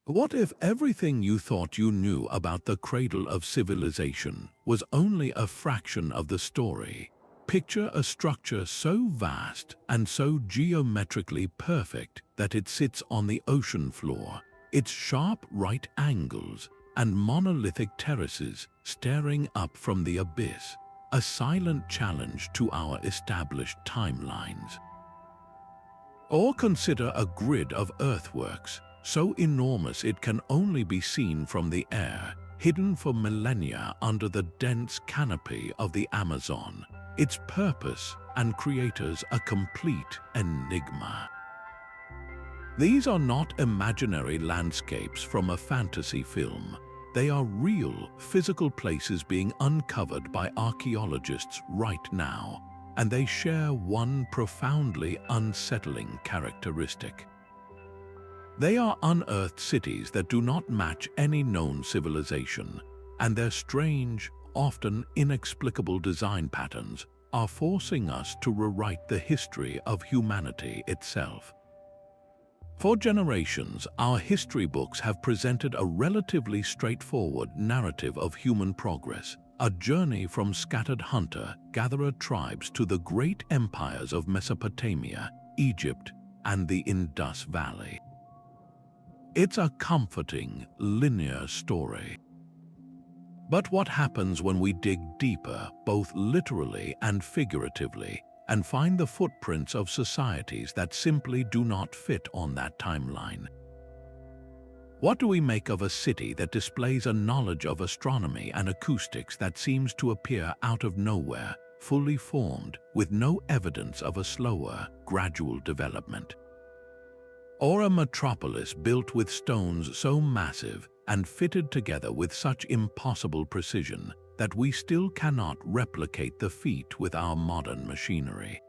What if everything you thought you knew about the cradle of civilization was only a fraction of the story? Picture a structure so vast and so geometrically perfect that it sits on the ocean floor, its sharp right angles and monolithic terraces staring up from the abyss, a silent challenge to our established timelines. Or consider a grid of earthworks, so enormous it can only be seen from the air, hidden for millennia under the dense canopy of the Amazon, its purpose and creators a complete enigma. These are not imaginary landscapes from a fantasy film. They are real, physical places being uncovered by archaeologists right now, and they share one profoundly unsettling characteristic. They are unearthed cities that do not match any known civilization, and their strange, often inexplicable design patterns are forcing us to rewrite the history of humanity itself. For generations, our history books have presented a relatively straightforward narrative of human progress, a journey from scattered hunter-gatherer tribes to the great empires of Mesopotamia, Egypt, and the Indus Valley. It's a comforting, linear story. But what happens when we dig deeper, both literally and figuratively, and find the footprints of societies that simply do not fit on that timeline? What do we make of a city that displays a knowledge of astronomy and acoustics that seems to appear out of nowhere, fully formed, with no evidence of a slower, gradual development? Or a metropolis built with stones so massive and fitted together with such impossible precision that we still cannot replicate the feat with our modern machinery?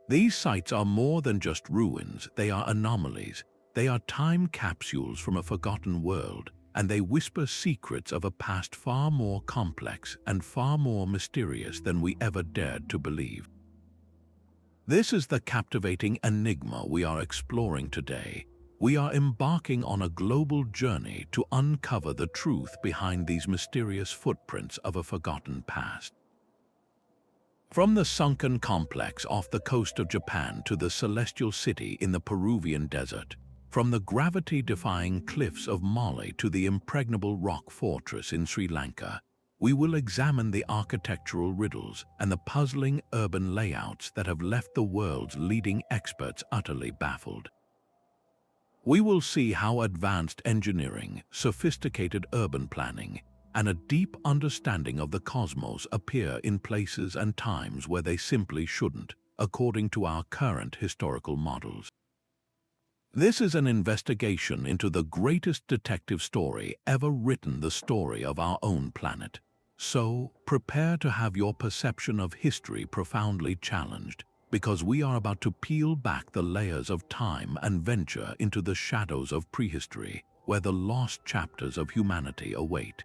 These sites are more than just ruins, they are anomalies. They are time capsules from a forgotten world, and they whisper secrets of a past far more complex and far more mysterious than we ever dared to believe. This is the captivating enigma we are exploring today. We are embarking on a global journey to uncover the truth behind these mysterious footprints of a forgotten past. From the sunken complex off the coast of Japan to the celestial city in the Peruvian desert, from the gravity-defying cliffs of Moai to the impregnable rock fortress in Sri Lanka, we will examine the architectural riddles and the puzzling urban layouts that have left the world's leading experts utterly baffled. We will see how advanced engineering, sophisticated urban planning, and a deep understanding of the cosmos appear in places and times where they simply shouldn't, according to our current historical models. This is an investigation into the greatest detective story ever written, the story of our own planet. So, prepare to have your perception of history profoundly challenged, because we are about to peel back the layers of time and venture into the shadows of prehistory, where the lost chapters of humanity await.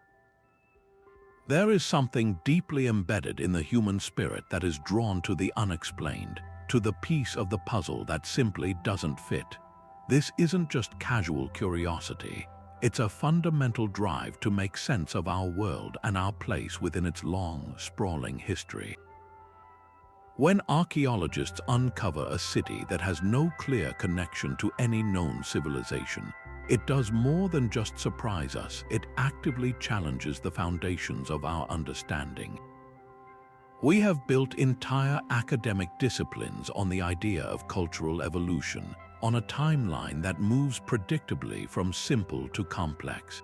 There is something deeply embedded in the human spirit that is drawn to the unexplained, to the piece of the puzzle that simply doesn't fit. This isn't just casual curiosity. It's a fundamental drive to make sense of our world and our place within its long, sprawling history. When archaeologists uncover a city that has no clear connection to any known civilization, it does more than just surprise us, it actively challenges the foundations of our understanding. We have built entire academic disciplines on the idea of cultural evolution, on a timeline that moves predictably from simple to complex.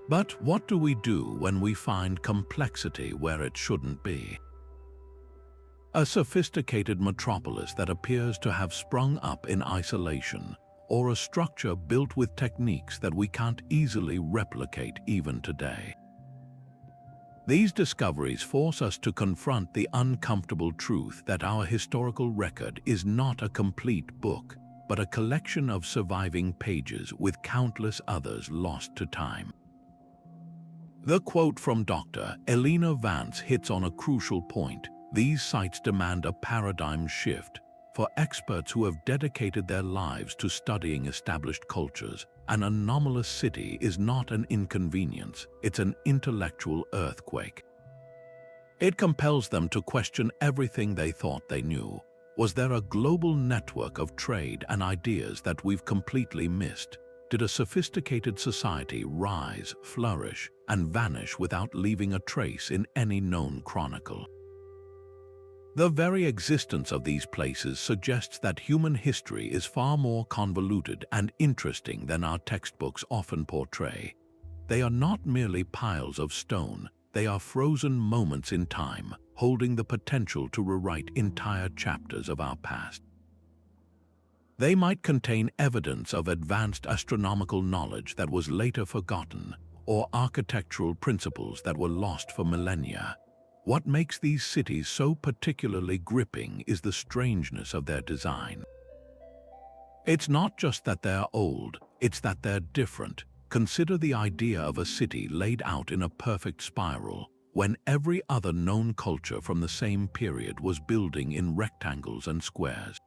But what do we do when we find complexity where it shouldn't be? A sophisticated metropolis that appears to have sprung up in isolation, or a structure built with techniques that we can't easily replicate even today. These discoveries force us to confront the uncomfortable truth that our historical record is not a complete book, but a collection of surviving pages with countless others lost to time. The quote from Dr. Elena Vance hits on a crucial point. These sites demand a paradigm shift. For experts who have dedicated their lives to studying established cultures, an anomalous city is not an inconvenience, it's an intellectual earthquake. It compels them to question everything they thought they knew. Was there a global network of trade and ideas that we've completely missed? Did a sophisticated society rise, flourish, and vanish without leaving a trace in any known chronicle? The very existence of these places suggests that human history is far more convoluted and interesting than our textbooks often portray. They are not merely piles of stone, they are frozen moments in time, holding the potential to rewrite entire chapters of our past. They might contain evidence of advanced astronomical knowledge that was later forgotten, or architectural principles that were lost for millennia. What makes these cities so particularly gripping is the strangeness of their design. It's not just that they're old, it's that they're different. Consider the idea of a city laid out in a perfect spiral, when every other known culture from the same period was building in rectangles and squares.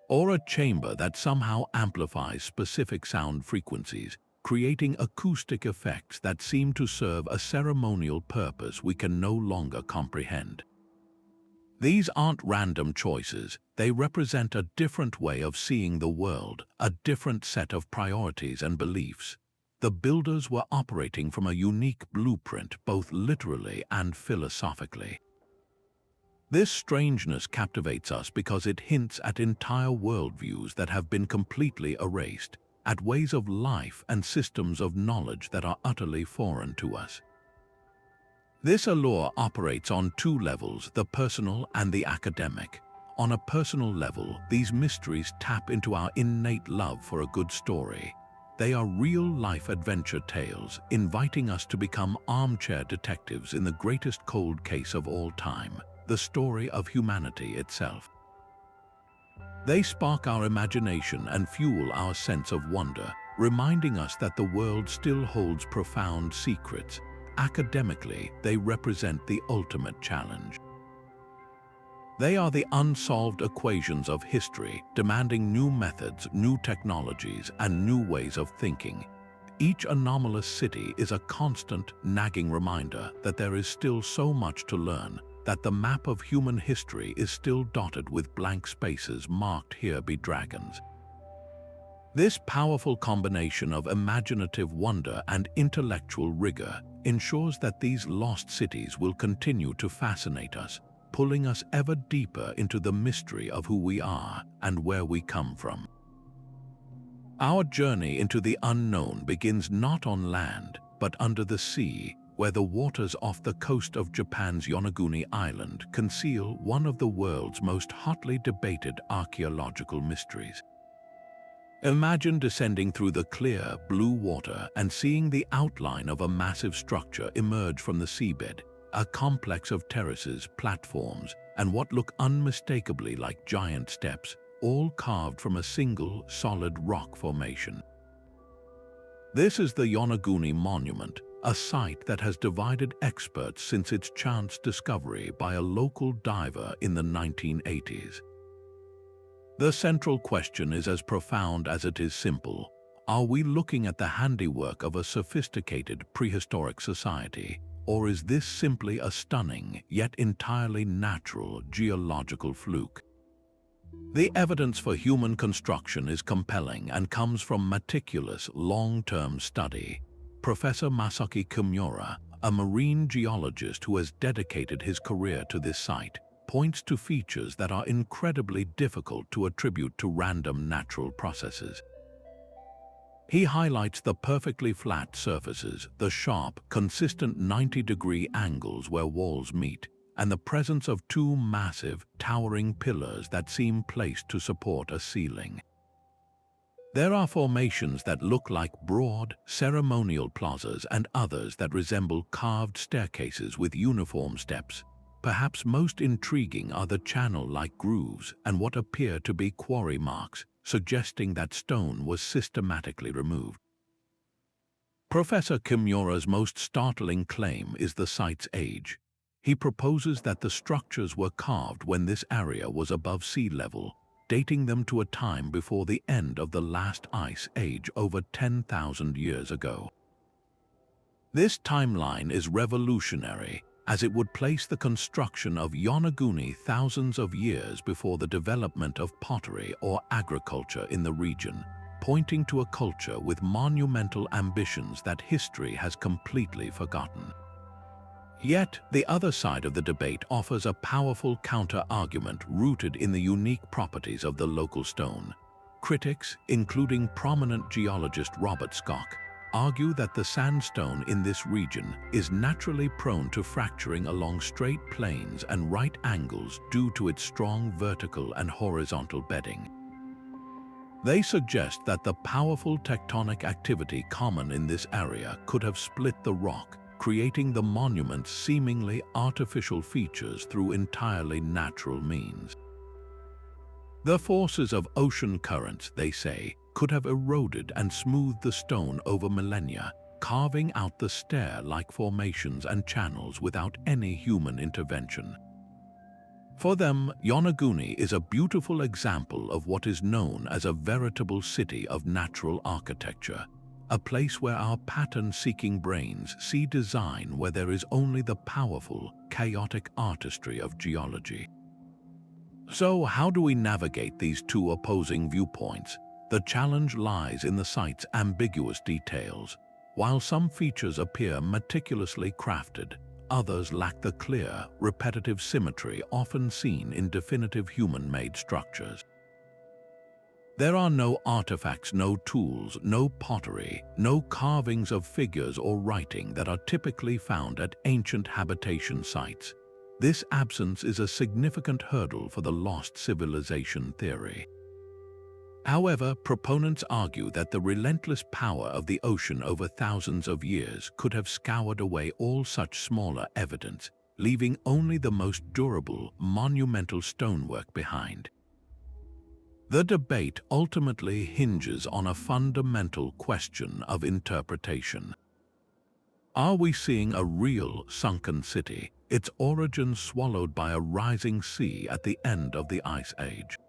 Or a chamber that somehow amplifies specific sound frequencies, creating acoustic effects that seem to serve a ceremonial purpose we can no longer comprehend. These aren't random choices, they represent a different way of seeing the world, a different set of priorities and beliefs. The builders were operating from a unique blueprint, both literally and philosophically. This strangeness captivates us because it hints at entire worldviews that have been completely erased, at ways of life and systems of knowledge that are utterly foreign to us. This allure operates on two levels, the personal and the academic. On a personal level, these mysteries tap into our innate love for a good story. They are real-life adventure tales, inviting us to become armchair detectives in the greatest cold case of all time, the story of humanity itself. They spark our imagination and fuel our sense of wonder, reminding us that the world still holds profound secrets. Academically, they represent the ultimate challenge. They are the unsolved equations of history, demanding new methods, new technologies, and new ways of thinking. Each anomalous city is a constant, nagging reminder that there is still so much to learn, that the map of human history is still dotted with blank spaces marked "Here be dragons." This powerful combination of imaginative wonder and intellectual rigor ensures that these lost cities will continue to fascinate us, pulling us ever deeper into the mystery of who we are and where we come from. Our journey into the unknown begins not on land, but under the sea, where the waters off the coast of Japan's Yonaguni Island conceal one of the world's most hotly debated archaeological mysteries. Imagine descending through the clear, blue water and seeing the outline of a massive structure emerge from the seabed, a complex of terraces, platforms, and what look unmistakably like giant steps, all carved from a single, solid rock formation. This is the Yonaguni Monument, a site that has divided experts since its chance discovery by a local diver in the 1980s. The central question is as profound as it is simple. Are we looking at the handiwork of a sophisticated prehistoric society, or is this simply a stunning, yet entirely natural geological fluke? The evidence for human construction is compelling and comes from meticulous, long-term study. Professor Masaki Kimura, a marine geologist who has dedicated his career to this site, points to features that are incredibly difficult to attribute to random natural processes. He highlights the perfectly flat surfaces, the sharp, consistent 90-degree angles where walls meet, and the presence of two massive, towering pillars that seem placed to support a ceiling. There are formations that look like broad, ceremonial plazas and others that resemble carved staircases with uniform steps. Perhaps most intriguing are the channel-like grooves and what appear to be quarry marks, suggesting that stone was systematically removed. Professor Kimura's most startling claim is the site's age. He proposes that the structures were carved when this area was above sea level, dating them to a time before the end of the last ice age over 10,000 years ago. This timeline is revolutionary, as it would place the construction of Yonaguni thousands of years before the development of pottery or agriculture in the region, pointing to a culture with monumental ambitions that history has completely forgotten. Yet, the other side of the debate offers a powerful counter-argument rooted in the unique properties of the local stone. Critics, including prominent geologist Robert Schoch, argue that the sandstone in this region is naturally prone to fracturing along straight planes and right angles due to its strong vertical and horizontal bedding. They suggest that the powerful tectonic activity common in this area could have split the rock, creating the monument's seemingly artificial features through entirely natural means. The forces of ocean currents, they say, could have eroded and smoothed the stone over millennia, carving out the stair-like formations and channels without any human intervention. For them, Yonaguni is a beautiful example of what is known as a veritable city of natural architecture, a place where our pattern-seeking brains see design where there is only the powerful, chaotic artistry of geology. So, how do we navigate these two opposing viewpoints? The challenge lies in the site's ambiguous details. While some features appear meticulously crafted, others lack the clear, repetitive symmetry often seen in definitive human-made structures. There are no artifacts, no tools, no pottery, no carvings of figures or writing that are typically found at ancient habitation sites. This absence is a significant hurdle for the lost civilization theory. However, proponents argue that the relentless power of the ocean over thousands of years could have scoured away all such smaller evidence, leaving only the most durable, monumental stonework behind. The debate ultimately hinges on a fundamental question of interpretation. Are we seeing a real sunken city, its origins swallowed by a rising sea at the end of the Ice Age?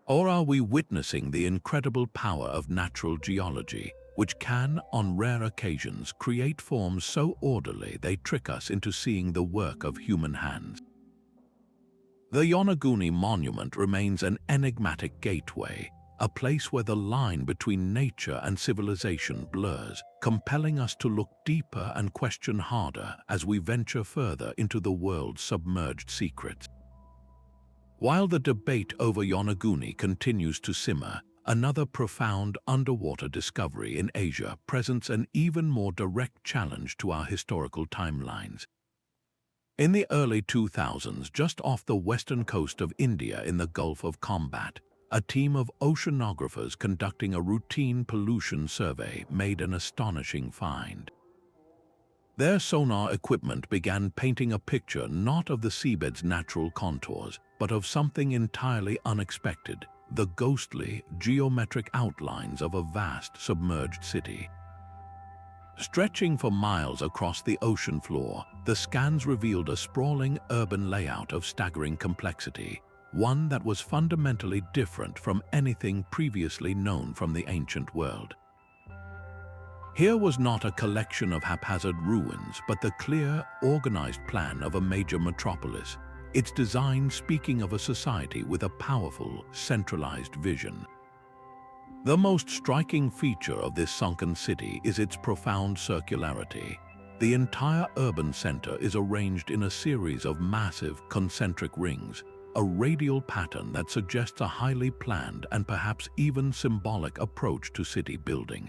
Or are we witnessing the incredible power of natural geology, which can, on rare occasions, create forms so orderly they trick us into seeing the work of human hands? The Yonaguni monument remains an enigmatic gateway, a place where the line between nature and civilization blurs, compelling us to look deeper and question harder as we venture further into the world's submerged secrets. While the debate over Yonaguni continues to simmer, another profound underwater discovery in Asia presents an even more direct challenge to our historical timelines. In the early 2000s, just off the western coast of India in the Gulf of Khambhat, a team of oceanographers conducting a routine pollution survey made an astonishing find. Their sonar equipment began painting a picture not of the seabed's natural contours, but of something entirely unexpected: the ghostly, geometric outlines of a vast submerged city. Stretching for miles across the ocean floor, the scans revealed a sprawling urban layout of staggering complexity, one that was fundamentally different from anything previously known from the ancient world. Here was not a collection of haphazard ruins, but the clear, organized plan of a major metropolis, its design speaking of a society with a powerful, centralized vision. The most striking feature of this sunken city is its profound circularity. The entire urban center is arranged in a series of massive, concentric rings, a radial pattern that suggests a highly planned and perhaps even symbolic approach to city building.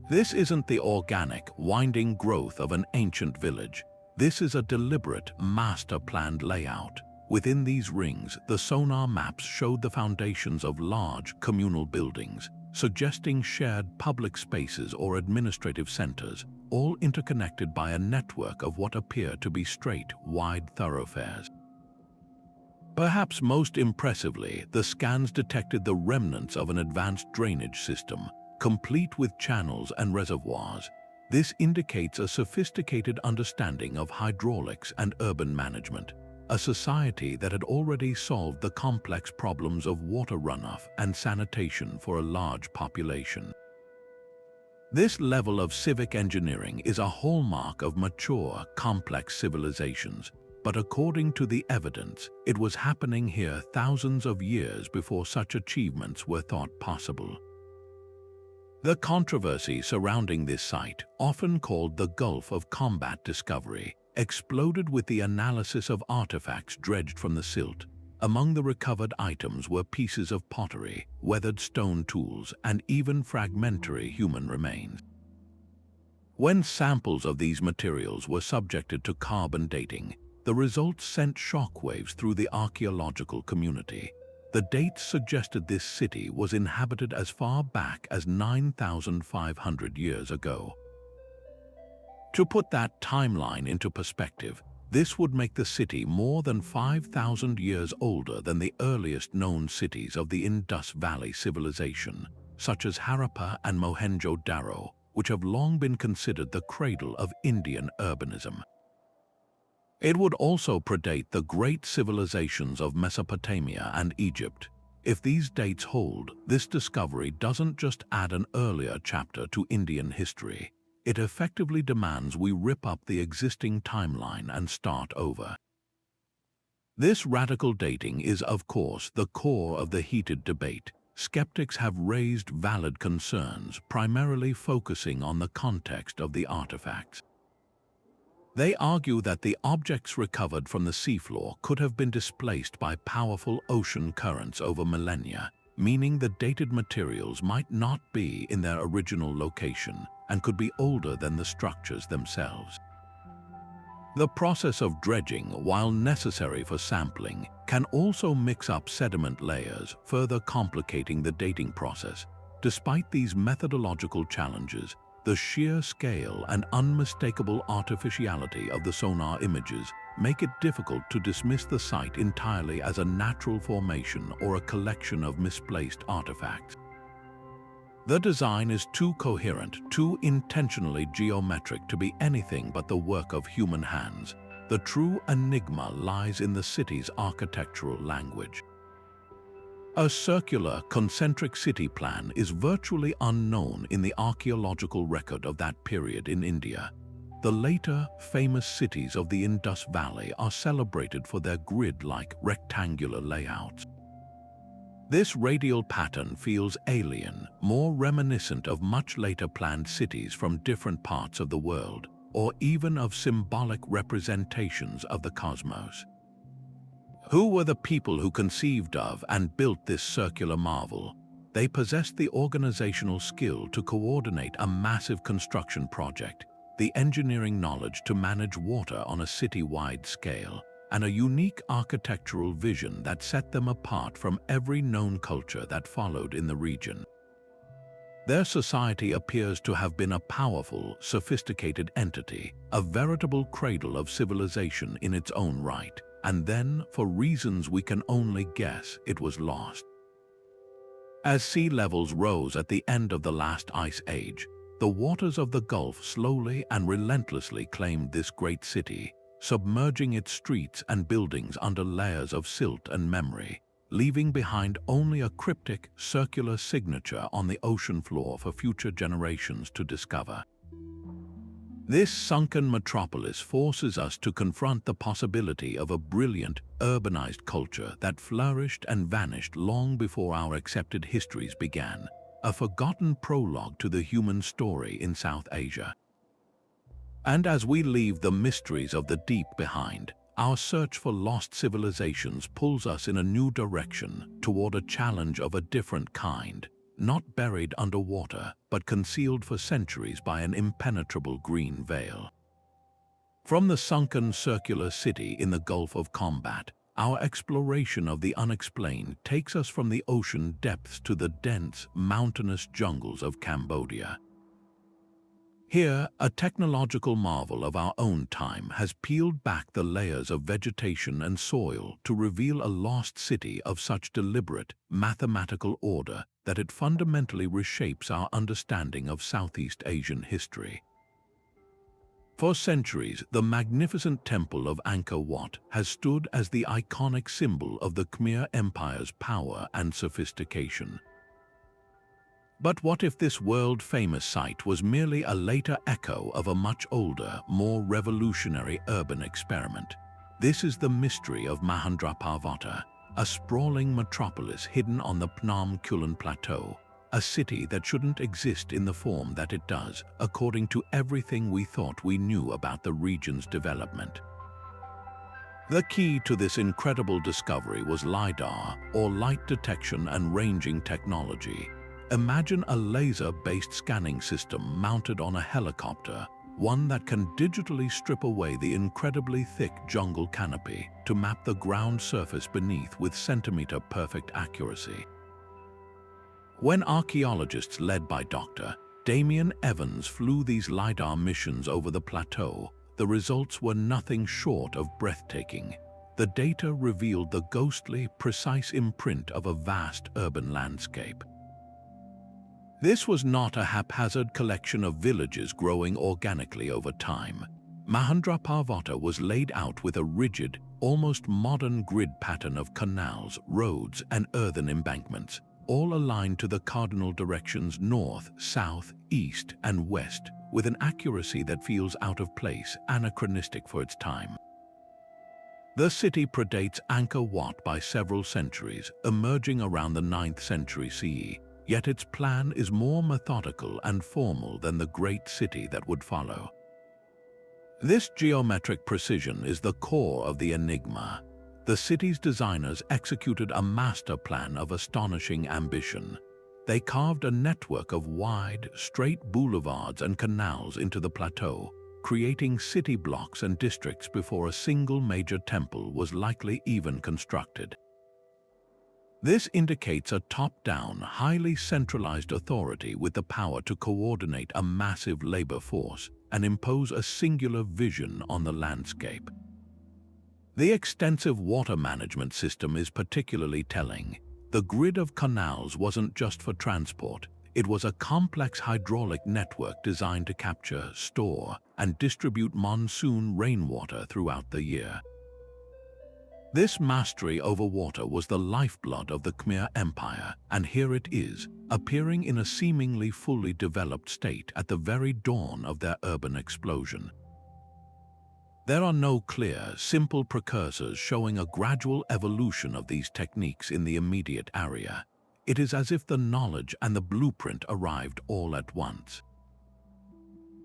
This isn't the organic, winding growth of an ancient village. This is a deliberate, master-planned layout. Within these rings, the sonar maps showed the foundations of large, communal buildings, suggesting shared public spaces or administrative centers, all interconnected by a network of what appear to be straight, wide thoroughfares. Perhaps most impressively, the scans detected the remnants of an advanced drainage system, complete with channels and reservoirs. This indicates a sophisticated understanding of hydraulics and urban management, a society that had already solved the complex problems of water runoff and sanitation for a large population. This level of civic engineering is a hallmark of mature, complex civilizations, but according to the evidence, it was happening here thousands of years before such achievements were thought possible. The controversy surrounding this site, often called the Gulf of Khambhat discovery, exploded with the analysis of artifacts dredged from the silt. Among the recovered items were pieces of pottery, weathered stone tools, and even fragmentary human remains. When samples of these materials were subjected to carbon dating, the results sent shockwaves through the archaeological community. The dates suggested this city was inhabited as far back as 9,500 years ago. To put that timeline into perspective, this would make the city more than 5,000 years older than the earliest known cities of the Indus Valley civilization, such as Harappa and Mohenjo-Daro, which have long been considered the cradle of Indian urbanism. It would also predate the great civilizations of Mesopotamia and Egypt. If these dates hold, this discovery doesn't just add an earlier chapter to Indian history. It effectively demands we rip up the existing timeline and start over. This radical dating is, of course, the core of the heated debate. Skeptics have raised valid concerns, primarily focusing on the context of the artifacts. They argue that the objects recovered from the seafloor could have been displaced by powerful ocean currents over millennia, meaning the dated materials might not be in their original location and could be older than the structures themselves. The process of dredging, while necessary for sampling, can also mix up sediment layers, further complicating the dating process. Despite these methodological challenges, the sheer scale and unmistakable artificiality of the sonar images make it difficult to dismiss the site entirely as a natural formation or a collection of misplaced artifacts. The design is too coherent, too intentionally geometric to be anything but the work of human hands. The true enigma lies in the city's architectural language. A circular, concentric city plan is virtually unknown in the archaeological record of that period in India. The later, famous cities of the Indus Valley are celebrated for their grid-like rectangular layouts. This radial pattern feels alien, more reminiscent of much later planned cities from different parts of the world, or even of symbolic representations of the cosmos. Who were the people who conceived of and built this circular marvel? They possessed the organizational skill to coordinate a massive construction project, the engineering knowledge to manage water on a city-wide scale, and a unique architectural vision that set them apart from every known culture that followed in the region. Their society appears to have been a powerful, sophisticated entity, a veritable cradle of civilization in its own right. And then, for reasons we can only guess, it was lost. As sea levels rose at the end of the last ice age, the waters of the Gulf slowly and relentlessly claimed this great city, submerging its streets and buildings under layers of silt and memory, leaving behind only a cryptic, circular signature on the ocean floor for future generations to discover. This sunken metropolis forces us to confront the possibility of a brilliant, urbanized culture that flourished and vanished long before our accepted histories began, a forgotten prologue to the human story in South Asia. And as we leave the mysteries of the deep behind, our search for lost civilizations pulls us in a new direction toward a challenge of a different kind, not buried underwater, but concealed for centuries by an impenetrable green veil. From the sunken circular city in the Gulf of Khambhat, our exploration of the unexplained takes us from the ocean depths to the dense, mountainous jungles of Cambodia. Here, a technological marvel of our own time has peeled back the layers of vegetation and soil to reveal a lost city of such deliberate, mathematical order that it fundamentally reshapes our understanding of Southeast Asian history. For centuries, the magnificent temple of Angkor Wat has stood as the iconic symbol of the Khmer Empire's power and sophistication. But what if this world-famous site was merely a later echo of a much older, more revolutionary urban experiment? This is the mystery of Mahandra Parvota, a sprawling metropolis hidden on the Phnom Kulen Plateau, a city that shouldn't exist in the form that it does, according to everything we thought we knew about the region's development. The key to this incredible discovery was LiDAR, or light detection and ranging technology. Imagine a laser-based scanning system mounted on a helicopter, one that can digitally strip away the incredibly thick jungle canopy to map the ground surface beneath with centimeter-perfect accuracy. When archaeologists led by Dr. Damien Evans flew these LiDAR missions over the plateau, the results were nothing short of breathtaking. The data revealed the ghostly, precise imprint of a vast urban landscape. This was not a haphazard collection of villages growing organically over time. Mahandra Parvota was laid out with a rigid, almost modern grid pattern of canals, roads, and earthen embankments, all aligned to the cardinal directions north, south, east, and west, with an accuracy that feels out of place, anachronistic for its time. The city predates Angkor Wat by several centuries, emerging around the 9th century CE, yet its plan is more methodical and formal than the great city that would follow. This geometric precision is the core of the Enigma. The city's designers executed a master plan of astonishing ambition. They carved a network of wide, straight boulevards and canals into the plateau, creating city blocks and districts before a single major temple was likely even constructed. This indicates a top-down, highly centralized authority with the power to coordinate a massive labor force and impose a singular vision on the landscape. The extensive water management system is particularly telling. The grid of canals wasn't just for transport. It was a complex hydraulic network designed to capture, store, and distribute monsoon rainwater throughout the year. This mastery over water was the lifeblood of the Khmer Empire, and here it is, appearing in a seemingly fully developed state at the very dawn of their urban explosion. There are no clear, simple precursors showing a gradual evolution of these techniques in the immediate area. It is as if the knowledge and the blueprint arrived all at once.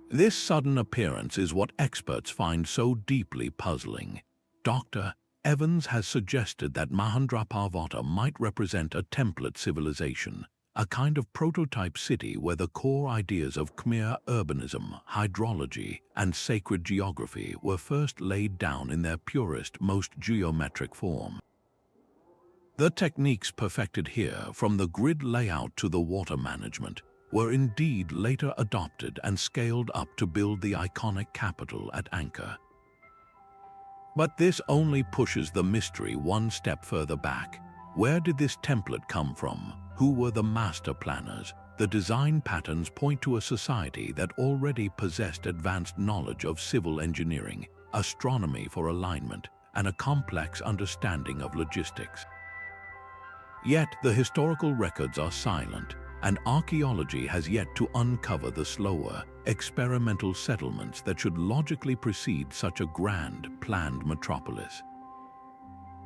This sudden appearance is what experts find so deeply puzzling. Dr. Evans has suggested that Mahandra Parvota might represent a template civilization, a kind of prototype city where the core ideas of Khmer urbanism, hydrology, and sacred geography were first laid down in their purest, most geometric form. The techniques perfected here, from the grid layout to the water management, were indeed later adopted and scaled up to build the iconic capital at Angkor. But this only pushes the mystery one step further back. Where did this template come from? Who were the master planners? The design patterns point to a society that already possessed advanced knowledge of civil engineering, astronomy for alignment, and a complex understanding of logistics. Yet the historical records are silent, and archaeology has yet to uncover the slower, experimental settlements that should logically precede such a grand, planned metropolis.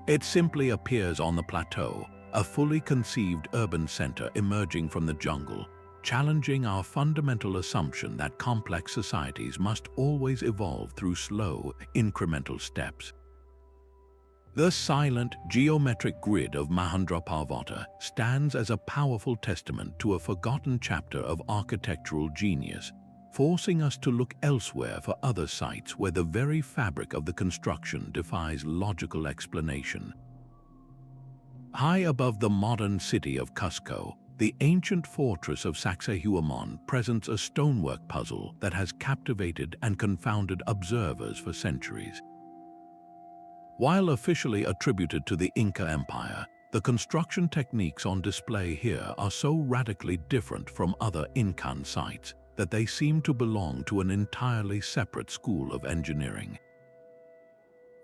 It simply appears on the plateau, a fully conceived urban center emerging from the jungle, challenging our fundamental assumption that complex societies must always evolve through slow, incremental steps. The silent, geometric grid of Mahandra Parvota stands as a powerful testament to a forgotten chapter of architectural genius, forcing us to look elsewhere for other sites where the very fabric of the construction defies logical explanation. High above the modern city of Cusco, the ancient fortress of Saxehuaman presents a stonework puzzle that has captivated and confounded observers for centuries. While officially attributed to the Inca Empire, the construction techniques on display here are so radically different from other Incan sites that they seem to belong to an entirely separate school of engineering.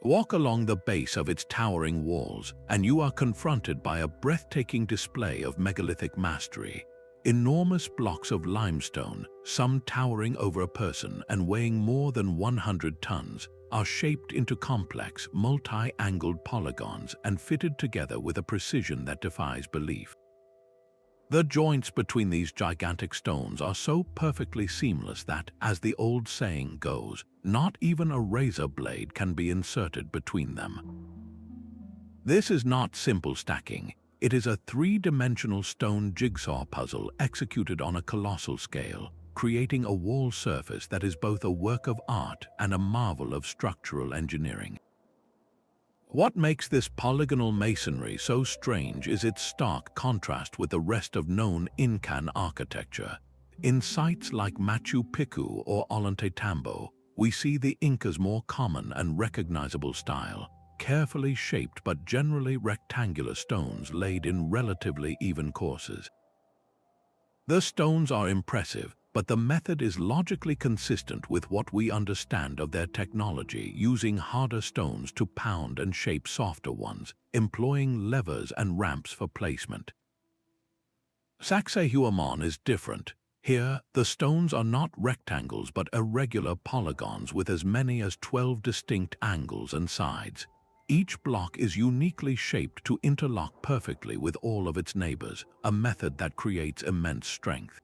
Walk along the base of its towering walls, and you are confronted by a breathtaking display of megalithic mastery. Enormous blocks of limestone, some towering over a person and weighing more than 100 tons, are shaped into complex, multi-angled polygons and fitted together with a precision that defies belief. The joints between these gigantic stones are so perfectly seamless that, as the old saying goes, not even a razor blade can be inserted between them. This is not simple stacking. It is a three-dimensional stone jigsaw puzzle executed on a colossal scale, creating a wall surface that is both a work of art and a marvel of structural engineering. What makes this polygonal masonry so strange is its stark contrast with the rest of known Incan architecture. In sites like Machu Picchu or Ollantaytambo, we see the Inca's more common and recognizable style, carefully shaped but generally rectangular stones laid in relatively even courses. The stones are impressive, but the method is logically consistent with what we understand of their technology, using harder stones to pound and shape softer ones, employing levers and ramps for placement. Saxehuaman is different. Here, the stones are not rectangles but irregular polygons with as many as 12 distinct angles and sides. Each block is uniquely shaped to interlock perfectly with all of its neighbors, a method that creates immense strength.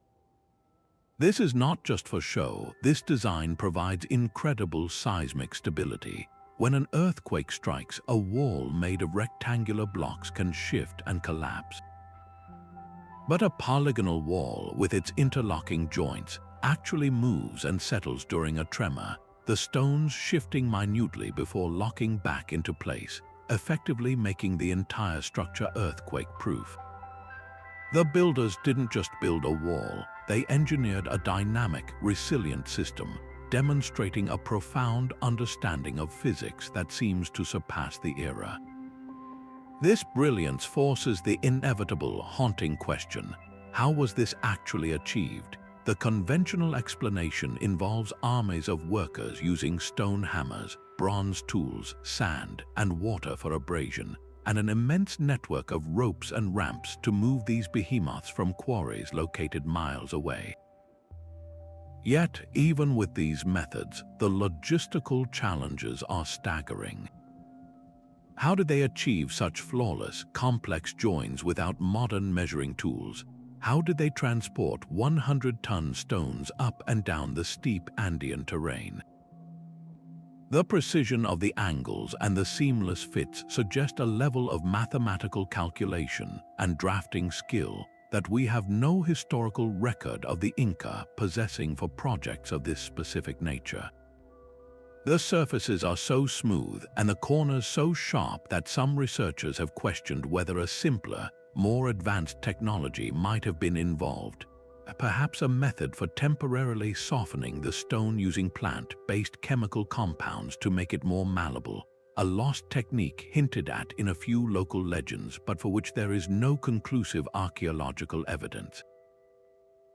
This is not just for show. This design provides incredible seismic stability. When an earthquake strikes, a wall made of rectangular blocks can shift and collapse. But a polygonal wall with its interlocking joints actually moves and settles during a tremor, the stones shifting minutely before locking back into place, effectively making the entire structure earthquake-proof. The builders didn't just build a wall, they engineered a dynamic, resilient system, demonstrating a profound understanding of physics that seems to surpass the era. This brilliance forces the inevitable, haunting question: how was this actually achieved? The conventional explanation involves armies of workers using stone hammers, bronze tools, sand, and water for abrasion, and an immense network of ropes and ramps to move these behemoths from quarries located miles away. Yet, even with these methods, the logistical challenges are staggering. How did they achieve such flawless, complex joins without modern measuring tools? How did they transport 100-ton stones up and down the steep Andean terrain? The precision of the angles and the seamless fits suggest a level of mathematical calculation and drafting skill that we have no historical record of the Inca possessing for projects of this specific nature. The surfaces are so smooth and the corners so sharp that some researchers have questioned whether a simpler, more advanced technology might have been involved. Perhaps a method for temporarily softening the stone using plant-based chemical compounds to make it more malleable, a lost technique hinted at in a few local legends but for which there is no conclusive archaeological evidence.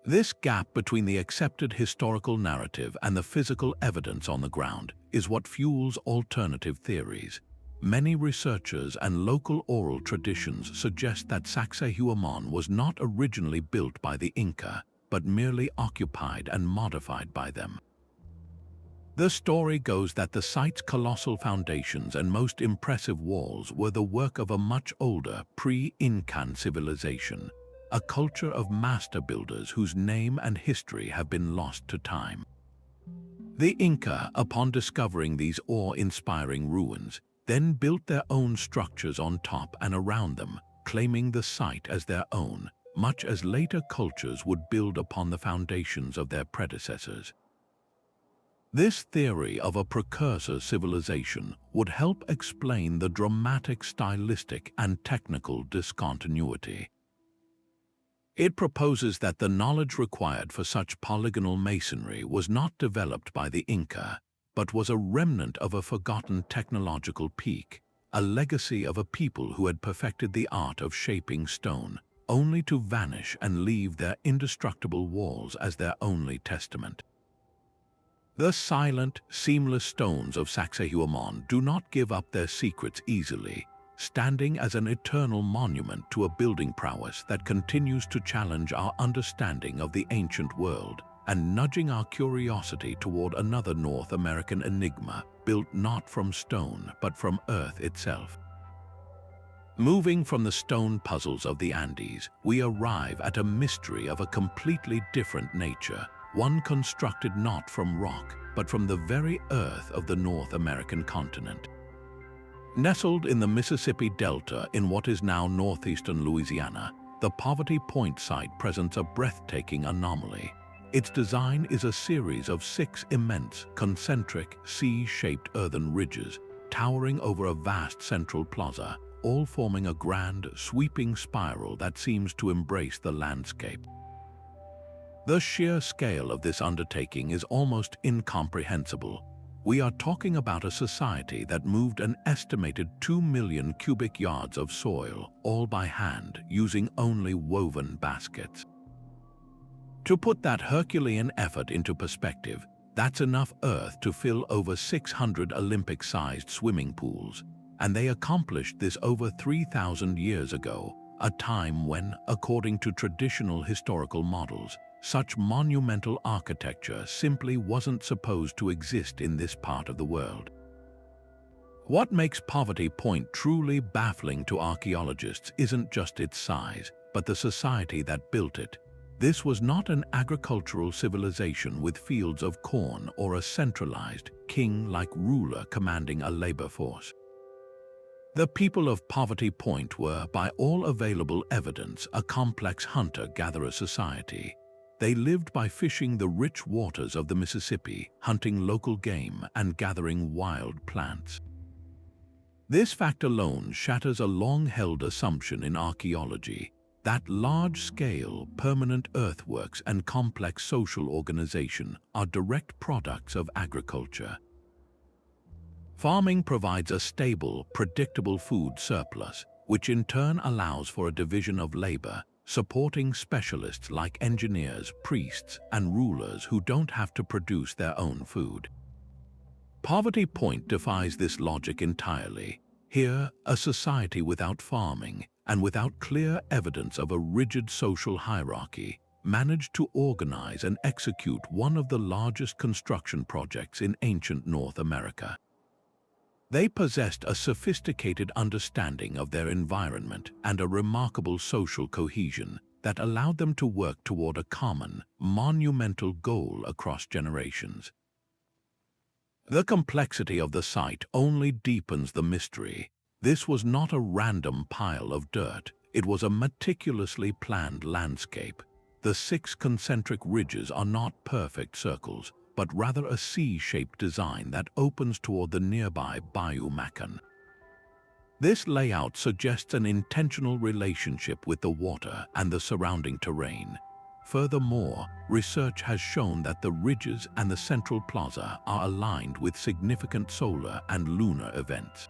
This gap between the accepted historical narrative and the physical evidence on the ground is what fuels alternative theories. Many researchers and local oral traditions suggest that Sacsayhuaman was not originally built by the Inca, but merely occupied and modified by them. The story goes that the site's colossal foundations and most impressive walls were the work of a much older, pre-Incan civilization, a culture of master builders whose name and history have been lost to time. The Inca, upon discovering these awe-inspiring ruins, then built their own structures on top and around them, claiming the site as their own, much as later cultures would build upon the foundations of their predecessors. This theory of a precursor civilization would help explain the dramatic stylistic and technical discontinuity. It proposes that the knowledge required for such polygonal masonry was not developed by the Inca, but was a remnant of a forgotten technological peak, a legacy of a people who had perfected the art of shaping stone, only to vanish and leave their indestructible walls as their only testament. The silent, seamless stones of Saxehuaman do not give up their secrets easily, standing as an eternal monument to a building prowess that continues to challenge our understanding of the ancient world and nudging our curiosity toward another North American enigma built not from stone but from Earth itself. Moving from the stone puzzles of the Andes, we arrive at a mystery of a completely different nature, one constructed not from rock, but from the very earth of the North American continent. Nestled in the Mississippi Delta in what is now northeastern Louisiana, the Poverty Point site presents a breathtaking anomaly. Its design is a series of 6 immense, concentric, C-shaped earthen ridges, towering over a vast central plaza, all forming a grand, sweeping spiral that seems to embrace the landscape. The sheer scale of this undertaking is almost incomprehensible. We are talking about a society that moved an estimated 2 million cubic yards of soil, all by hand, using only woven baskets. To put that Herculean effort into perspective, that's enough earth to fill over 600 Olympic-sized swimming pools, and they accomplished this over 3,000 years ago, a time when, according to traditional historical models, such monumental architecture simply wasn't supposed to exist in this part of the world. What makes Poverty Point truly baffling to archaeologists isn't just its size, but the society that built it. This was not an agricultural civilization with fields of corn or a centralized, king-like ruler commanding a labor force. The people of Poverty Point were, by all available evidence, a complex hunter-gatherer society. They lived by fishing the rich waters of the Mississippi, hunting local game, and gathering wild plants. This fact alone shatters a long-held assumption in archaeology that large-scale, permanent earthworks and complex social organization are direct products of agriculture. Farming provides a stable, predictable food surplus, which in turn allows for a division of labor, supporting specialists like engineers, priests, and rulers who don't have to produce their own food. Poverty Point defies this logic entirely. Here, a society without farming, and without clear evidence of a rigid social hierarchy, managed to organize and execute one of the largest construction projects in ancient North America. They possessed a sophisticated understanding of their environment and a remarkable social cohesion that allowed them to work toward a common, monumental goal across generations. The complexity of the site only deepens the mystery. This was not a random pile of dirt, it was a meticulously planned landscape. The 6 concentric ridges are not perfect circles, but rather a C-shaped design that opens toward the nearby Bayou Macan. This layout suggests an intentional relationship with the water and the surrounding terrain. Furthermore, research has shown that the ridges and the central plaza are aligned with significant solar and lunar events.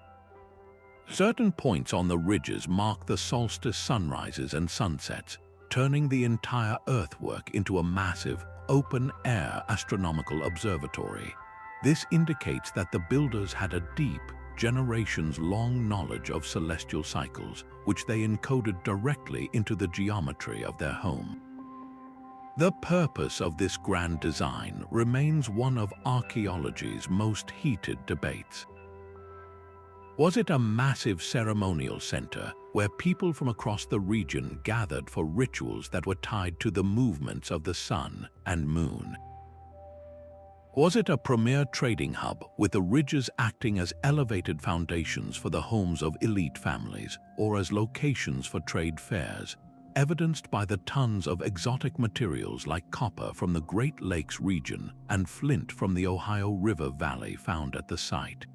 Certain points on the ridges mark the solstice sunrises and sunsets, turning the entire earthwork into a massive, open-air astronomical observatory. This indicates that the builders had a deep, generations-long knowledge of celestial cycles, which they encoded directly into the geometry of their home. The purpose of this grand design remains one of archaeology's most heated debates. Was it a massive ceremonial center where people from across the region gathered for rituals that were tied to the movements of the sun and moon? Was it a premier trading hub with the ridges acting as elevated foundations for the homes of elite families or as locations for trade fairs, evidenced by the tons of exotic materials like copper from the Great Lakes region and flint from the Ohio River Valley found at the site?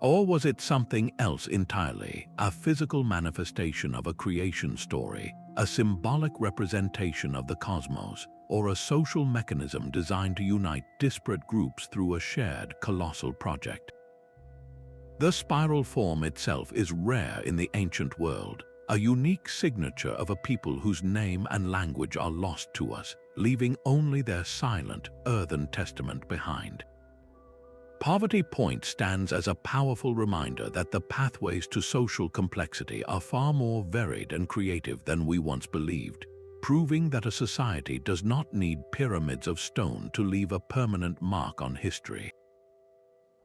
Or was it something else entirely, a physical manifestation of a creation story, a symbolic representation of the cosmos, or a social mechanism designed to unite disparate groups through a shared, colossal project? The spiral form itself is rare in the ancient world, a unique signature of a people whose name and language are lost to us, leaving only their silent, earthen testament behind. Poverty Point stands as a powerful reminder that the pathways to social complexity are far more varied and creative than we once believed, proving that a society does not need pyramids of stone to leave a permanent mark on history.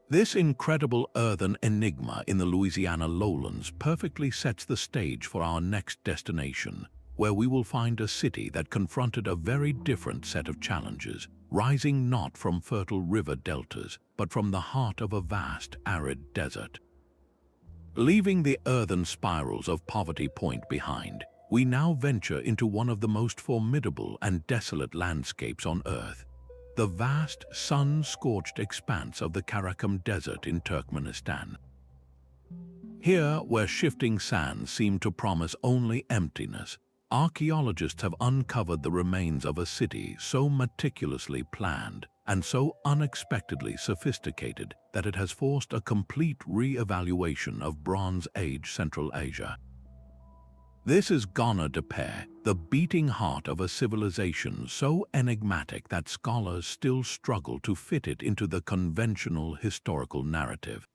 This incredible earthen enigma in the Louisiana lowlands perfectly sets the stage for our next destination, where we will find a city that confronted a very different set of challenges, rising not from fertile river deltas, but from the heart of a vast, arid desert. Leaving the earthen spirals of Poverty Point behind, we now venture into one of the most formidable and desolate landscapes on Earth, the vast, sun-scorched expanse of the Karakum Desert in Turkmenistan. Here, where shifting sands seem to promise only emptiness, archaeologists have uncovered the remains of a city so meticulously planned and so unexpectedly sophisticated that it has forced a complete re-evaluation of Bronze Age Central Asia. This is Gonur Depe, the beating heart of a civilization so enigmatic that scholars still struggle to fit it into the conventional historical narrative.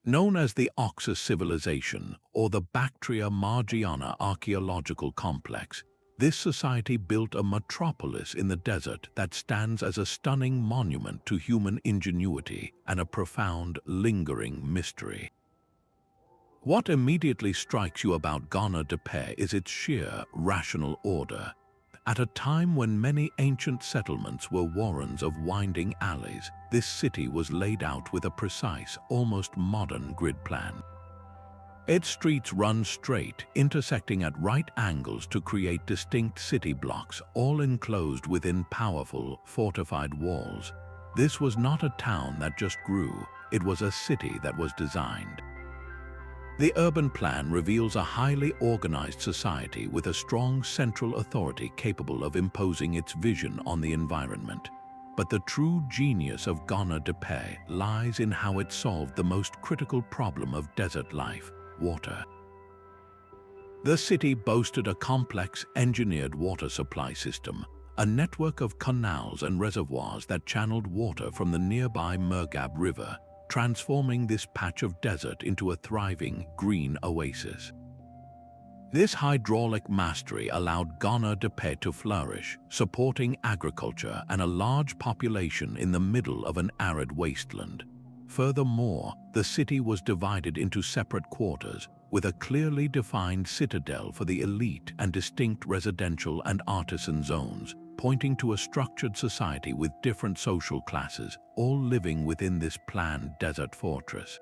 Known as the Oxus civilization or the Bactria Margiana archaeological complex, this society built a metropolis in the desert that stands as a stunning monument to human ingenuity and a profound, lingering mystery. What immediately strikes you about Gonur Depe is its sheer, rational order. At a time when many ancient settlements were warrens of winding alleys, this city was laid out with a precise, almost modern grid plan. Its streets run straight, intersecting at right angles to create distinct city blocks, all enclosed within powerful, fortified walls. This was not a town that just grew, it was a city that was designed. The urban plan reveals a highly organized society with a strong central authority capable of imposing its vision on the environment. But the true genius of Gonur Depe lies in how it solved the most critical problem of desert life: water. The city boasted a complex, engineered water supply system, a network of canals and reservoirs that channeled water from the nearby Murghab River, transforming this patch of desert into a thriving, green oasis. This hydraulic mastery allowed Gonur Depe to flourish, supporting agriculture and a large population in the middle of an arid wasteland. Furthermore, the city was divided into separate quarters, with a clearly defined citadel for the elite and distinct residential and artisan zones, pointing to a structured society with different social classes, all living within this planned desert fortress.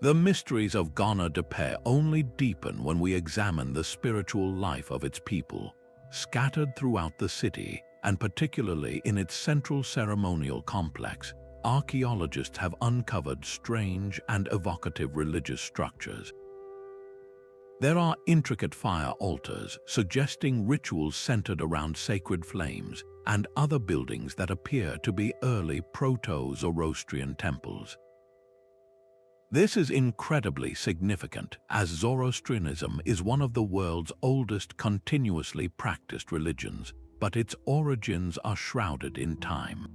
The mysteries of Gonur Depe only deepen when we examine the spiritual life of its people, scattered throughout the city, and particularly in its central ceremonial complex. Archaeologists have uncovered strange and evocative religious structures. There are intricate fire altars suggesting rituals centered around sacred flames, and other buildings that appear to be early Proto-Zoroastrian temples. This is incredibly significant, as Zoroastrianism is one of the world's oldest continuously practiced religions, but its origins are shrouded in time.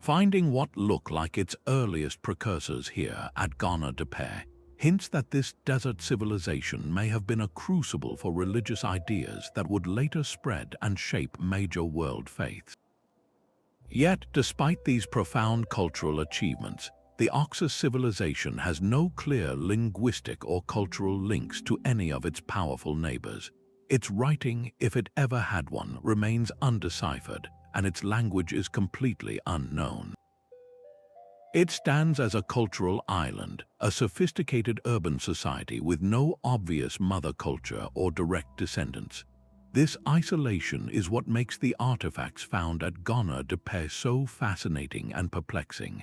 Finding what look like its earliest precursors here at Gonur Depe hints that this desert civilization may have been a crucible for religious ideas that would later spread and shape major world faiths. Yet, despite these profound cultural achievements, the Oxus civilization has no clear linguistic or cultural links to any of its powerful neighbors. Its writing, if it ever had one, remains undeciphered, and its language is completely unknown. It stands as a cultural island, a sophisticated urban society with no obvious mother culture or direct descendants. This isolation is what makes the artifacts found at Gonur Depe so fascinating and perplexing.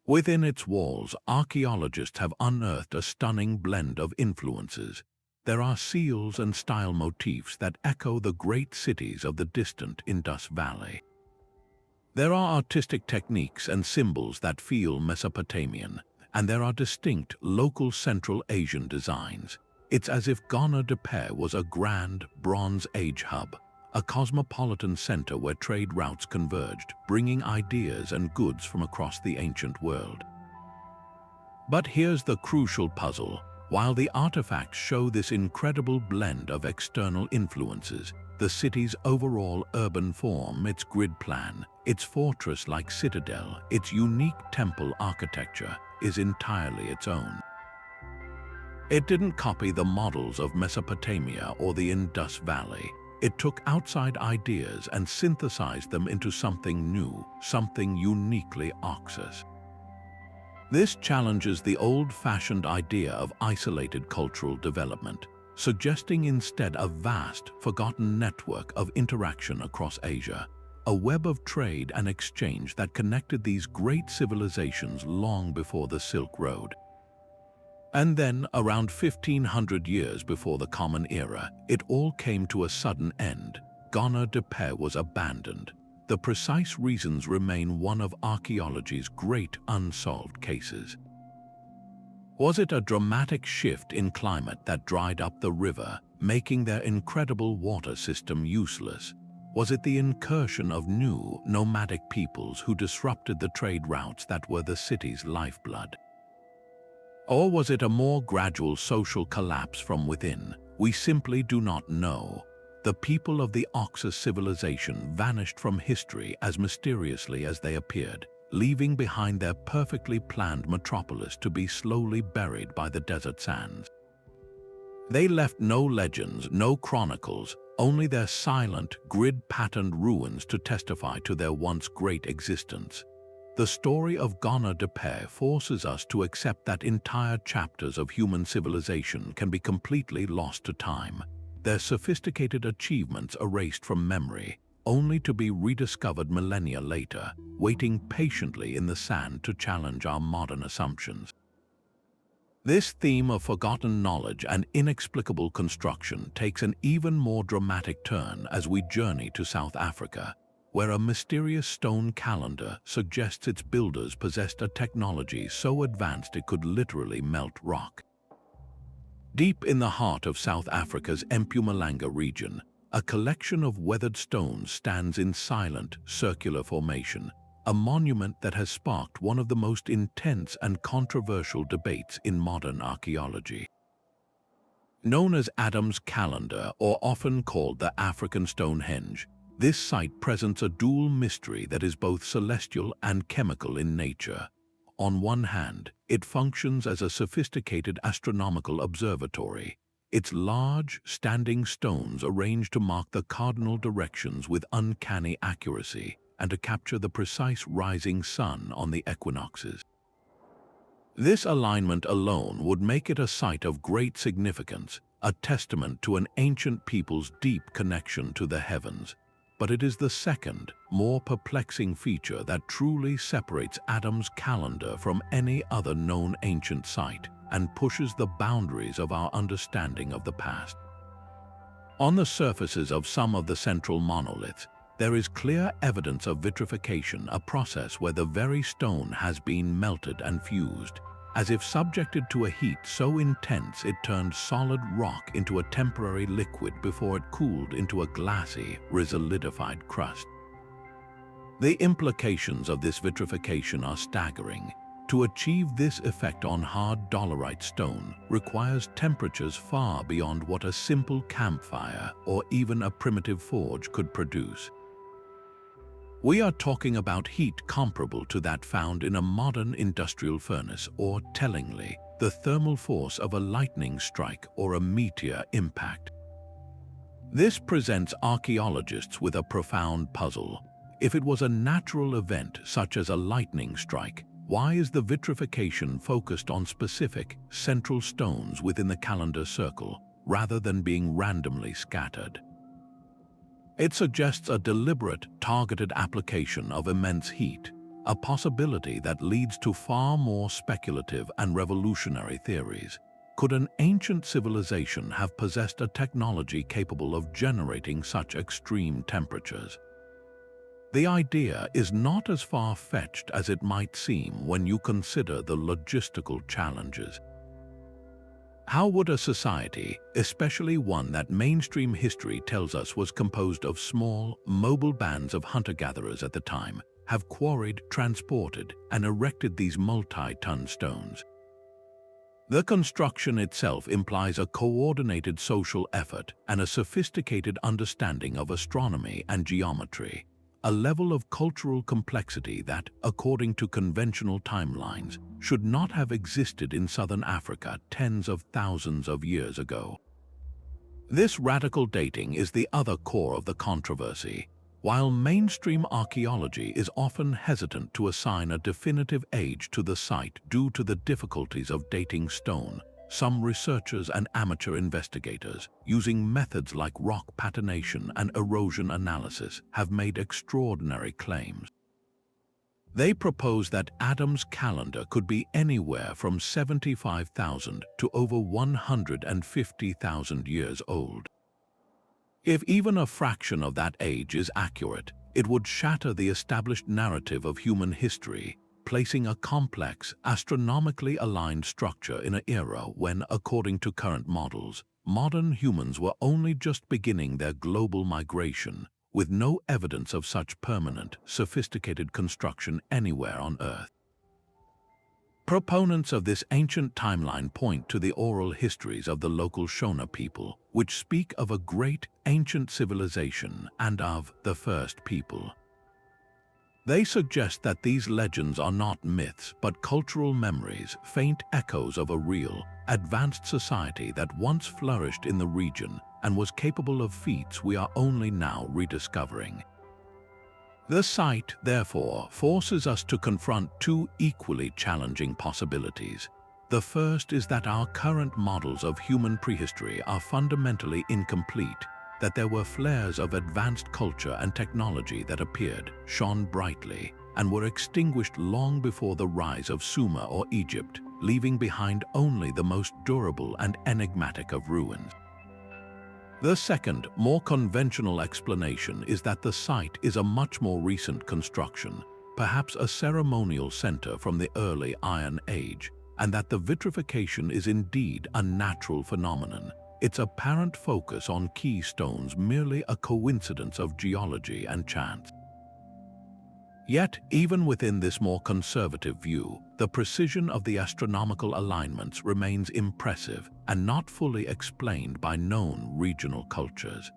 Within its walls, archaeologists have unearthed a stunning blend of influences. There are seals and style motifs that echo the great cities of the distant Indus Valley. There are artistic techniques and symbols that feel Mesopotamian, and there are distinct local Central Asian designs. It's as if Depe was a grand Bronze Age hub, a cosmopolitan center where trade routes converged, bringing ideas and goods from across the ancient world. But here's the crucial puzzle. While the artifacts show this incredible blend of external influences, the city's overall urban form, its grid plan, its fortress-like citadel, its unique temple architecture, is entirely its own. It didn't copy the models of Mesopotamia or the Indus Valley. It took outside ideas and synthesized them into something new, something uniquely Oxus. This challenges the old-fashioned idea of isolated cultural development, suggesting instead a vast, forgotten network of interaction across Asia, a web of trade and exchange that connected these great civilizations long before the Silk Road. And then, around 1500 years before the Common Era, it all came to a sudden end. Depe was abandoned. The precise reasons remain one of archaeology's great unsolved cases. Was it a dramatic shift in climate that dried up the river, making their incredible water system useless? Was it the incursion of new, nomadic peoples who disrupted the trade routes that were the city's lifeblood? Or was it a more gradual social collapse from within? We simply do not know. The people of the Oxus civilization vanished from history as mysteriously as they appeared, leaving behind their perfectly planned metropolis to be slowly buried by the desert sands. They left no legends, no chronicles, only their silent, grid-patterned ruins to testify to their once great existence. The story of Depe forces us to accept that entire chapters of human civilization can be completely lost to time, their sophisticated achievements erased from memory, only to be rediscovered millennia later, waiting patiently in the sand to challenge our modern assumptions. This theme of forgotten knowledge and inexplicable construction takes an even more dramatic turn as we journey to South Africa, where a mysterious stone calendar suggests its builders possessed a technology so advanced it could literally melt rock. Deep in the heart of South Africa's Mpumalanga region, a collection of weathered stones stands in silent, circular formation, a monument that has sparked one of the most intense and controversial debates in modern archaeology. Known as Adam's Calendar, or often called the African Stonehenge, this site presents a dual mystery that is both celestial and chemical in nature. On one hand, it functions as a sophisticated astronomical observatory, its large, standing stones arranged to mark the cardinal directions with uncanny accuracy and to capture the precise rising sun on the equinoxes. This alignment alone would make it a site of great significance, a testament to an ancient people's deep connection to the heavens. But it is the second, more perplexing feature that truly separates Adam's Calendar from any other known ancient site and pushes the boundaries of our understanding of the past. On the surfaces of some of the central monoliths, there is clear evidence of vitrification, a process where the very stone has been melted and fused, as if subjected to a heat so intense it turned solid rock into a temporary liquid before it cooled into a glassy, resolidified crust. The implications of this vitrification are staggering. To achieve this effect on hard dolerite stone requires temperatures far beyond what a simple campfire or even a primitive forge could produce. We are talking about heat comparable to that found in a modern industrial furnace, or, tellingly, the thermal force of a lightning strike or a meteor impact. This presents archaeologists with a profound puzzle. If it was a natural event such as a lightning strike, why is the vitrification focused on specific, central stones within the calendar circle, rather than being randomly scattered? It suggests a deliberate, targeted application of immense heat, a possibility that leads to far more speculative and revolutionary theories. Could an ancient civilization have possessed a technology capable of generating such extreme temperatures? The idea is not as far-fetched as it might seem when you consider the logistical challenges. How would a society, especially one that mainstream history tells us was composed of small, mobile bands of hunter-gatherers at the time, have quarried, transported, and erected these multi-ton stones? The construction itself implies a coordinated social effort and a sophisticated understanding of astronomy and geometry, a level of cultural complexity that, according to conventional timelines, should not have existed in southern Africa tens of thousands of years ago. This radical dating is the other core of the controversy. While mainstream archaeology is often hesitant to assign a definitive age to the site due to the difficulties of dating stone, some researchers and amateur investigators, using methods like rock patination and erosion analysis, have made extraordinary claims. They propose that Adam's calendar could be anywhere from 75,000 to over 150,000 years old. If even a fraction of that age is accurate, it would shatter the established narrative of human history, placing a complex, astronomically aligned structure in an era when, according to current models, modern humans were only just beginning their global migration, with no evidence of such permanent, sophisticated construction anywhere on Earth. Proponents of this ancient timeline point to the oral histories of the local Shona people, which speak of a great ancient civilization and of the first people. They suggest that these legends are not myths but cultural memories, faint echoes of a real, advanced society that once flourished in the region and was capable of feats we are only now rediscovering. The site, therefore, forces us to confront two equally challenging possibilities. The first is that our current models of human prehistory are fundamentally incomplete, that there were flares of advanced culture and technology that appeared, shone brightly, and were extinguished long before the rise of Sumer or Egypt, leaving behind only the most durable and enigmatic of ruins. The second, more conventional explanation is that the site is a much more recent construction, perhaps a ceremonial center from the early Iron Age, and that the vitrification is indeed a natural phenomenon, its apparent focus on keystones merely a coincidence of geology and chance. Yet, even within this more conservative view, the precision of the astronomical alignments remains impressive and not fully explained by known regional cultures.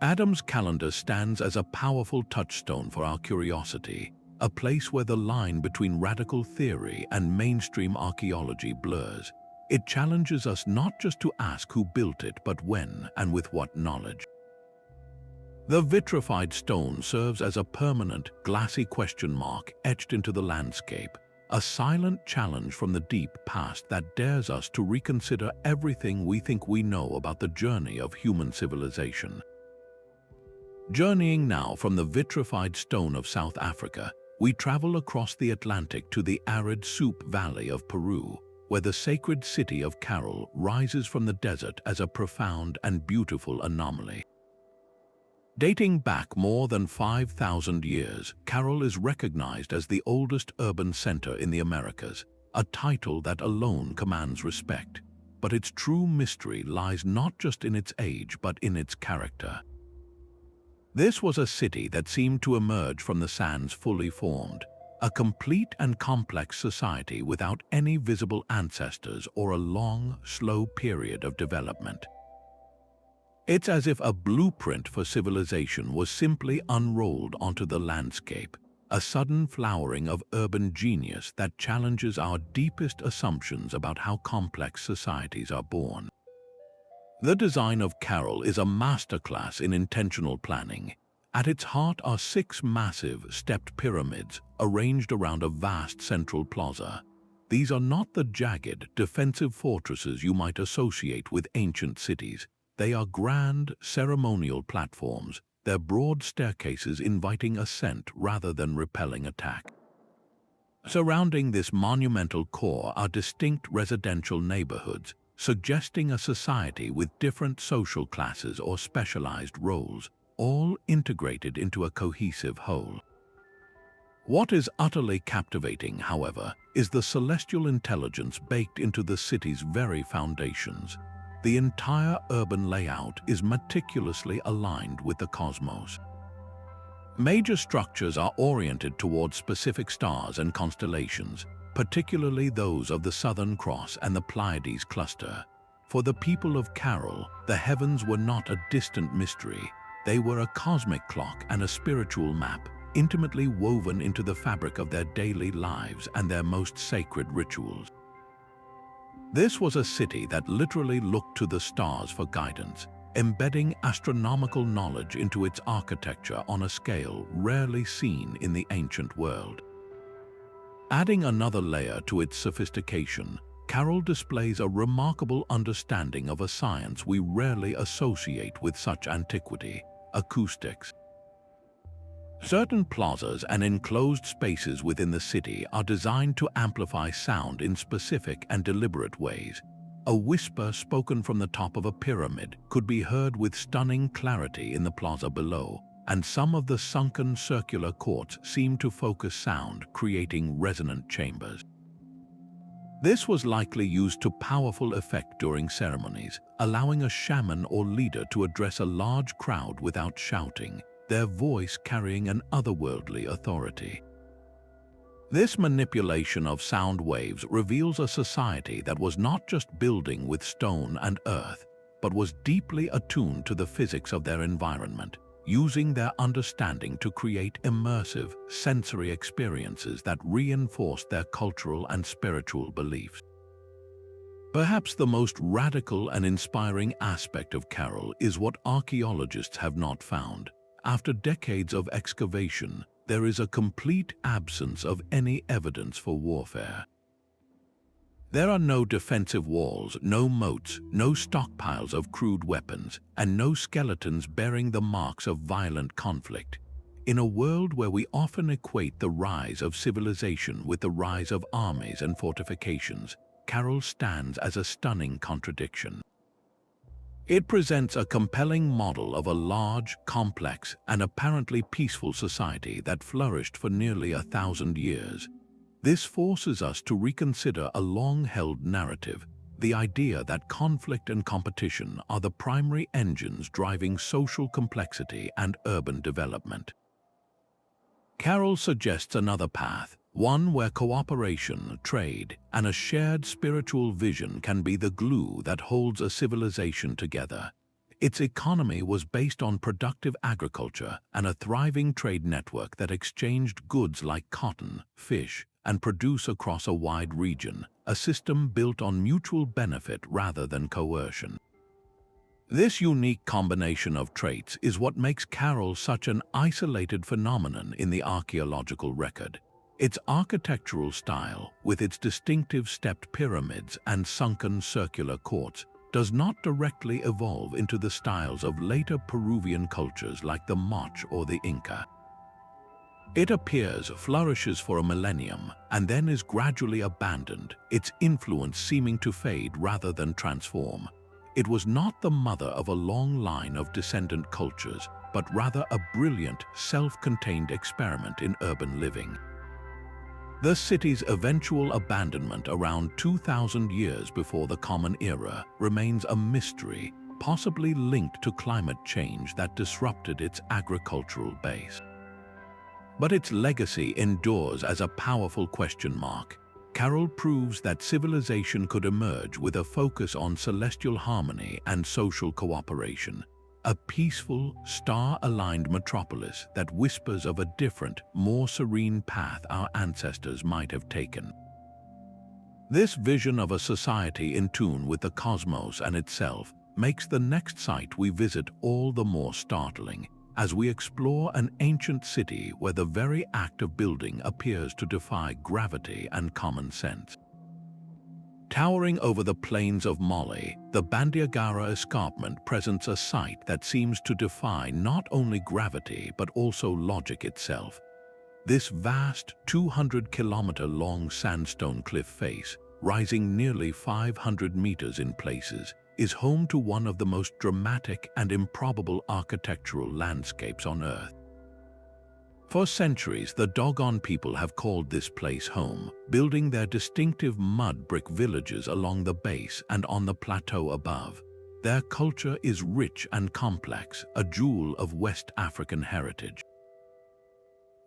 Adam's calendar stands as a powerful touchstone for our curiosity, a place where the line between radical theory and mainstream archaeology blurs. It challenges us not just to ask who built it, but when and with what knowledge. The vitrified stone serves as a permanent, glassy question mark etched into the landscape, a silent challenge from the deep past that dares us to reconsider everything we think we know about the journey of human civilization. Journeying now from the vitrified stone of South Africa, we travel across the Atlantic to the arid Soup Valley of Peru, where the sacred city of Caral rises from the desert as a profound and beautiful anomaly. Dating back more than 5,000 years, Caral is recognized as the oldest urban center in the Americas, a title that alone commands respect. But its true mystery lies not just in its age but in its character. This was a city that seemed to emerge from the sands fully formed, a complete and complex society without any visible ancestors or a long, slow period of development. It's as if a blueprint for civilization was simply unrolled onto the landscape, a sudden flowering of urban genius that challenges our deepest assumptions about how complex societies are born. The design of Caral is a masterclass in intentional planning. At its heart are 6 massive, stepped pyramids arranged around a vast central plaza. These are not the jagged, defensive fortresses you might associate with ancient cities. They are grand, ceremonial platforms, their broad staircases inviting ascent rather than repelling attack. Surrounding this monumental core are distinct residential neighborhoods, suggesting a society with different social classes or specialized roles, all integrated into a cohesive whole. What is utterly captivating, however, is the celestial intelligence baked into the city's very foundations. The entire urban layout is meticulously aligned with the cosmos. Major structures are oriented towards specific stars and constellations, particularly those of the Southern Cross and the Pleiades cluster. For the people of Caral, the heavens were not a distant mystery. They were a cosmic clock and a spiritual map, intimately woven into the fabric of their daily lives and their most sacred rituals. This was a city that literally looked to the stars for guidance, embedding astronomical knowledge into its architecture on a scale rarely seen in the ancient world. Adding another layer to its sophistication, Caral displays a remarkable understanding of a science we rarely associate with such antiquity: acoustics. Certain plazas and enclosed spaces within the city are designed to amplify sound in specific and deliberate ways. A whisper spoken from the top of a pyramid could be heard with stunning clarity in the plaza below, and some of the sunken circular courts seem to focus sound, creating resonant chambers. This was likely used to powerful effect during ceremonies, allowing a shaman or leader to address a large crowd without shouting, their voice carrying an otherworldly authority. This manipulation of sound waves reveals a society that was not just building with stone and earth, but was deeply attuned to the physics of their environment, using their understanding to create immersive, sensory experiences that reinforce their cultural and spiritual beliefs. Perhaps the most radical and inspiring aspect of Caral is what archaeologists have not found. After decades of excavation, there is a complete absence of any evidence for warfare. There are no defensive walls, no moats, no stockpiles of crude weapons, and no skeletons bearing the marks of violent conflict. In a world where we often equate the rise of civilization with the rise of armies and fortifications, Caral stands as a stunning contradiction. It presents a compelling model of a large, complex, and apparently peaceful society that flourished for nearly 1,000 years. This forces us to reconsider a long-held narrative, the idea that conflict and competition are the primary engines driving social complexity and urban development. Caral suggests another path, one where cooperation, trade, and a shared spiritual vision can be the glue that holds a civilization together. Its economy was based on productive agriculture and a thriving trade network that exchanged goods like cotton, fish, and produce across a wide region, a system built on mutual benefit rather than coercion. This unique combination of traits is what makes Caral such an isolated phenomenon in the archaeological record. Its architectural style, with its distinctive stepped pyramids and sunken circular courts, does not directly evolve into the styles of later Peruvian cultures like the Moche or the Inca. It flourishes for a millennium, and then is gradually abandoned, its influence seeming to fade rather than transform. It was not the mother of a long line of descendant cultures, but rather a brilliant, self-contained experiment in urban living. The city's eventual abandonment around 2,000 years before the Common Era remains a mystery, possibly linked to climate change that disrupted its agricultural base. But its legacy endures as a powerful question mark. Caral proves that civilization could emerge with a focus on celestial harmony and social cooperation, a peaceful, star-aligned metropolis that whispers of a different, more serene path our ancestors might have taken. This vision of a society in tune with the cosmos and itself makes the next site we visit all the more startling, as we explore an ancient city where the very act of building appears to defy gravity and common sense. Towering over the plains of Moai, the Bandiagara escarpment presents a sight that seems to defy not only gravity but also logic itself. This vast 200-kilometer-long sandstone cliff face, rising nearly 500 meters in places, is home to one of the most dramatic and improbable architectural landscapes on Earth. For centuries, the Dogon people have called this place home, building their distinctive mud brick villages along the base and on the plateau above. Their culture is rich and complex, a jewel of West African heritage.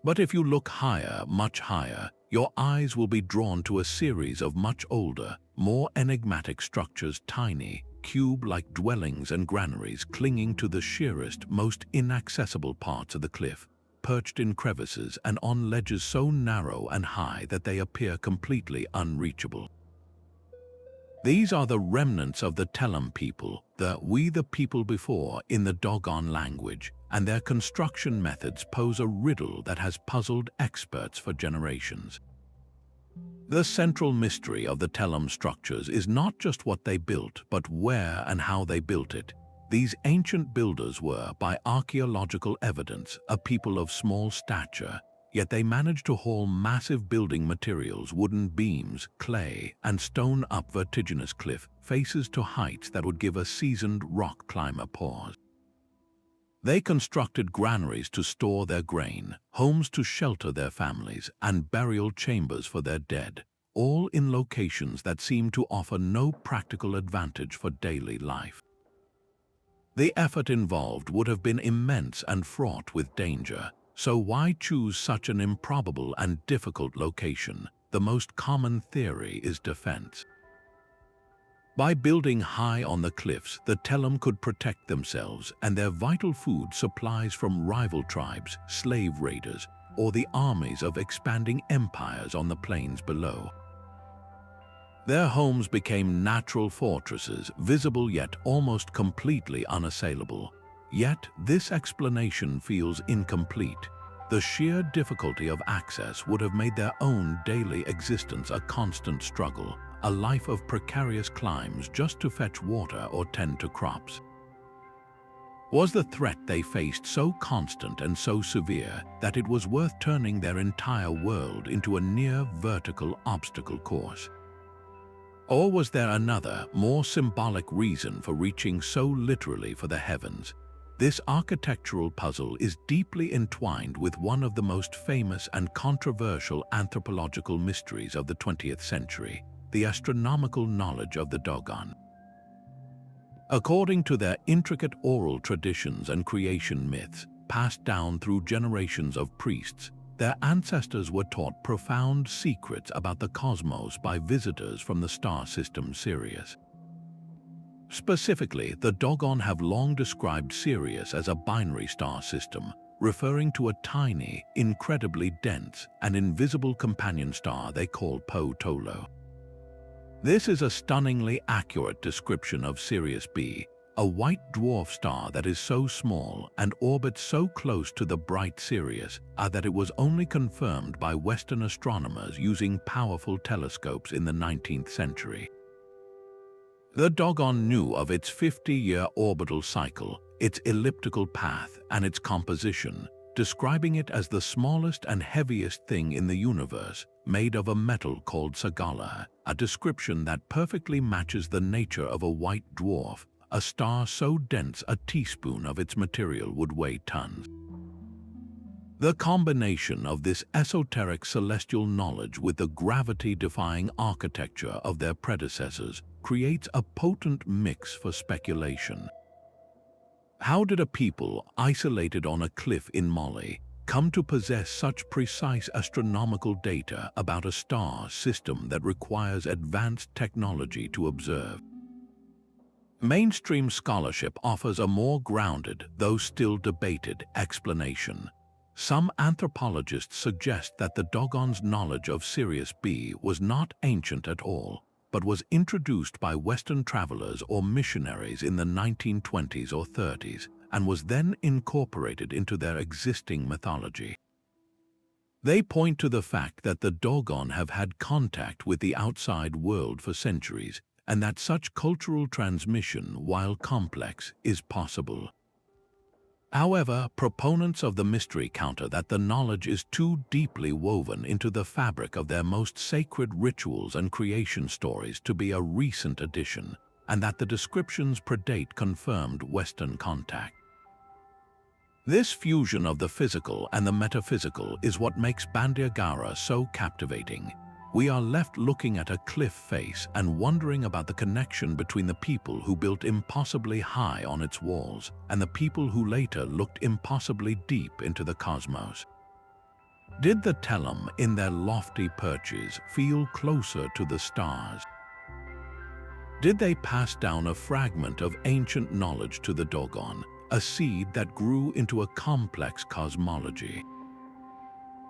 But if you look higher, much higher, your eyes will be drawn to a series of much older, more enigmatic structures, tiny, cube-like dwellings and granaries clinging to the sheerest, most inaccessible parts of the cliff, perched in crevices and on ledges so narrow and high that they appear completely unreachable. These are the remnants of the Telam people, the "we the people before" in the Dogon language, and their construction methods pose a riddle that has puzzled experts for generations. The central mystery of the Telam structures is not just what they built, but where and how they built it. These ancient builders were, by archaeological evidence, a people of small stature, yet they managed to haul massive building materials, wooden beams, clay, and stone up vertiginous cliff faces to heights that would give a seasoned rock climber pause. They constructed granaries to store their grain, homes to shelter their families, and burial chambers for their dead, all in locations that seemed to offer no practical advantage for daily life. The effort involved would have been immense and fraught with danger, so why choose such an improbable and difficult location? The most common theory is defense. By building high on the cliffs, the Telam could protect themselves and their vital food supplies from rival tribes, slave raiders, or the armies of expanding empires on the plains below. Their homes became natural fortresses, visible yet almost completely unassailable. Yet this explanation feels incomplete. The sheer difficulty of access would have made their own daily existence a constant struggle, a life of precarious climbs just to fetch water or tend to crops. Was the threat they faced so constant and so severe that it was worth turning their entire world into a near vertical obstacle course? Or was there another, more symbolic reason for reaching so literally for the heavens? This architectural puzzle is deeply entwined with one of the most famous and controversial anthropological mysteries of the 20th century, the astronomical knowledge of the Dogon. According to their intricate oral traditions and creation myths, passed down through generations of priests, their ancestors were taught profound secrets about the cosmos by visitors from the star system Sirius. Specifically, the Dogon have long described Sirius as a binary star system, referring to a tiny, incredibly dense, and invisible companion star they call Po Tolo. This is a stunningly accurate description of Sirius B, a white dwarf star that is so small and orbits so close to the bright Sirius that it was only confirmed by Western astronomers using powerful telescopes in the 19th century. The Dogon knew of its 50-year orbital cycle, its elliptical path, and its composition, describing it as the smallest and heaviest thing in the universe, made of a metal called sagala, a description that perfectly matches the nature of a white dwarf, a star so dense a teaspoon of its material would weigh tons. The combination of this esoteric celestial knowledge with the gravity-defying architecture of their predecessors creates a potent mix for speculation. How did a people isolated on a cliff in Moai come to possess such precise astronomical data about a star system that requires advanced technology to observe? Mainstream scholarship offers a more grounded, though still debated, explanation. Some anthropologists suggest that the Dogon's knowledge of Sirius B was not ancient at all, but was introduced by Western travelers or missionaries in the 1920s or 30s, and was then incorporated into their existing mythology. They point to the fact that the Dogon have had contact with the outside world for centuries, and that such cultural transmission, while complex, is possible. However, proponents of the mystery counter that the knowledge is too deeply woven into the fabric of their most sacred rituals and creation stories to be a recent addition. and that the descriptions predate confirmed Western contact. This fusion of the physical and the metaphysical is what makes Bandiagara so captivating. We are left looking at a cliff face and wondering about the connection between the people who built impossibly high on its walls and the people who later looked impossibly deep into the cosmos. Did the Telem in their lofty perches feel closer to the stars? Did they pass down a fragment of ancient knowledge to the Dogon, a seed that grew into a complex cosmology?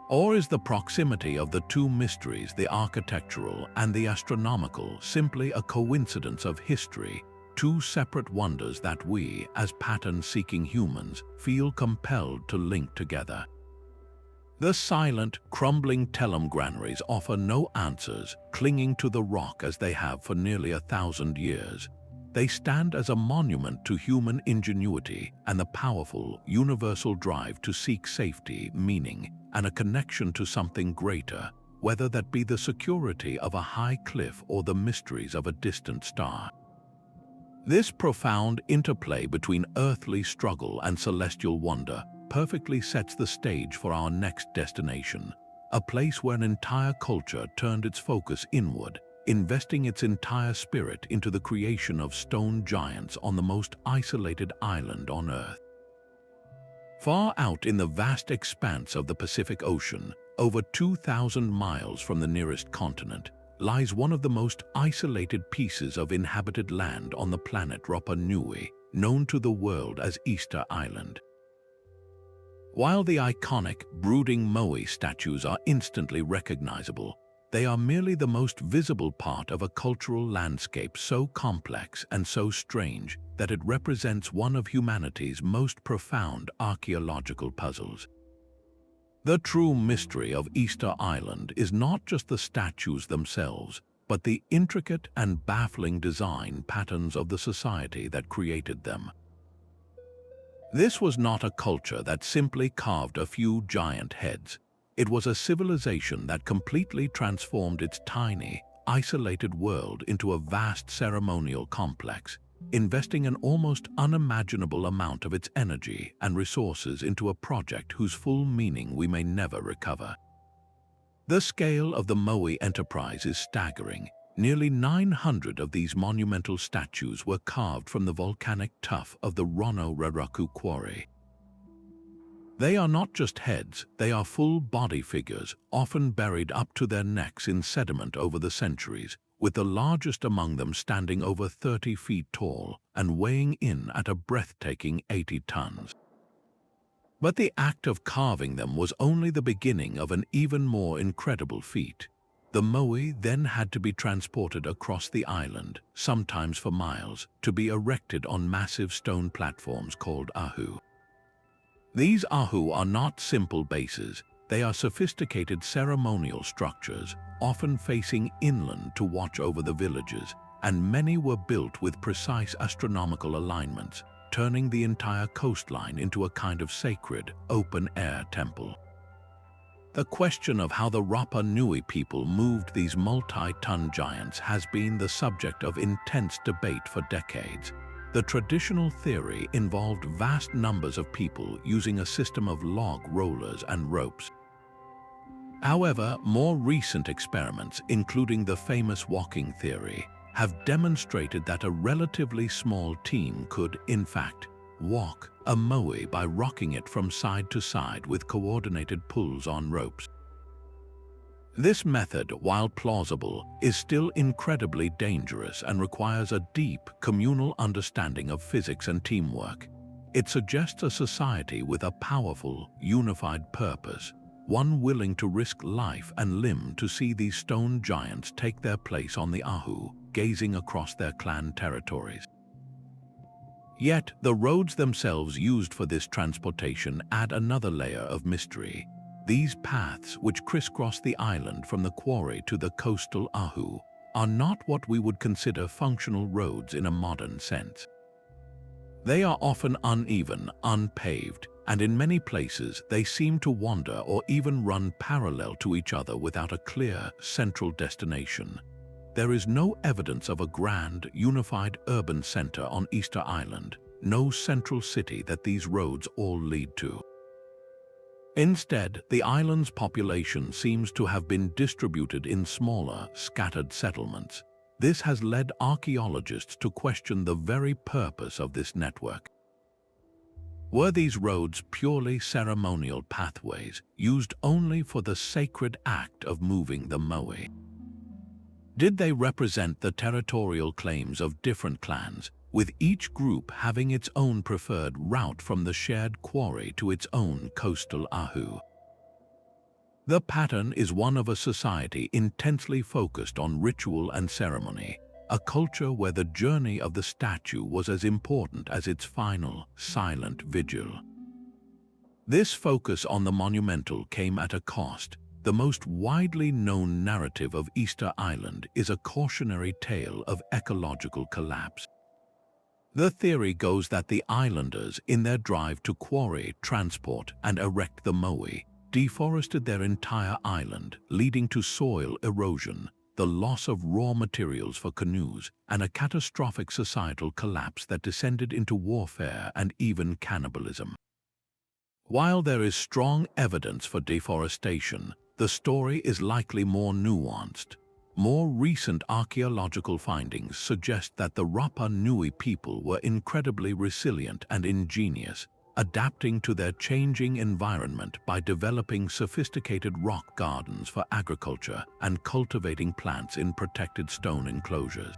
Or is the proximity of the two mysteries, the architectural and the astronomical, simply a coincidence of history, two separate wonders that we, as pattern-seeking humans, feel compelled to link together? The silent, crumbling Telem granaries offer no answers, clinging to the rock as they have for nearly 1,000 years. They stand as a monument to human ingenuity and the powerful, universal drive to seek safety, meaning, and a connection to something greater, whether that be the security of a high cliff or the mysteries of a distant star. This profound interplay between earthly struggle and celestial wonder perfectly sets the stage for our next destination, a place where an entire culture turned its focus inward, investing its entire spirit into the creation of stone giants on the most isolated island on Earth. Far out in the vast expanse of the Pacific Ocean, over 2,000 miles from the nearest continent, lies one of the most isolated pieces of inhabited land on the planet Rapa Nui, known to the world as Easter Island. While the iconic, brooding Moai statues are instantly recognizable, they are merely the most visible part of a cultural landscape so complex and so strange that it represents one of humanity's most profound archaeological puzzles. The true mystery of Easter Island is not just the statues themselves, but the intricate and baffling design patterns of the society that created them. This was not a culture that simply carved a few giant heads. It was a civilization that completely transformed its tiny, isolated world into a vast ceremonial complex, investing an almost unimaginable amount of its energy and resources into a project whose full meaning we may never recover. The scale of the Moai enterprise is staggering. Nearly 900 of these monumental statues were carved from the volcanic tuff of the Rono Raraku quarry. They are not just heads, they are full-body figures, often buried up to their necks in sediment over the centuries, with the largest among them standing over 30 feet tall and weighing in at a breathtaking 80 tons. But the act of carving them was only the beginning of an even more incredible feat. The Moai then had to be transported across the island, sometimes for miles, to be erected on massive stone platforms called ahu. These ahu are not simple bases, they are sophisticated ceremonial structures, often facing inland to watch over the villages, and many were built with precise astronomical alignments, turning the entire coastline into a kind of sacred, open-air temple. The question of how the Rapa Nui people moved these multi-ton giants has been the subject of intense debate for decades. The traditional theory involved vast numbers of people using a system of log rollers and ropes. However, more recent experiments, including the famous walking theory, have demonstrated that a relatively small team could, in fact, walk a Moai by rocking it from side to side with coordinated pulls on ropes. This method, while plausible, is still incredibly dangerous and requires a deep, communal understanding of physics and teamwork. It suggests a society with a powerful, unified purpose, one willing to risk life and limb to see these stone giants take their place on the ahu, gazing across their clan territories. Yet, the roads themselves used for this transportation add another layer of mystery. These paths, which crisscross the island from the quarry to the coastal ahu, are not what we would consider functional roads in a modern sense. They are often uneven, unpaved, and in many places they seem to wander or even run parallel to each other without a clear, central destination. there is no evidence of a grand, unified urban center on Easter Island, no central city that these roads all lead to. Instead, the island's population seems to have been distributed in smaller, scattered settlements. This has led archaeologists to question the very purpose of this network. Were these roads purely ceremonial pathways, used only for the sacred act of moving the Moai? Did they represent the territorial claims of different clans, with each group having its own preferred route from the shared quarry to its own coastal ahu? The pattern is one of a society intensely focused on ritual and ceremony, a culture where the journey of the statue was as important as its final, silent vigil. This focus on the monumental came at a cost. The most widely known narrative of Easter Island is a cautionary tale of ecological collapse. The theory goes that the islanders, in their drive to quarry, transport, and erect the Moai, deforested their entire island, leading to soil erosion, the loss of raw materials for canoes, and a catastrophic societal collapse that descended into warfare and even cannibalism. While there is strong evidence for deforestation, the story is likely more nuanced. More recent archaeological findings suggest that the Rapa Nui people were incredibly resilient and ingenious, adapting to their changing environment by developing sophisticated rock gardens for agriculture and cultivating plants in protected stone enclosures.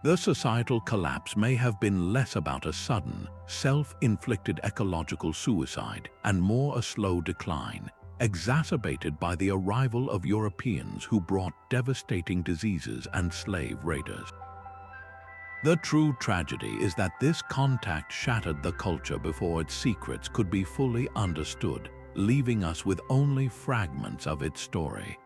The societal collapse may have been less about a sudden, self-inflicted ecological suicide and more a slow decline, exacerbated by the arrival of Europeans who brought devastating diseases and slave raiders. The true tragedy is that this contact shattered the culture before its secrets could be fully understood, leaving us with only fragments of its story.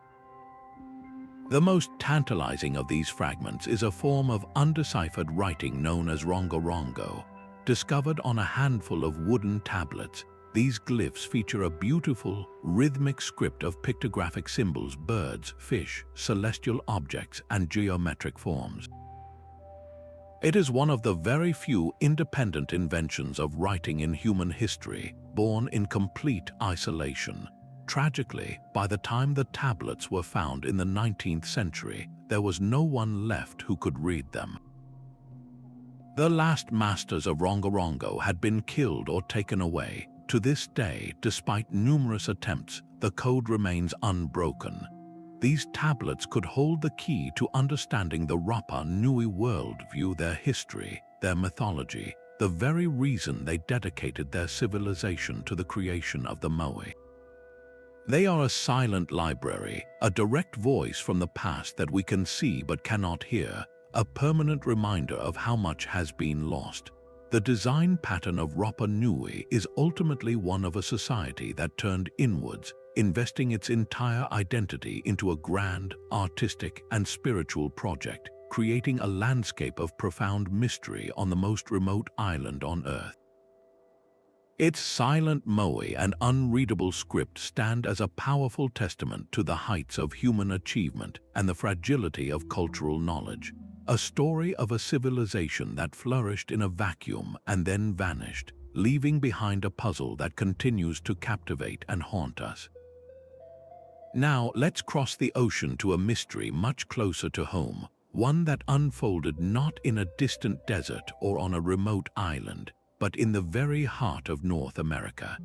The most tantalizing of these fragments is a form of undeciphered writing known as rongo-rongo. Discovered on a handful of wooden tablets, these glyphs feature a beautiful, rhythmic script of pictographic symbols, birds, fish, celestial objects, and geometric forms. It is one of the very few independent inventions of writing in human history, born in complete isolation. Tragically, by the time the tablets were found in the 19th century, there was no one left who could read them. The last masters of rongo-rongo had been killed or taken away. To this day, despite numerous attempts, the code remains unbroken. These tablets could hold the key to understanding the Rapa Nui worldview, their history, their mythology, the very reason they dedicated their civilization to the creation of the Moai. They are a silent library, a direct voice from the past that we can see but cannot hear, a permanent reminder of how much has been lost. The design pattern of Rapa Nui is ultimately one of a society that turned inwards, investing its entire identity into a grand, artistic, and spiritual project, creating a landscape of profound mystery on the most remote island on Earth. Its silent Moai and unreadable script stand as a powerful testament to the heights of human achievement and the fragility of cultural knowledge, a story of a civilization that flourished in a vacuum and then vanished, leaving behind a puzzle that continues to captivate and haunt us. Now let's cross the ocean to a mystery much closer to home, one that unfolded not in a distant desert or on a remote island, but in the very heart of North America.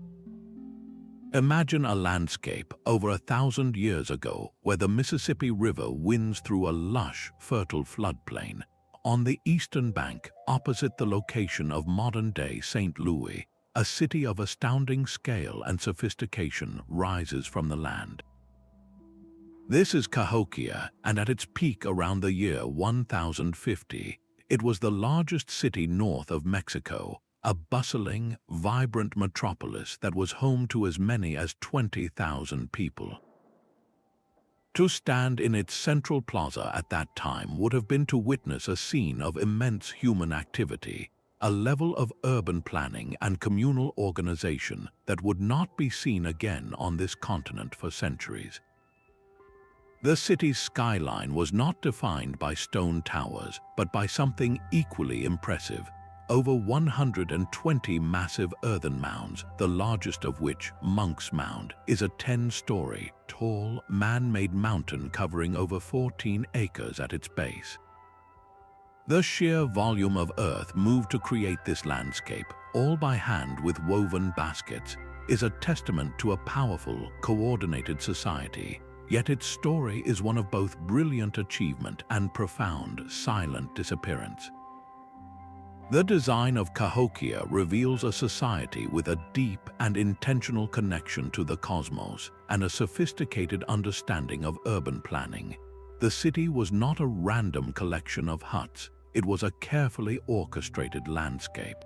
Imagine a landscape over 1,000 years ago where the Mississippi River winds through a lush, fertile floodplain. On the eastern bank, opposite the location of modern-day St. Louis, a city of astounding scale and sophistication rises from the land. This is Cahokia, and at its peak around the year 1050, it was the largest city north of Mexico, a bustling, vibrant metropolis that was home to as many as 20,000 people. To stand in its central plaza at that time would have been to witness a scene of immense human activity, a level of urban planning and communal organization that would not be seen again on this continent for centuries. The city's skyline was not defined by stone towers, but by something equally impressive. Over 120 massive earthen mounds, the largest of which, Monk's Mound, is a 10-story, tall, man-made mountain covering over 14 acres at its base. The sheer volume of earth moved to create this landscape, all by hand with woven baskets, is a testament to a powerful, coordinated society. Yet its story is one of both brilliant achievement and profound, silent disappearance. The design of Cahokia reveals a society with a deep and intentional connection to the cosmos and a sophisticated understanding of urban planning. The city was not a random collection of huts, it was a carefully orchestrated landscape.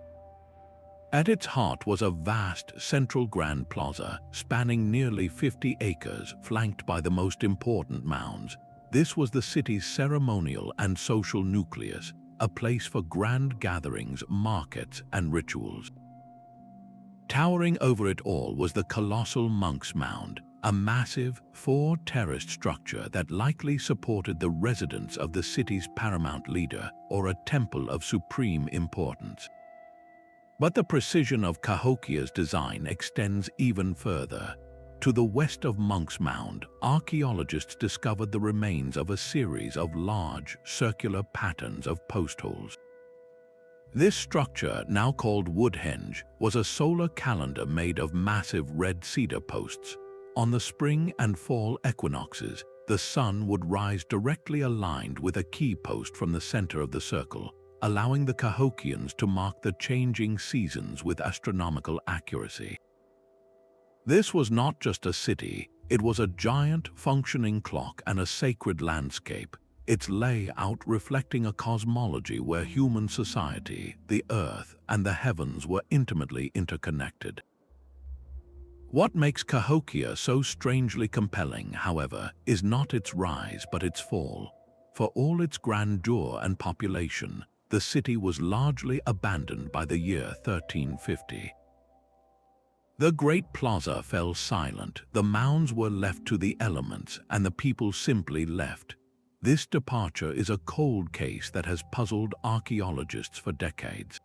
At its heart was a vast central grand plaza, spanning nearly 50 acres, flanked by the most important mounds. This was the city's ceremonial and social nucleus, a place for grand gatherings, markets, and rituals. Towering over it all was the colossal Monk's Mound, a massive, four-terraced structure that likely supported the residence of the city's paramount leader or a temple of supreme importance. But the precision of Cahokia's design extends even further. To the west of Monk's Mound, archaeologists discovered the remains of a series of large, circular patterns of post holes. This structure, now called Woodhenge, was a solar calendar made of massive red cedar posts. On the spring and fall equinoxes, the sun would rise directly aligned with a key post from the center of the circle, allowing the Cahokians to mark the changing seasons with astronomical accuracy. This was not just a city, it was a giant, functioning clock and a sacred landscape, its layout reflecting a cosmology where human society, the earth, and the heavens were intimately interconnected. What makes Cahokia so strangely compelling, however, is not its rise but its fall. For all its grandeur and population, the city was largely abandoned by the year 1350. The great plaza fell silent, the mounds were left to the elements, and the people simply left. This departure is a cold case that has puzzled archaeologists for decades.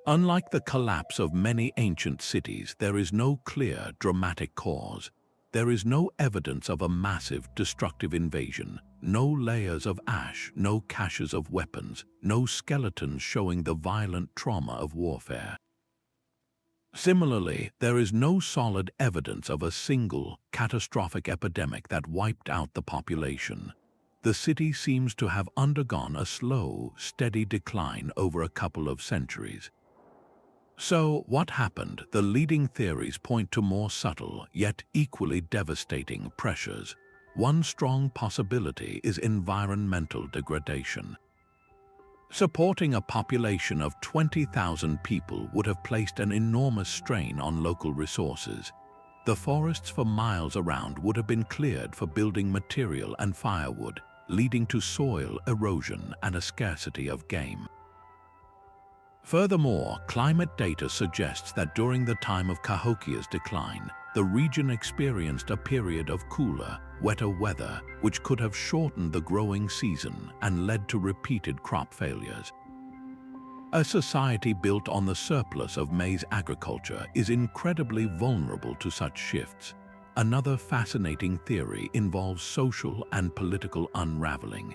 Unlike the collapse of many ancient cities, there is no clear, dramatic cause. There is no evidence of a massive, destructive invasion, no layers of ash, no caches of weapons, no skeletons showing the violent trauma of warfare. Similarly, there is no solid evidence of a single, catastrophic epidemic that wiped out the population. The city seems to have undergone a slow, steady decline over a couple of centuries. So, what happened? The leading theories point to more subtle, yet equally devastating pressures. One strong possibility is environmental degradation. Supporting a population of 20,000 people would have placed an enormous strain on local resources. The forests for miles around would have been cleared for building material and firewood, leading to soil erosion and a scarcity of game. Furthermore, climate data suggests that during the time of Cahokia's decline, the region experienced a period of cooler, wetter weather, which could have shortened the growing season and led to repeated crop failures. A society built on the surplus of maize agriculture is incredibly vulnerable to such shifts. Another fascinating theory involves social and political unraveling.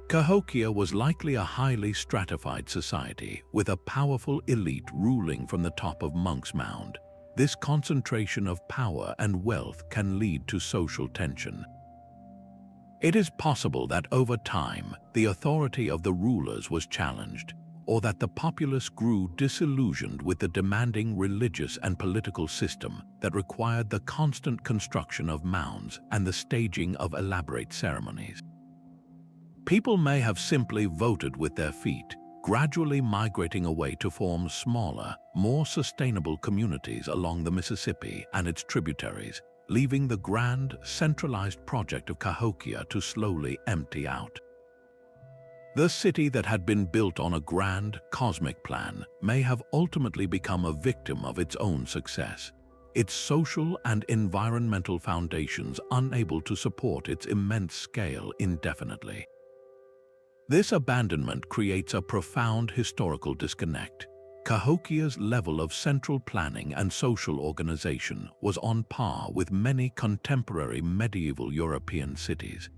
Cahokia was likely a highly stratified society, with a powerful elite ruling from the top of Monk's Mound. This concentration of power and wealth can lead to social tension. It is possible that over time, the authority of the rulers was challenged, or that the populace grew disillusioned with the demanding religious and political system that required the constant construction of mounds and the staging of elaborate ceremonies. People may have simply voted with their feet, gradually migrating away to form smaller, more sustainable communities along the Mississippi and its tributaries, leaving the grand, centralized project of Cahokia to slowly empty out. The city that had been built on a grand, cosmic plan may have ultimately become a victim of its own success. its social and environmental foundations unable to support its immense scale indefinitely. This abandonment creates a profound historical disconnect. Cahokia's level of central planning and social organization was on par with many contemporary medieval European cities.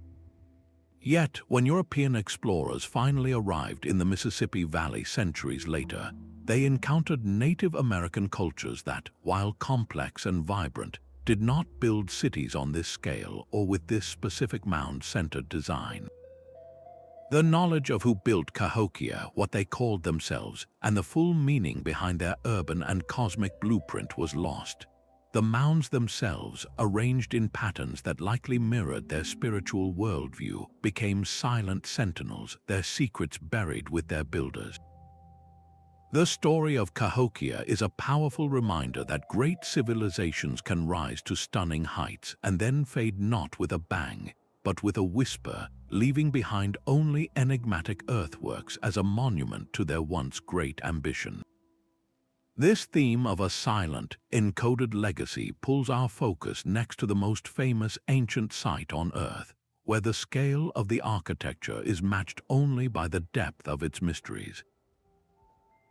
Yet, when European explorers finally arrived in the Mississippi Valley centuries later, they encountered Native American cultures that, while complex and vibrant, did not build cities on this scale or with this specific mound-centered design. The knowledge of who built Cahokia, what they called themselves, and the full meaning behind their urban and cosmic blueprint was lost. The mounds themselves, arranged in patterns that likely mirrored their spiritual worldview, became silent sentinels, their secrets buried with their builders. The story of Cahokia is a powerful reminder that great civilizations can rise to stunning heights and then fade not with a bang, but with a whisper, leaving behind only enigmatic earthworks as a monument to their once great ambition. This theme of a silent, encoded legacy pulls our focus next to the most famous ancient site on Earth, where the scale of the architecture is matched only by the depth of its mysteries.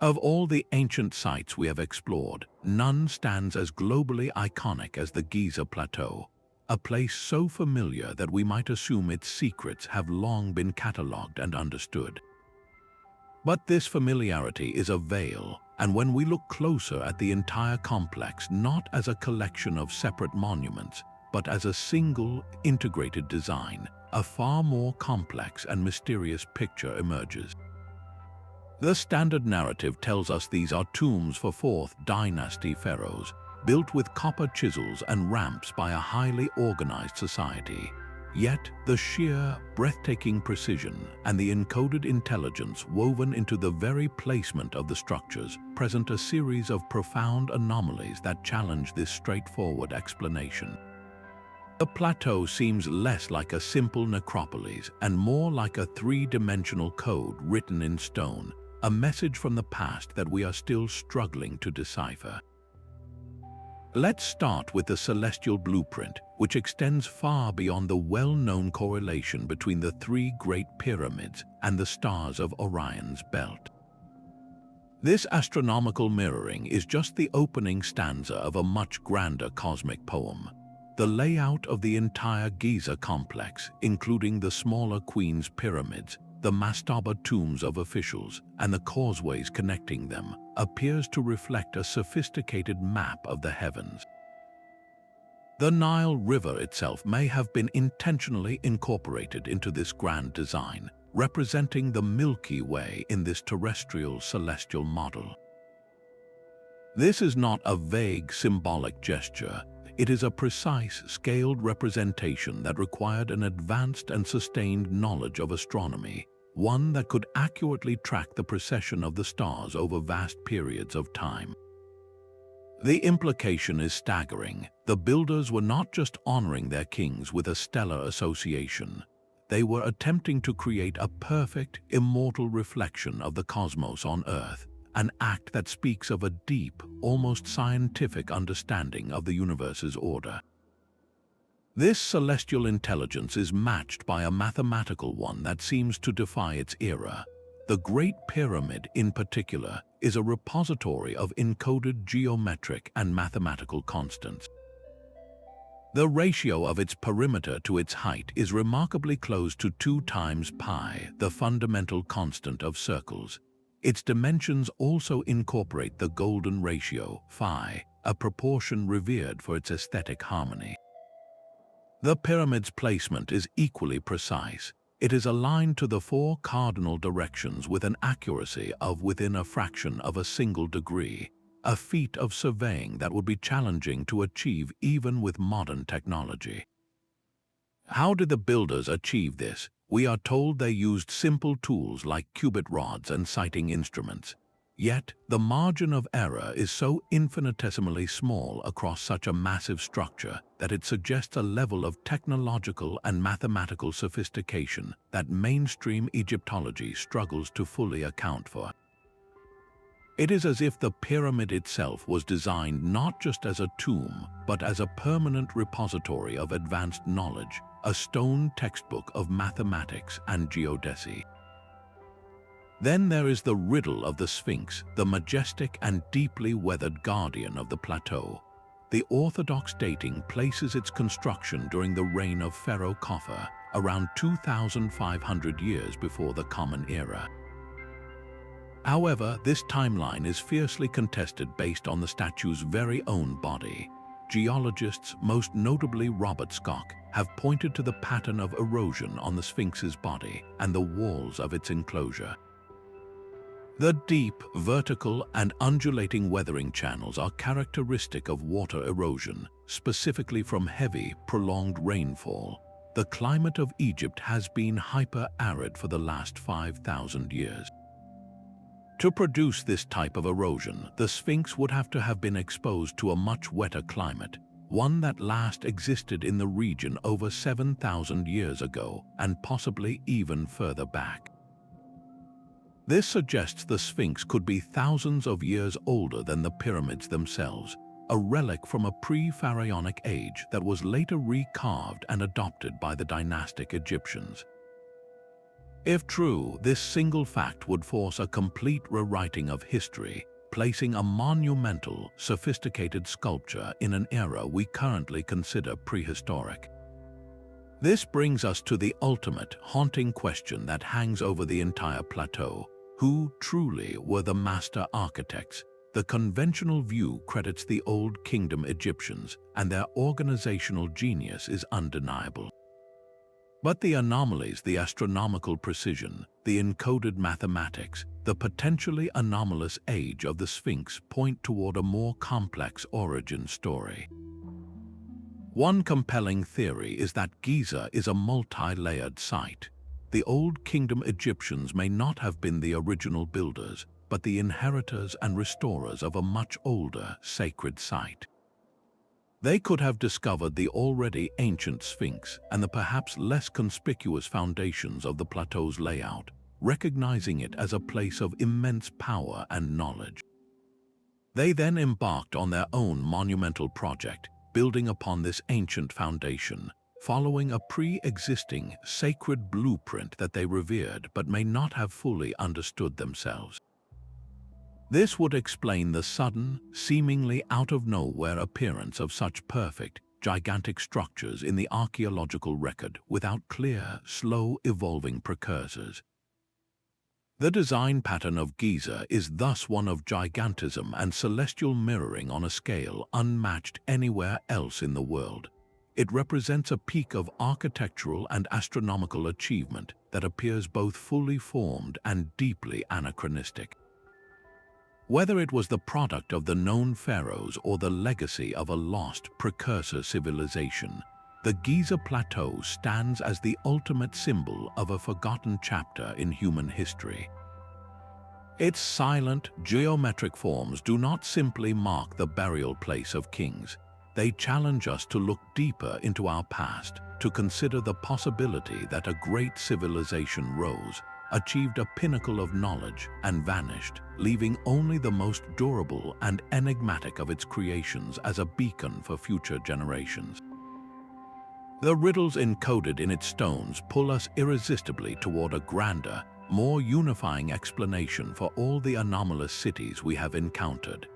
Of all the ancient sites we have explored, none stands as globally iconic as the Giza Plateau, a place so familiar that we might assume its secrets have long been catalogued and understood. But this familiarity is a veil, and when we look closer at the entire complex not as a collection of separate monuments, but as a single, integrated design, a far more complex and mysterious picture emerges. The standard narrative tells us these are tombs for 4th Dynasty pharaohs, built with copper chisels and ramps by a highly organized society. Yet the sheer, breathtaking precision and the encoded intelligence woven into the very placement of the structures present a series of profound anomalies that challenge this straightforward explanation. The plateau seems less like a simple necropolis and more like a three-dimensional code written in stone, a message from the past that we are still struggling to decipher. Let's start with the celestial blueprint, which extends far beyond the well-known correlation between the 3 great pyramids and the stars of Orion's belt. This astronomical mirroring is just the opening stanza of a much grander cosmic poem. The layout of the entire Giza complex, including the smaller Queen's pyramids, the mastaba tombs of officials, and the causeways connecting them, appears to reflect a sophisticated map of the heavens. The Nile River itself may have been intentionally incorporated into this grand design, representing the Milky Way in this terrestrial celestial model. This is not a vague symbolic gesture. It is a precise, scaled representation that required an advanced and sustained knowledge of astronomy, one that could accurately track the precession of the stars over vast periods of time. The implication is staggering. The builders were not just honoring their kings with a stellar association. They were attempting to create a perfect, immortal reflection of the cosmos on Earth, an act that speaks of a deep, almost scientific understanding of the universe's order. This celestial intelligence is matched by a mathematical one that seems to defy its era. The Great Pyramid, in particular, is a repository of encoded geometric and mathematical constants. The ratio of its perimeter to its height is remarkably close to 2 times pi, the fundamental constant of circles. Its dimensions also incorporate the golden ratio, phi, a proportion revered for its aesthetic harmony. The pyramid's placement is equally precise. It is aligned to the 4 cardinal directions with an accuracy of within a fraction of a single degree, a feat of surveying that would be challenging to achieve even with modern technology. How did the builders achieve this? We are told they used simple tools like cubit rods and sighting instruments. Yet, the margin of error is so infinitesimally small across such a massive structure that it suggests a level of technological and mathematical sophistication that mainstream Egyptology struggles to fully account for. It is as if the pyramid itself was designed not just as a tomb, but as a permanent repository of advanced knowledge, a stone textbook of mathematics and geodesy. Then there is the riddle of the Sphinx, the majestic and deeply weathered guardian of the plateau. The orthodox dating places its construction during the reign of Pharaoh Khafre, around 2,500 years before the Common Era. However, this timeline is fiercely contested based on the statue's very own body. Geologists, most notably Robert Schoch, have pointed to the pattern of erosion on the Sphinx's body and the walls of its enclosure. The deep, vertical, and undulating weathering channels are characteristic of water erosion, specifically from heavy, prolonged rainfall. The climate of Egypt has been hyper-arid for the last 5,000 years. To produce this type of erosion, the Sphinx would have to have been exposed to a much wetter climate, one that last existed in the region over 7,000 years ago and possibly even further back. This suggests the Sphinx could be thousands of years older than the pyramids themselves, a relic from a pre-pharaonic age that was later recarved and adopted by the dynastic Egyptians. If true, this single fact would force a complete rewriting of history, placing a monumental, sophisticated sculpture in an era we currently consider prehistoric. This brings us to the ultimate, haunting question that hangs over the entire plateau. Who truly were the master architects? The conventional view credits the Old Kingdom Egyptians, and their organizational genius is undeniable. But the anomalies, the astronomical precision, the encoded mathematics, the potentially anomalous age of the Sphinx point toward a more complex origin story. One compelling theory is that Giza is a multi-layered site. The Old Kingdom Egyptians may not have been the original builders, but the inheritors and restorers of a much older, sacred site. They could have discovered the already ancient Sphinx and the perhaps less conspicuous foundations of the plateau's layout, recognizing it as a place of immense power and knowledge. They then embarked on their own monumental project, building upon this ancient foundation, following a pre-existing sacred blueprint that they revered but may not have fully understood themselves. This would explain the sudden, seemingly out-of-nowhere appearance of such perfect, gigantic structures in the archaeological record without clear, slow-evolving precursors. The design pattern of Giza is thus one of gigantism and celestial mirroring on a scale unmatched anywhere else in the world. It represents a peak of architectural and astronomical achievement that appears both fully formed and deeply anachronistic. Whether it was the product of the known pharaohs or the legacy of a lost precursor civilization, the Giza Plateau stands as the ultimate symbol of a forgotten chapter in human history. Its silent, geometric forms do not simply mark the burial place of kings. They challenge us to look deeper into our past, to consider the possibility that a great civilization rose, achieved a pinnacle of knowledge, and vanished, leaving only the most durable and enigmatic of its creations as a beacon for future generations. The riddles encoded in its stones pull us irresistibly toward a grander, more unifying explanation for all the anomalous cities we have encountered.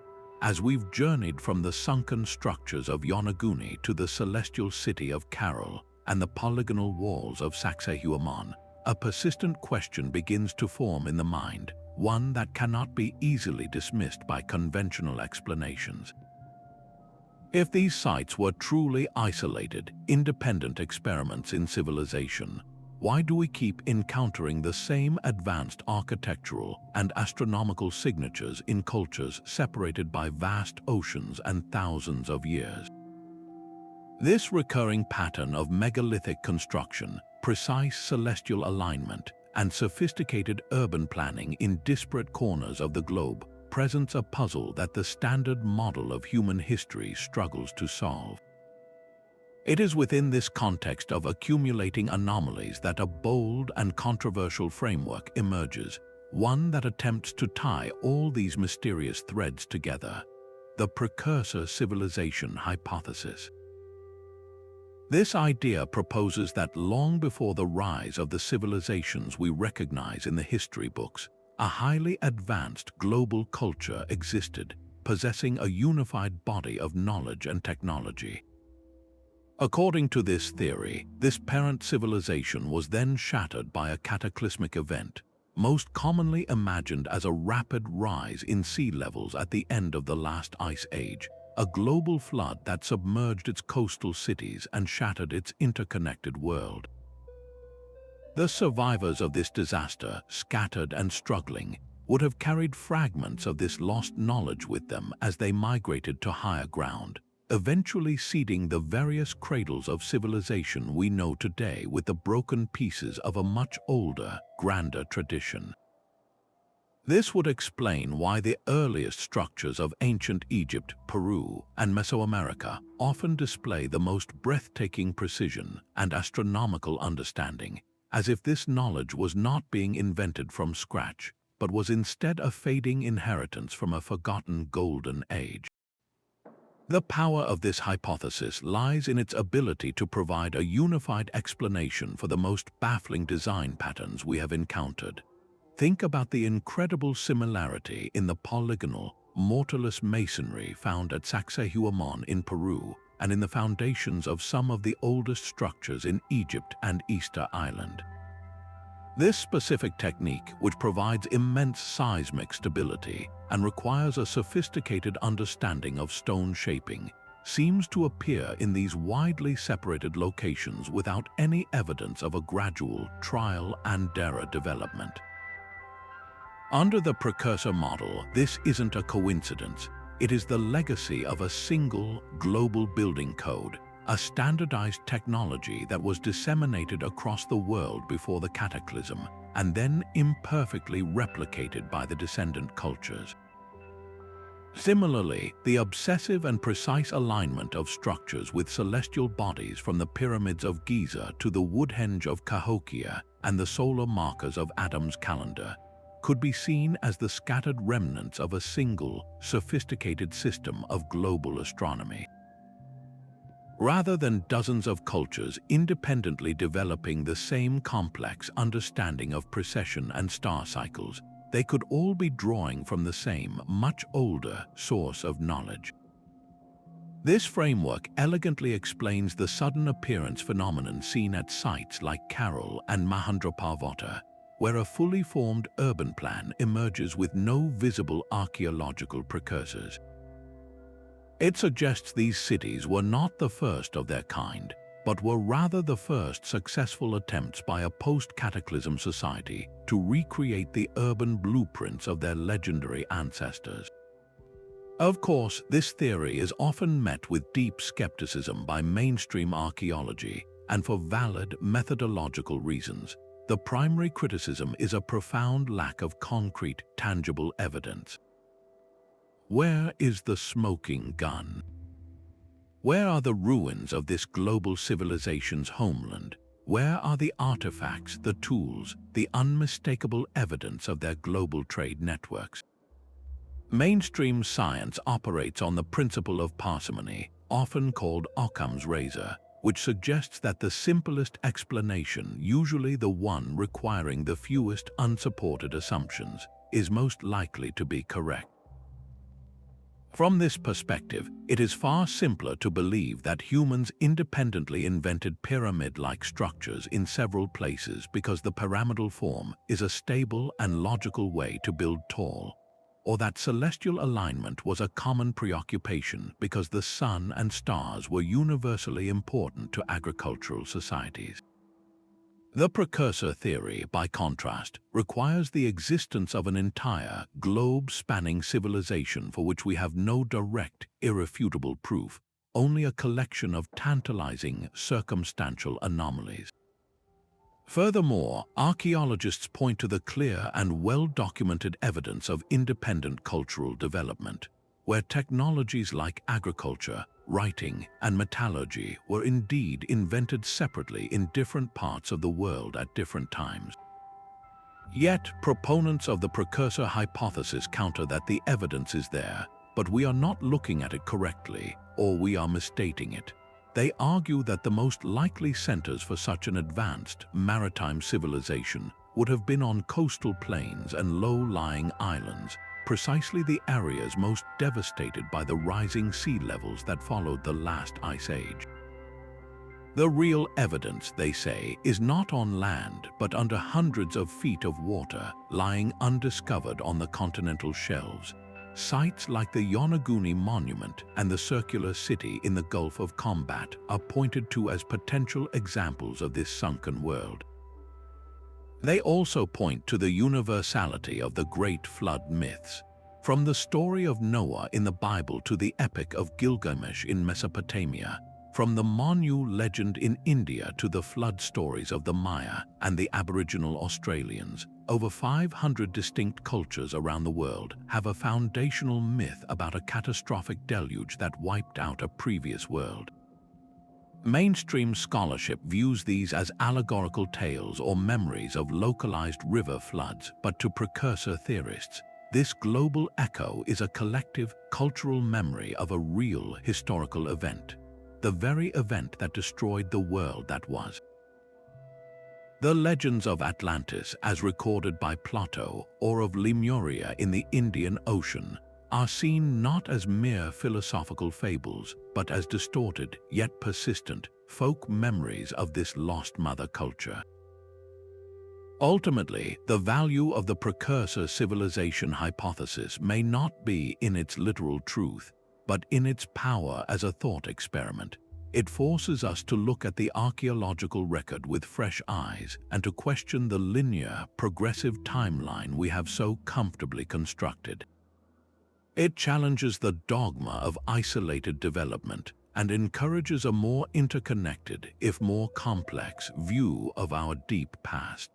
As we've journeyed from the sunken structures of Yonaguni to the celestial city of Caral and the polygonal walls of Saxehuaman, a persistent question begins to form in the mind, one that cannot be easily dismissed by conventional explanations. If these sites were truly isolated, independent experiments in civilization, why do we keep encountering the same advanced architectural and astronomical signatures in cultures separated by vast oceans and thousands of years? This recurring pattern of megalithic construction, precise celestial alignment, and sophisticated urban planning in disparate corners of the globe presents a puzzle that the standard model of human history struggles to solve. It is within this context of accumulating anomalies that a bold and controversial framework emerges, one that attempts to tie all these mysterious threads together: the Precursor civilization hypothesis. This idea proposes that long before the rise of the civilizations we recognize in the history books, a highly advanced global culture existed, possessing a unified body of knowledge and technology. According to this theory, this parent civilization was then shattered by a cataclysmic event, most commonly imagined as a rapid rise in sea levels at the end of the last ice age, a global flood that submerged its coastal cities and shattered its interconnected world. The survivors of this disaster, scattered and struggling, would have carried fragments of this lost knowledge with them as they migrated to higher ground, eventually seeding the various cradles of civilization we know today with the broken pieces of a much older, grander tradition. This would explain why the earliest structures of ancient Egypt, Peru, and Mesoamerica often display the most breathtaking precision and astronomical understanding, as if this knowledge was not being invented from scratch, but was instead a fading inheritance from a forgotten golden age. The power of this hypothesis lies in its ability to provide a unified explanation for the most baffling design patterns we have encountered. Think about the incredible similarity in the polygonal, mortarless masonry found at Saxehuaman in Peru and in the foundations of some of the oldest structures in Egypt and Easter Island. This specific technique, which provides immense seismic stability and requires a sophisticated understanding of stone shaping, seems to appear in these widely separated locations without any evidence of a gradual trial and error development. Under the Precursor model, this isn't a coincidence. It is the legacy of a single global building code, a standardized technology that was disseminated across the world before the cataclysm and then imperfectly replicated by the descendant cultures. Similarly, the obsessive and precise alignment of structures with celestial bodies from the pyramids of Giza to the Woodhenge of Cahokia and the solar markers of Adam's calendar could be seen as the scattered remnants of a single, sophisticated system of global astronomy. Rather than dozens of cultures independently developing the same complex understanding of precession and star cycles, they could all be drawing from the same, much older source of knowledge. This framework elegantly explains the sudden appearance phenomenon seen at sites like Caral and Mahandra Parvota, where a fully formed urban plan emerges with no visible archaeological precursors. It suggests these cities were not the first of their kind, but were rather the first successful attempts by a post-cataclysm society to recreate the urban blueprints of their legendary ancestors. Of course, this theory is often met with deep skepticism by mainstream archaeology, and for valid methodological reasons. The primary criticism is a profound lack of concrete, tangible evidence. Where is the smoking gun? Where are the ruins of this global civilization's homeland? Where are the artifacts, the tools, the unmistakable evidence of their global trade networks? Mainstream science operates on the principle of parsimony, often called Occam's razor, which suggests that the simplest explanation, usually the one requiring the fewest unsupported assumptions, is most likely to be correct. From this perspective, it is far simpler to believe that humans independently invented pyramid-like structures in several places because the pyramidal form is a stable and logical way to build tall, or that celestial alignment was a common preoccupation because the sun and stars were universally important to agricultural societies. The Precursor theory, by contrast, requires the existence of an entire, globe-spanning civilization for which we have no direct, irrefutable proof, only a collection of tantalizing, circumstantial anomalies. Furthermore, archaeologists point to the clear and well-documented evidence of independent cultural development, where technologies like agriculture, writing, and metallurgy were indeed invented separately in different parts of the world at different times. Yet, proponents of the Precursor hypothesis counter that the evidence is there, but we are not looking at it correctly, or we are misstating it. They argue that the most likely centers for such an advanced maritime civilization would have been on coastal plains and low-lying islands, precisely the areas most devastated by the rising sea levels that followed the last ice age. The real evidence, they say, is not on land, but under hundreds of feet of water, lying undiscovered on the continental shelves. Sites like the Yonaguni Monument and the Circular City in the Gulf of Khambhat are pointed to as potential examples of this sunken world. They also point to the universality of the Great Flood myths. From the story of Noah in the Bible to the Epic of Gilgamesh in Mesopotamia, from the Manu legend in India to the flood stories of the Maya and the Aboriginal Australians, over 500 distinct cultures around the world have a foundational myth about a catastrophic deluge that wiped out a previous world. Mainstream scholarship views these as allegorical tales or memories of localized river floods, but to Precursor theorists, this global echo is a collective cultural memory of a real historical event, the very event that destroyed the world that was. The legends of Atlantis, as recorded by Plato, or of Lemuria in the Indian Ocean, are seen not as mere philosophical fables, but as distorted yet persistent folk memories of this lost mother culture. Ultimately, the value of the Precursor civilization hypothesis may not be in its literal truth, but in its power as a thought experiment. It forces us to look at the archaeological record with fresh eyes and to question the linear, progressive timeline we have so comfortably constructed. It challenges the dogma of isolated development and encourages a more interconnected, if more complex, view of our deep past.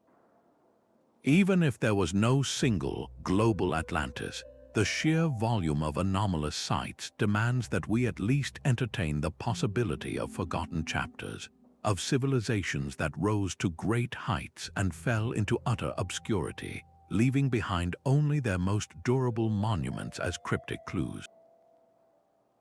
Even if there was no single global Atlantis, the sheer volume of anomalous sites demands that we at least entertain the possibility of forgotten chapters, of civilizations that rose to great heights and fell into utter obscurity, leaving behind only their most durable monuments as cryptic clues.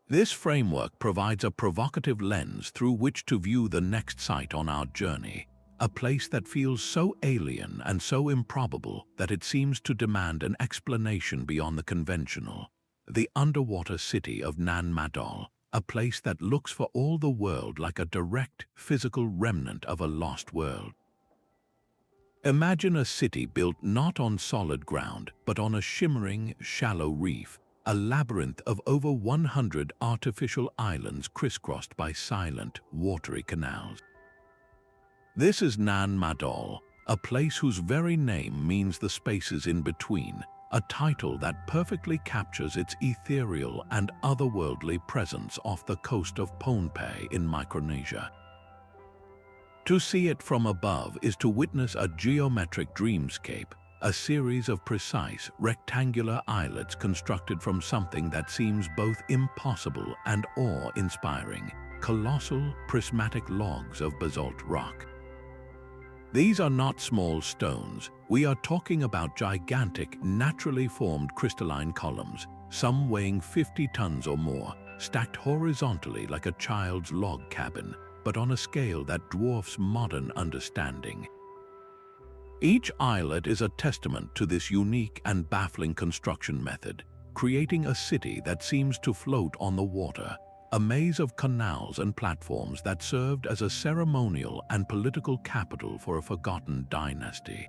This framework provides a provocative lens through which to view the next site on our journey, a place that feels so alien and so improbable that it seems to demand an explanation beyond the conventional. The underwater city of Madol, a place that looks for all the world like a direct, physical remnant of a lost world. Imagine a city built not on solid ground, but on a shimmering, shallow reef, a labyrinth of over 100 artificial islands crisscrossed by silent, watery canals. This is Madol, a place whose very name means the spaces in between, a title that perfectly captures its ethereal and otherworldly presence off the coast of Pohnpei in Micronesia. To see it from above is to witness a geometric dreamscape, a series of precise, rectangular islets constructed from something that seems both impossible and awe-inspiring, colossal, prismatic logs of basalt rock. These are not small stones. We are talking about gigantic, naturally formed crystalline columns, some weighing 50 tons or more, stacked horizontally like a child's log cabin, but on a scale that dwarfs modern understanding. Each islet is a testament to this unique and baffling construction method, creating a city that seems to float on the water, a maze of canals and platforms that served as a ceremonial and political capital for a forgotten dynasty.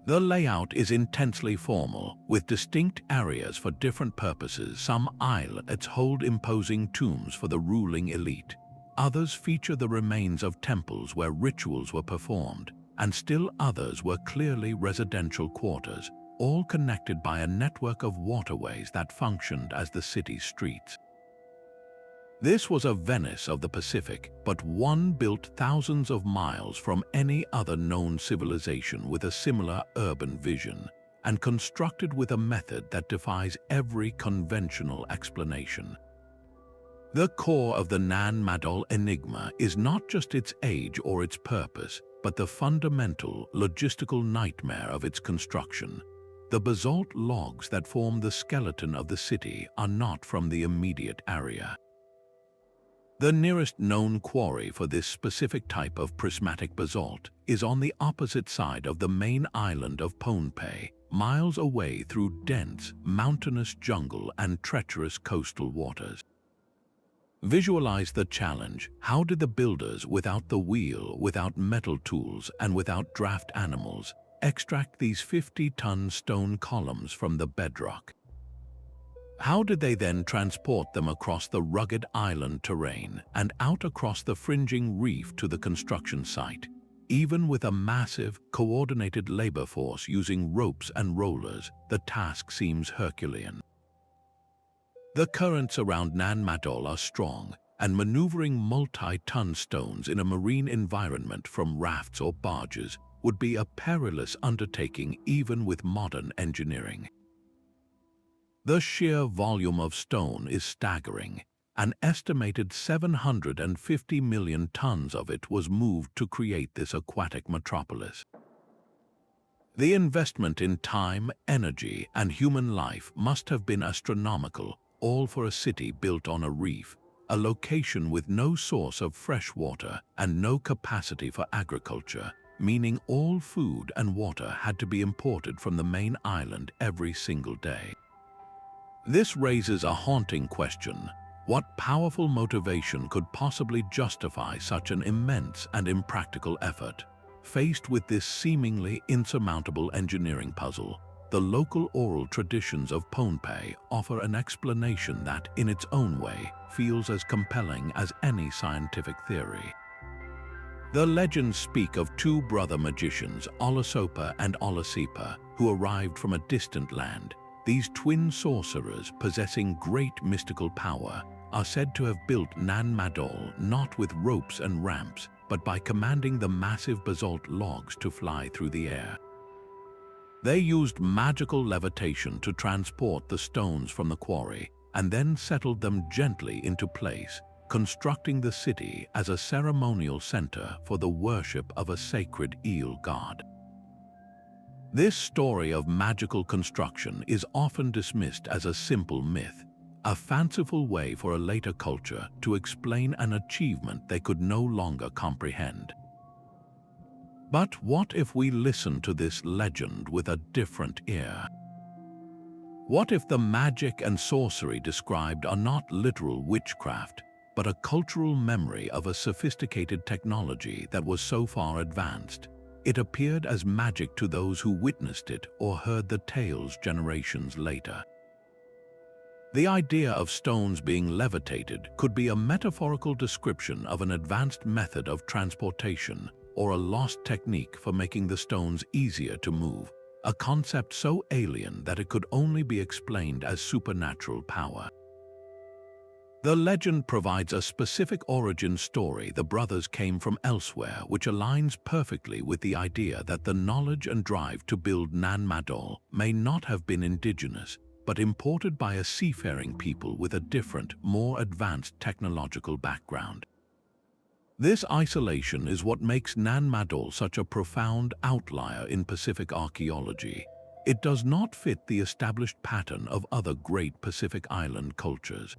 The layout is intensely formal, with distinct areas for different purposes. Some islets hold imposing tombs for the ruling elite. Others feature the remains of temples where rituals were performed, and still others were clearly residential quarters, all connected by a network of waterways that functioned as the city's streets. This was a Venice of the Pacific, but one built thousands of miles from any other known civilization with a similar urban vision, and constructed with a method that defies every conventional explanation. The core of the Madol enigma is not just its age or its purpose, but the fundamental logistical nightmare of its construction. The basalt logs that form the skeleton of the city are not from the immediate area. The nearest known quarry for this specific type of prismatic basalt is on the opposite side of the main island of Pohnpei, miles away through dense, mountainous jungle and treacherous coastal waters. Visualize the challenge. How did the builders, without the wheel, without metal tools, and without draft animals, extract these 50-ton stone columns from the bedrock? How did they then transport them across the rugged island terrain and out across the fringing reef to the construction site? Even with a massive, coordinated labor force using ropes and rollers, the task seems Herculean. The currents around Nan Madol are strong, and maneuvering multi-ton stones in a marine environment from rafts or barges would be a perilous undertaking even with modern engineering. The sheer volume of stone is staggering. An estimated 750 million tons of it was moved to create this aquatic metropolis. The investment in time, energy, and human life must have been astronomical, all for a city built on a reef, a location with no source of fresh water and no capacity for agriculture, meaning all food and water had to be imported from the main island every single day. This raises a haunting question. What powerful motivation could possibly justify such an immense and impractical effort? Faced with this seemingly insurmountable engineering puzzle, the local oral traditions of Pohnpei offer an explanation that, in its own way, feels as compelling as any scientific theory. The legends speak of two brother magicians, Olosopa and Olosipa, who arrived from a distant land. These twin sorcerers, possessing great mystical power, are said to have built Nan Madol not with ropes and ramps, but by commanding the massive basalt logs to fly through the air. They used magical levitation to transport the stones from the quarry and then settled them gently into place, constructing the city as a ceremonial center for the worship of a sacred eel god. This story of magical construction is often dismissed as a simple myth, a fanciful way for a later culture to explain an achievement they could no longer comprehend. But what if we listen to this legend with a different ear? What if the magic and sorcery described are not literal witchcraft, but a cultural memory of a sophisticated technology that was so far advanced it appeared as magic to those who witnessed it or heard the tales generations later? The idea of stones being levitated could be a metaphorical description of an advanced method of transportation or a lost technique for making the stones easier to move, a concept so alien that it could only be explained as supernatural power. The legend provides a specific origin story. The brothers came from elsewhere, which aligns perfectly with the idea that the knowledge and drive to build Nan Madol may not have been indigenous, but imported by a seafaring people with a different, more advanced technological background. This isolation is what makes Nan Madol such a profound outlier in Pacific archaeology. It does not fit the established pattern of other great Pacific island cultures.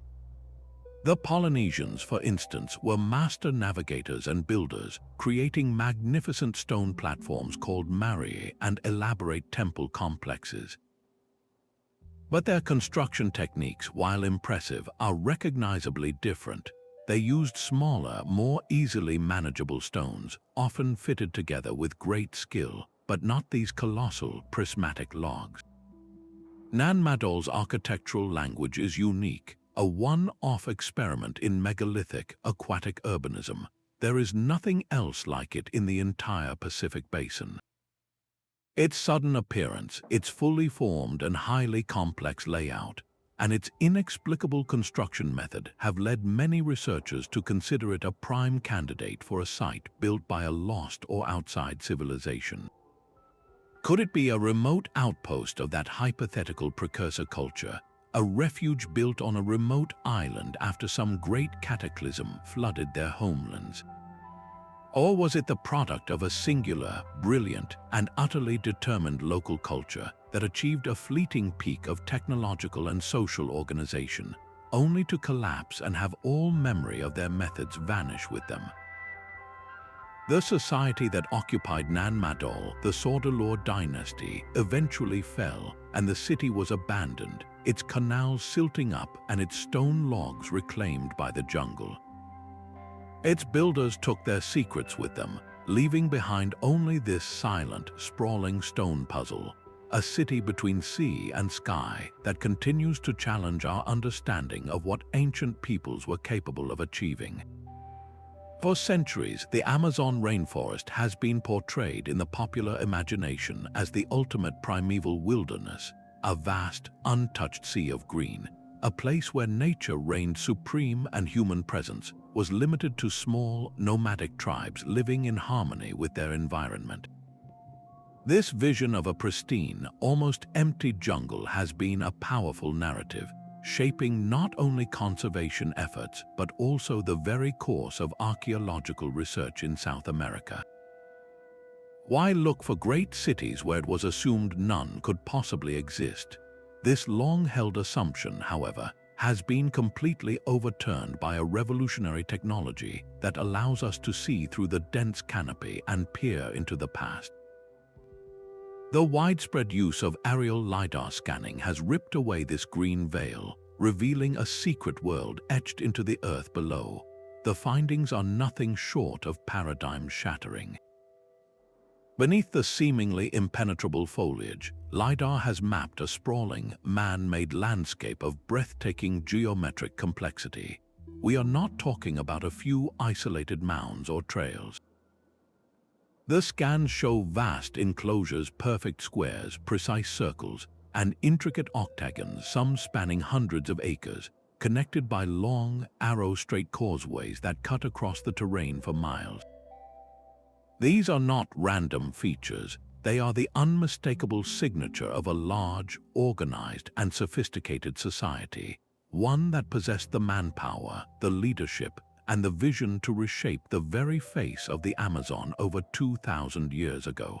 The Polynesians, for instance, were master navigators and builders, creating magnificent stone platforms called marie and elaborate temple complexes. But their construction techniques, while impressive, are recognizably different. They used smaller, more easily manageable stones, often fitted together with great skill, but not these colossal prismatic logs. Nan Madol's architectural language is unique, a one-off experiment in megalithic aquatic urbanism. There is nothing else like it in the entire Pacific Basin. Its sudden appearance, its fully formed and highly complex layout, and its inexplicable construction method have led many researchers to consider it a prime candidate for a site built by a lost or outside civilization. Could it be a remote outpost of that hypothetical precursor culture, a refuge built on a remote island after some great cataclysm flooded their homelands? Or was it the product of a singular, brilliant, and utterly determined local culture that achieved a fleeting peak of technological and social organization, only to collapse and have all memory of their methods vanish with them? The society that occupied Madol, the Allure dynasty, eventually fell, and the city was abandoned, its canals silting up and its stone logs reclaimed by the jungle. Its builders took their secrets with them, leaving behind only this silent, sprawling stone puzzle, a city between sea and sky that continues to challenge our understanding of what ancient peoples were capable of achieving. For centuries, the Amazon rainforest has been portrayed in the popular imagination as the ultimate primeval wilderness, a vast, untouched sea of green, a place where nature reigned supreme and human presence was limited to small, nomadic tribes living in harmony with their environment. This vision of a pristine, almost empty jungle has been a powerful narrative, shaping not only conservation efforts but also the very course of archaeological research in South America. Why look for great cities where it was assumed none could possibly exist? This long-held assumption, however, has been completely overturned by a revolutionary technology that allows us to see through the dense canopy and peer into the past. The widespread use of aerial LiDAR scanning has ripped away this green veil, revealing a secret world etched into the earth below. The findings are nothing short of paradigm-shattering. Beneath the seemingly impenetrable foliage, LiDAR has mapped a sprawling, man-made landscape of breathtaking geometric complexity. We are not talking about a few isolated mounds or trails. The scans show vast enclosures, perfect squares, precise circles, and intricate octagons, some spanning hundreds of acres, connected by long, arrow-straight causeways that cut across the terrain for miles. These are not random features. They are the unmistakable signature of a large, organized, and sophisticated society, one that possessed the manpower, the leadership, and the vision to reshape the very face of the Amazon over 2,000 years ago.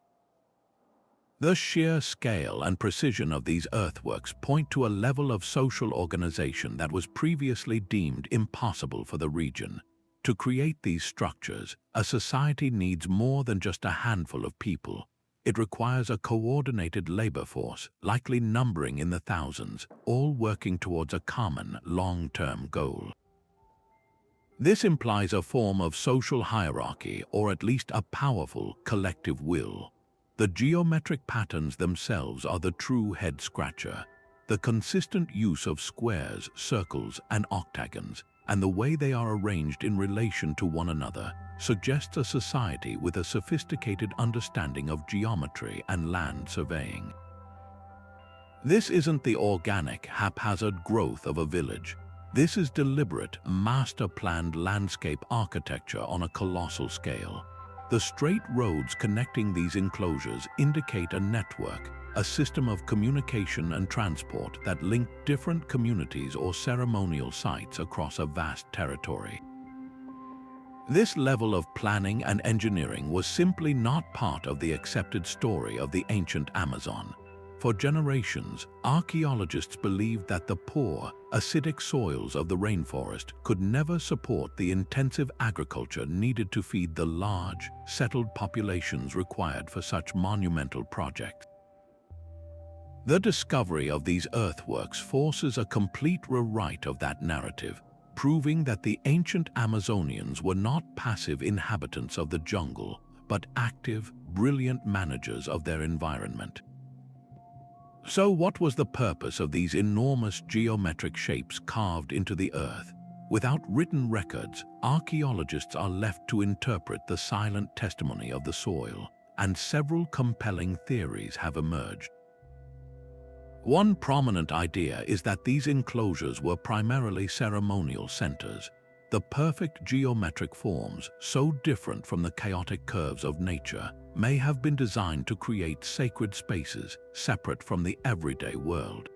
The sheer scale and precision of these earthworks point to a level of social organization that was previously deemed impossible for the region. To create these structures, a society needs more than just a handful of people. It requires a coordinated labor force, likely numbering in the thousands, all working towards a common, long-term goal. This implies a form of social hierarchy, or at least a powerful, collective will. The geometric patterns themselves are the true head-scratcher. The consistent use of squares, circles, and octagons, and the way they are arranged in relation to one another, suggests a society with a sophisticated understanding of geometry and land surveying. This isn't the organic, haphazard growth of a village. This is deliberate, master-planned landscape architecture on a colossal scale. The straight roads connecting these enclosures indicate a network, a system of communication and transport that link different communities or ceremonial sites across a vast territory. This level of planning and engineering was simply not part of the accepted story of the ancient Amazon. For generations, archaeologists believed that the poor, acidic soils of the rainforest could never support the intensive agriculture needed to feed the large, settled populations required for such monumental projects. The discovery of these earthworks forces a complete rewrite of that narrative, proving that the ancient Amazonians were not passive inhabitants of the jungle, but active, brilliant managers of their environment. So what was the purpose of these enormous geometric shapes carved into the earth? Without written records, archaeologists are left to interpret the silent testimony of the soil, and several compelling theories have emerged. One prominent idea is that these enclosures were primarily ceremonial centers. The perfect geometric forms, so different from the chaotic curves of nature, may have been designed to create sacred spaces separate from the everyday world.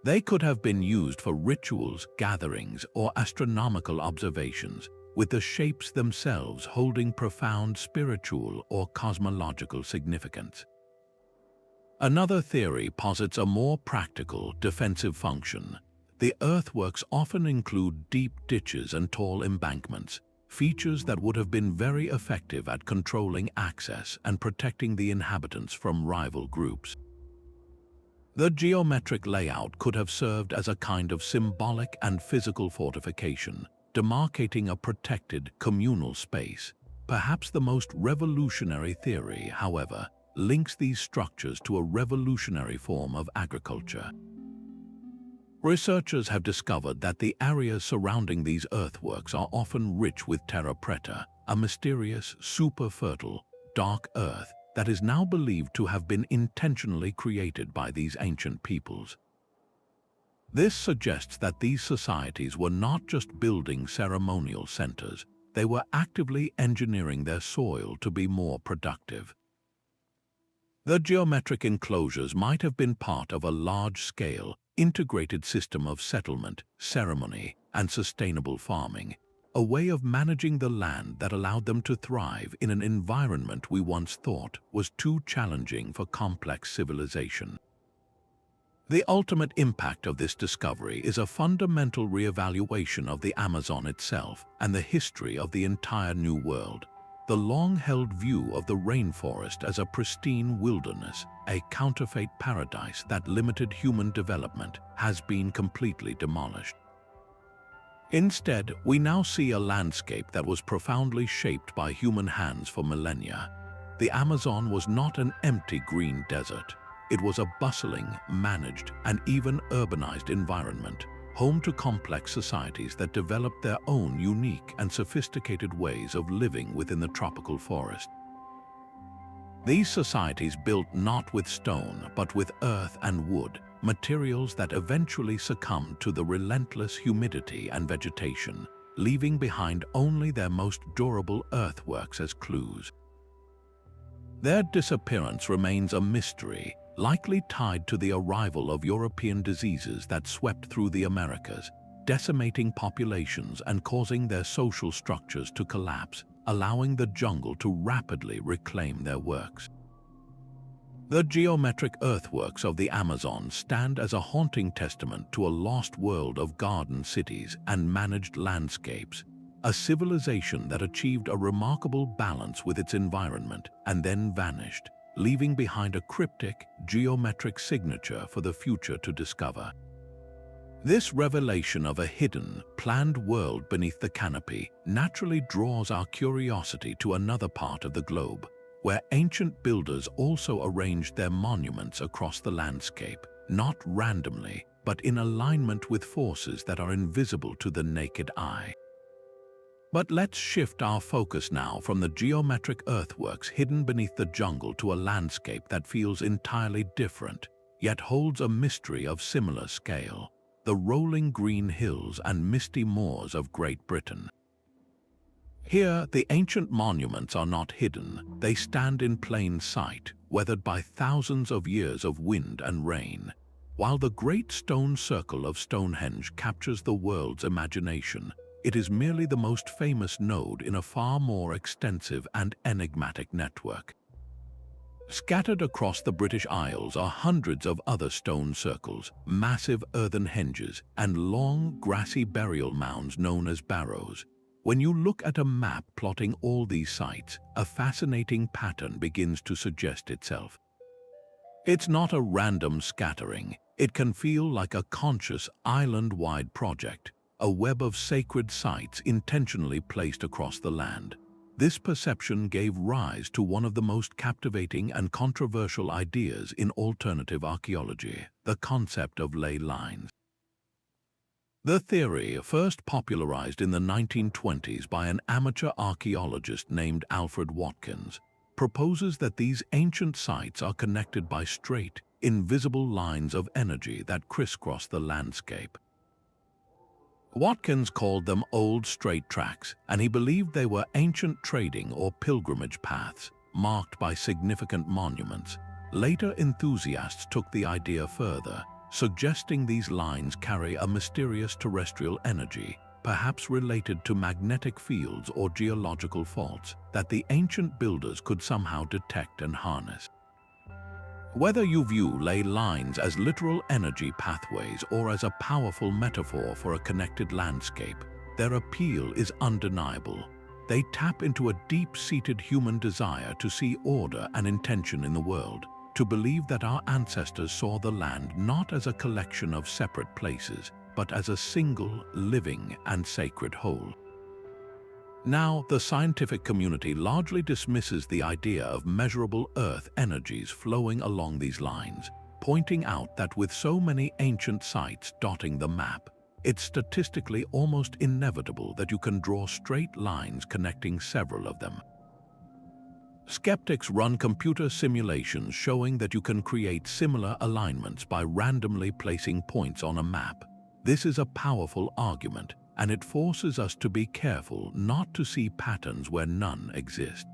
They could have been used for rituals, gatherings, or astronomical observations, with the shapes themselves holding profound spiritual or cosmological significance. Another theory posits a more practical, defensive function. The earthworks often include deep ditches and tall embankments, features that would have been very effective at controlling access and protecting the inhabitants from rival groups. The geometric layout could have served as a kind of symbolic and physical fortification, demarcating a protected communal space. Perhaps the most revolutionary theory, however, links these structures to a revolutionary form of agriculture. Researchers have discovered that the areas surrounding these earthworks are often rich with terra preta, a mysterious, super-fertile, dark earth that is now believed to have been intentionally created by these ancient peoples. This suggests that these societies were not just building ceremonial centers, they were actively engineering their soil to be more productive. The geometric enclosures might have been part of a large-scale, integrated system of settlement, ceremony, and sustainable farming, a way of managing the land that allowed them to thrive in an environment we once thought was too challenging for complex civilization. The ultimate impact of this discovery is a fundamental reevaluation of the Amazon itself and the history of the entire New World. The long-held view of the rainforest as a pristine wilderness, a counterfeit paradise that limited human development, has been completely demolished. Instead, we now see a landscape that was profoundly shaped by human hands for millennia. The Amazon was not an empty green desert. It was a bustling, managed, and even urbanized environment, home to complex societies that developed their own unique and sophisticated ways of living within the tropical forest. These societies built not with stone, but with earth and wood, materials that eventually succumbed to the relentless humidity and vegetation, leaving behind only their most durable earthworks as clues. Their disappearance remains a mystery, likely tied to the arrival of European diseases that swept through the Americas, decimating populations and causing their social structures to collapse, allowing the jungle to rapidly reclaim their works. The geometric earthworks of the Amazon stand as a haunting testament to a lost world of garden cities and managed landscapes, a civilization that achieved a remarkable balance with its environment and then vanished, leaving behind a cryptic, geometric signature for the future to discover. This revelation of a hidden, planned world beneath the canopy naturally draws our curiosity to another part of the globe, where ancient builders also arranged their monuments across the landscape, not randomly, but in alignment with forces that are invisible to the naked eye. But let's shift our focus now from the geometric earthworks hidden beneath the jungle to a landscape that feels entirely different, yet holds a mystery of similar scale: the rolling green hills and misty moors of Great Britain. Here, the ancient monuments are not hidden, they stand in plain sight, weathered by thousands of years of wind and rain. While the great stone circle of Stonehenge captures the world's imagination, it is merely the most famous node in a far more extensive and enigmatic network. Scattered across the British Isles are hundreds of other stone circles, massive earthen henges, and long, grassy burial mounds known as barrows. When you look at a map plotting all these sites, a fascinating pattern begins to suggest itself. It's not a random scattering. It can feel like a conscious, island-wide project, a web of sacred sites intentionally placed across the land. This perception gave rise to one of the most captivating and controversial ideas in alternative archaeology, the concept of ley lines. The theory, first popularized in the 1920s by an amateur archaeologist named Alfred Watkins, proposes that these ancient sites are connected by straight, invisible lines of energy that crisscross the landscape. Watkins called them old straight tracks, and he believed they were ancient trading or pilgrimage paths, marked by significant monuments. Later enthusiasts took the idea further, suggesting these lines carry a mysterious terrestrial energy, perhaps related to magnetic fields or geological faults that the ancient builders could somehow detect and harness. Whether you view ley lines as literal energy pathways or as a powerful metaphor for a connected landscape, their appeal is undeniable. They tap into a deep-seated human desire to see order and intention in the world, to believe that our ancestors saw the land not as a collection of separate places, but as a single, living, and sacred whole. Now, the scientific community largely dismisses the idea of measurable Earth energies flowing along these lines, pointing out that with so many ancient sites dotting the map, it's statistically almost inevitable that you can draw straight lines connecting several of them. Skeptics run computer simulations showing that you can create similar alignments by randomly placing points on a map. This is a powerful argument, and it forces us to be careful not to see patterns where none exist.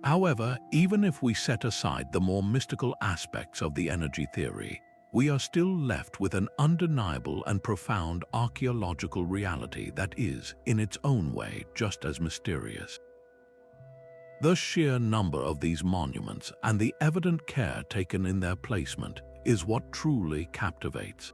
However, even if we set aside the more mystical aspects of the energy theory, we are still left with an undeniable and profound archaeological reality that is, in its own way, just as mysterious. The sheer number of these monuments and the evident care taken in their placement is what truly captivates.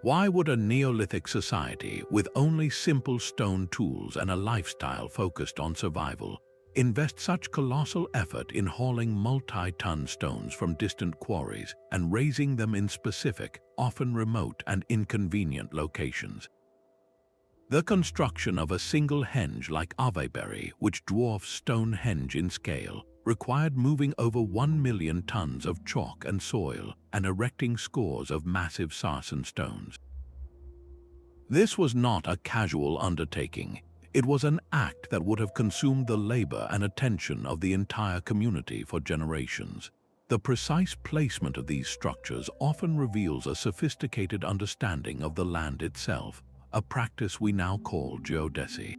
Why would a Neolithic society with only simple stone tools and a lifestyle focused on survival invest such colossal effort in hauling multi-ton stones from distant quarries and raising them in specific, often remote and inconvenient locations? The construction of a single henge like Avebury, which dwarfs Stonehenge in scale, required moving over 1 million tons of chalk and soil and erecting scores of massive sarsen stones. This was not a casual undertaking. It was an act that would have consumed the labor and attention of the entire community for generations. The precise placement of these structures often reveals a sophisticated understanding of the land itself, a practice we now call geodesy.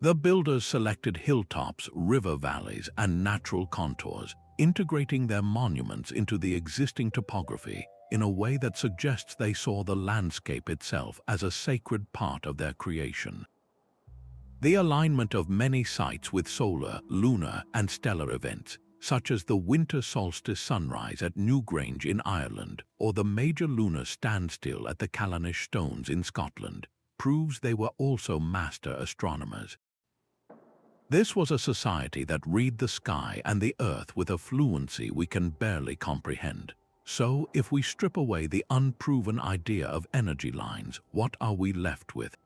The builders selected hilltops, river valleys, and natural contours, integrating their monuments into the existing topography in a way that suggests they saw the landscape itself as a sacred part of their creation. The alignment of many sites with solar, lunar, and stellar events, such as the winter solstice sunrise at Newgrange in Ireland or the major lunar standstill at the Callanish Stones in Scotland, proves they were also master astronomers. This was a society that read the sky and the earth with a fluency we can barely comprehend. So, if we strip away the unproven idea of energy lines, what are we left with?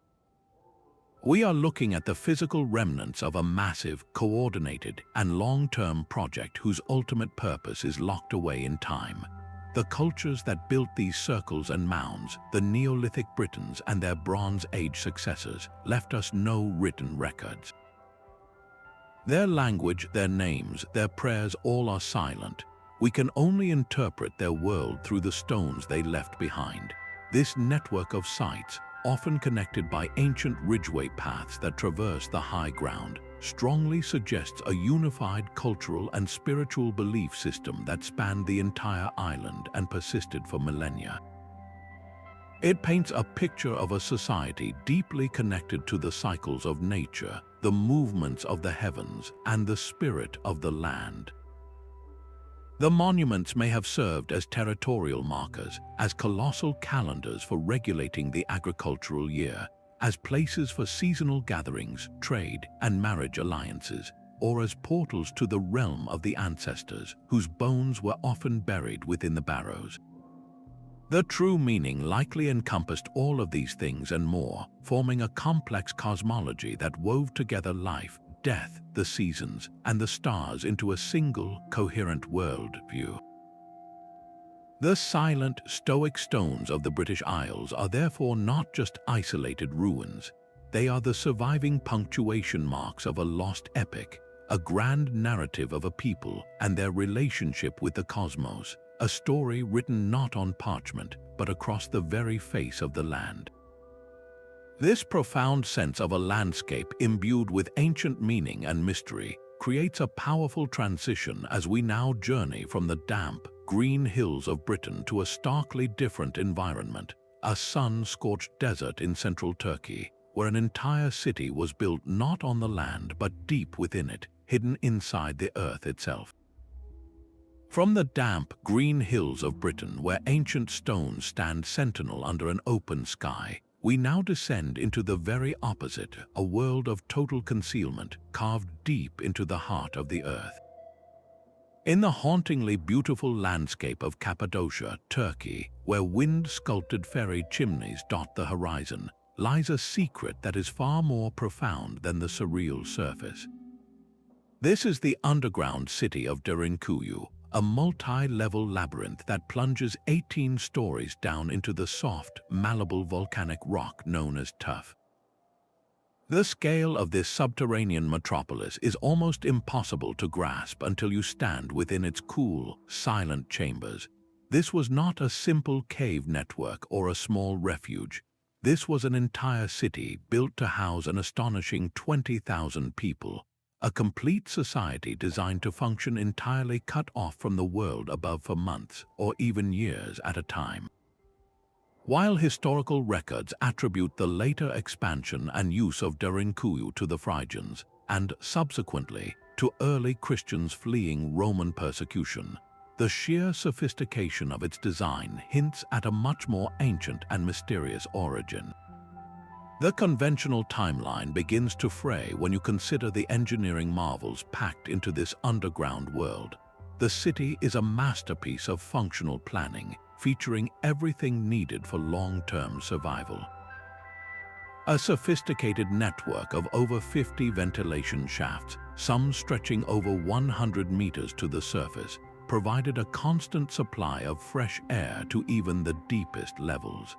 We are looking at the physical remnants of a massive, coordinated, and long-term project whose ultimate purpose is locked away in time. The cultures that built these circles and mounds, the Neolithic Britons and their Bronze Age successors, left us no written records. Their language, their names, their prayers all are silent. We can only interpret their world through the stones they left behind. This network of sites, often connected by ancient ridgeway paths that traverse the high ground, strongly suggests a unified cultural and spiritual belief system that spanned the entire island and persisted for millennia. It paints a picture of a society deeply connected to the cycles of nature, the movements of the heavens, and the spirit of the land. The monuments may have served as territorial markers, as colossal calendars for regulating the agricultural year, as places for seasonal gatherings, trade, and marriage alliances, or as portals to the realm of the ancestors, whose bones were often buried within the barrows. The true meaning likely encompassed all of these things and more, forming a complex cosmology that wove together life, death, the seasons, and the stars into a single, coherent world-view. The silent, stoic stones of the British Isles are therefore not just isolated ruins. They are the surviving punctuation marks of a lost epic, a grand narrative of a people and their relationship with the cosmos, a story written not on parchment, but across the very face of the land. This profound sense of a landscape imbued with ancient meaning and mystery creates a powerful transition as we now journey from the damp, green hills of Britain to a starkly different environment, a sun-scorched desert in central Turkey, where an entire city was built not on the land but deep within it, hidden inside the earth itself. From the damp, green hills of Britain, where ancient stones stand sentinel under an open sky, we now descend into the very opposite, a world of total concealment, carved deep into the heart of the earth. In the hauntingly beautiful landscape of Cappadocia, Turkey, where wind-sculpted fairy chimneys dot the horizon, lies a secret that is far more profound than the surreal surface. This is the underground city of Derinkuyu, a multi-level labyrinth that plunges 18 stories down into the soft, malleable volcanic rock known as tuff. The scale of this subterranean metropolis is almost impossible to grasp until you stand within its cool, silent chambers. This was not a simple cave network or a small refuge. This was an entire city built to house an astonishing 20,000 people, a complete society designed to function entirely cut off from the world above for months or even years at a time. While historical records attribute the later expansion and use of Derinkuyu to the Phrygians, and subsequently to early Christians fleeing Roman persecution, the sheer sophistication of its design hints at a much more ancient and mysterious origin. The conventional timeline begins to fray when you consider the engineering marvels packed into this underground world. The city is a masterpiece of functional planning, featuring everything needed for long-term survival. A sophisticated network of over 50 ventilation shafts, some stretching over 100 meters to the surface, provided a constant supply of fresh air to even the deepest levels.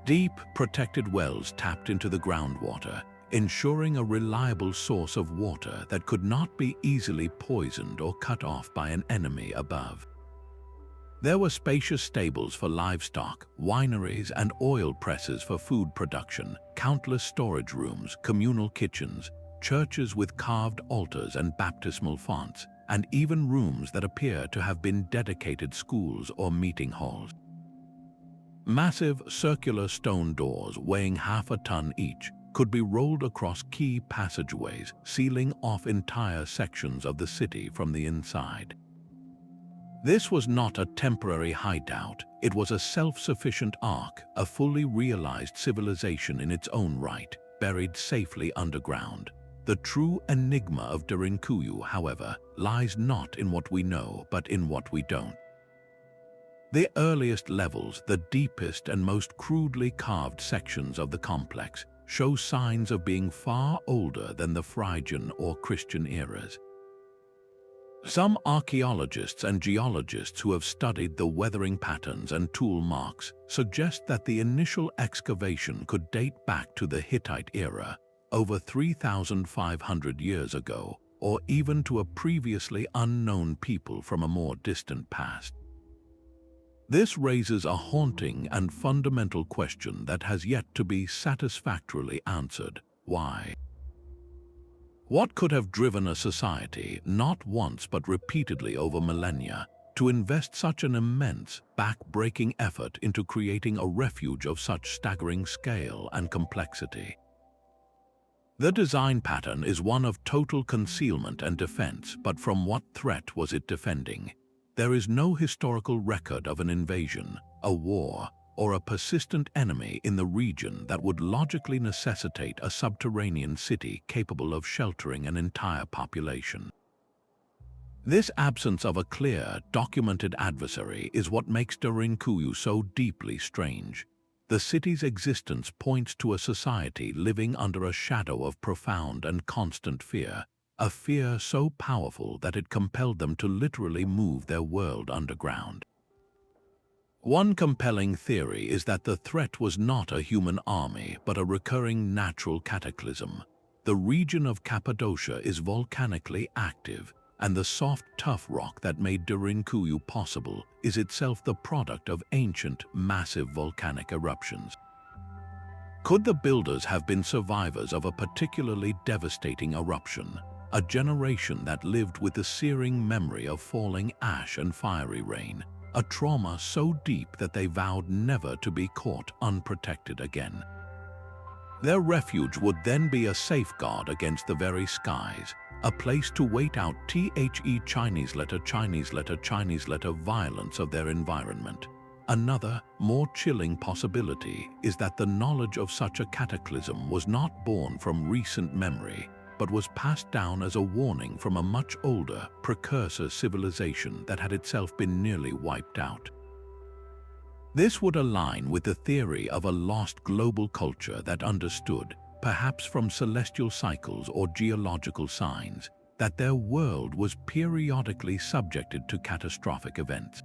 Deep, protected wells tapped into the groundwater, ensuring a reliable source of water that could not be easily poisoned or cut off by an enemy above. There were spacious stables for livestock, wineries and oil presses for food production, countless storage rooms, communal kitchens, churches with carved altars and baptismal fonts, and even rooms that appear to have been dedicated schools or meeting halls. Massive circular stone doors weighing half a ton each could be rolled across key passageways, sealing off entire sections of the city from the inside. This was not a temporary hideout, it was a self-sufficient ark, a fully realized civilization in its own right, buried safely underground. The true enigma of Derinkuyu, however, lies not in what we know, but in what we don't. The earliest levels, the deepest and most crudely carved sections of the complex, show signs of being far older than the Phrygian or Christian eras. Some archaeologists and geologists who have studied the weathering patterns and tool marks suggest that the initial excavation could date back to the Hittite era, over 3,500 years ago, or even to a previously unknown people from a more distant past. This raises a haunting and fundamental question that has yet to be satisfactorily answered. Why? What could have driven a society, not once but repeatedly over millennia, to invest such an immense, back-breaking effort into creating a refuge of such staggering scale and complexity? The design pattern is one of total concealment and defense, but from what threat was it defending? There is no historical record of an invasion, a war, or a persistent enemy in the region that would logically necessitate a subterranean city capable of sheltering an entire population. This absence of a clear, documented adversary is what makes Derinkuyu so deeply strange. The city's existence points to a society living under a shadow of profound and constant fear, a fear so powerful that it compelled them to literally move their world underground. One compelling theory is that the threat was not a human army, but a recurring natural cataclysm. The region of Cappadocia is volcanically active, and the soft, tough rock that made Derinkuyu possible is itself the product of ancient, massive volcanic eruptions. Could the builders have been survivors of a particularly devastating eruption, a generation that lived with the searing memory of falling ash and fiery rain? a trauma so deep that they vowed never to be caught unprotected again. Their refuge would then be a safeguard against the very skies, a place to wait out Chinese letter violence of their environment. Another, more chilling possibility is that the knowledge of such a cataclysm was not born from recent memory, but was passed down as a warning from a much older, precursor civilization that had itself been nearly wiped out. This would align with the theory of a lost global culture that understood, perhaps from celestial cycles or geological signs, that their world was periodically subjected to catastrophic events.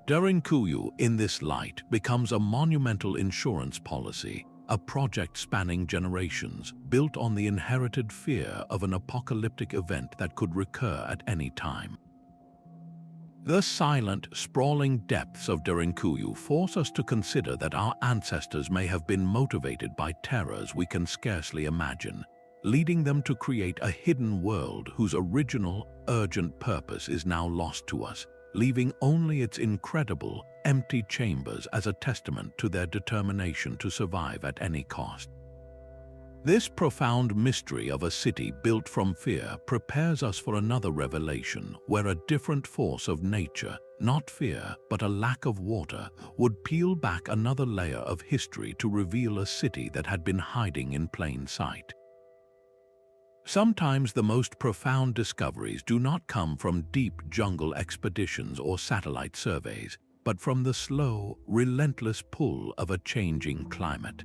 Derinkuyu, in this light, becomes a monumental insurance policy, a project spanning generations, built on the inherited fear of an apocalyptic event that could recur at any time. The silent, sprawling depths of Derinkuyu force us to consider that our ancestors may have been motivated by terrors we can scarcely imagine, leading them to create a hidden world whose original, urgent purpose is now lost to us, leaving only its incredible, empty chambers as a testament to their determination to survive at any cost. This profound mystery of a city built from fear prepares us for another revelation where a different force of nature, not fear but a lack of water, would peel back another layer of history to reveal a city that had been hiding in plain sight. Sometimes the most profound discoveries do not come from deep jungle expeditions or satellite surveys, but from the slow, relentless pull of a changing climate.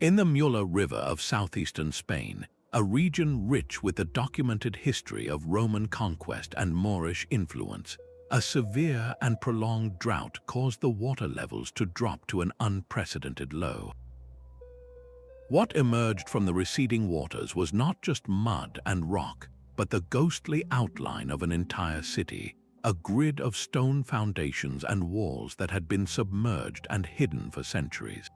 In the Mula River of southeastern Spain, a region rich with the documented history of Roman conquest and Moorish influence, a severe and prolonged drought caused the water levels to drop to an unprecedented low. What emerged from the receding waters was not just mud and rock, but the ghostly outline of an entire city, a grid of stone foundations and walls that had been submerged and hidden for centuries.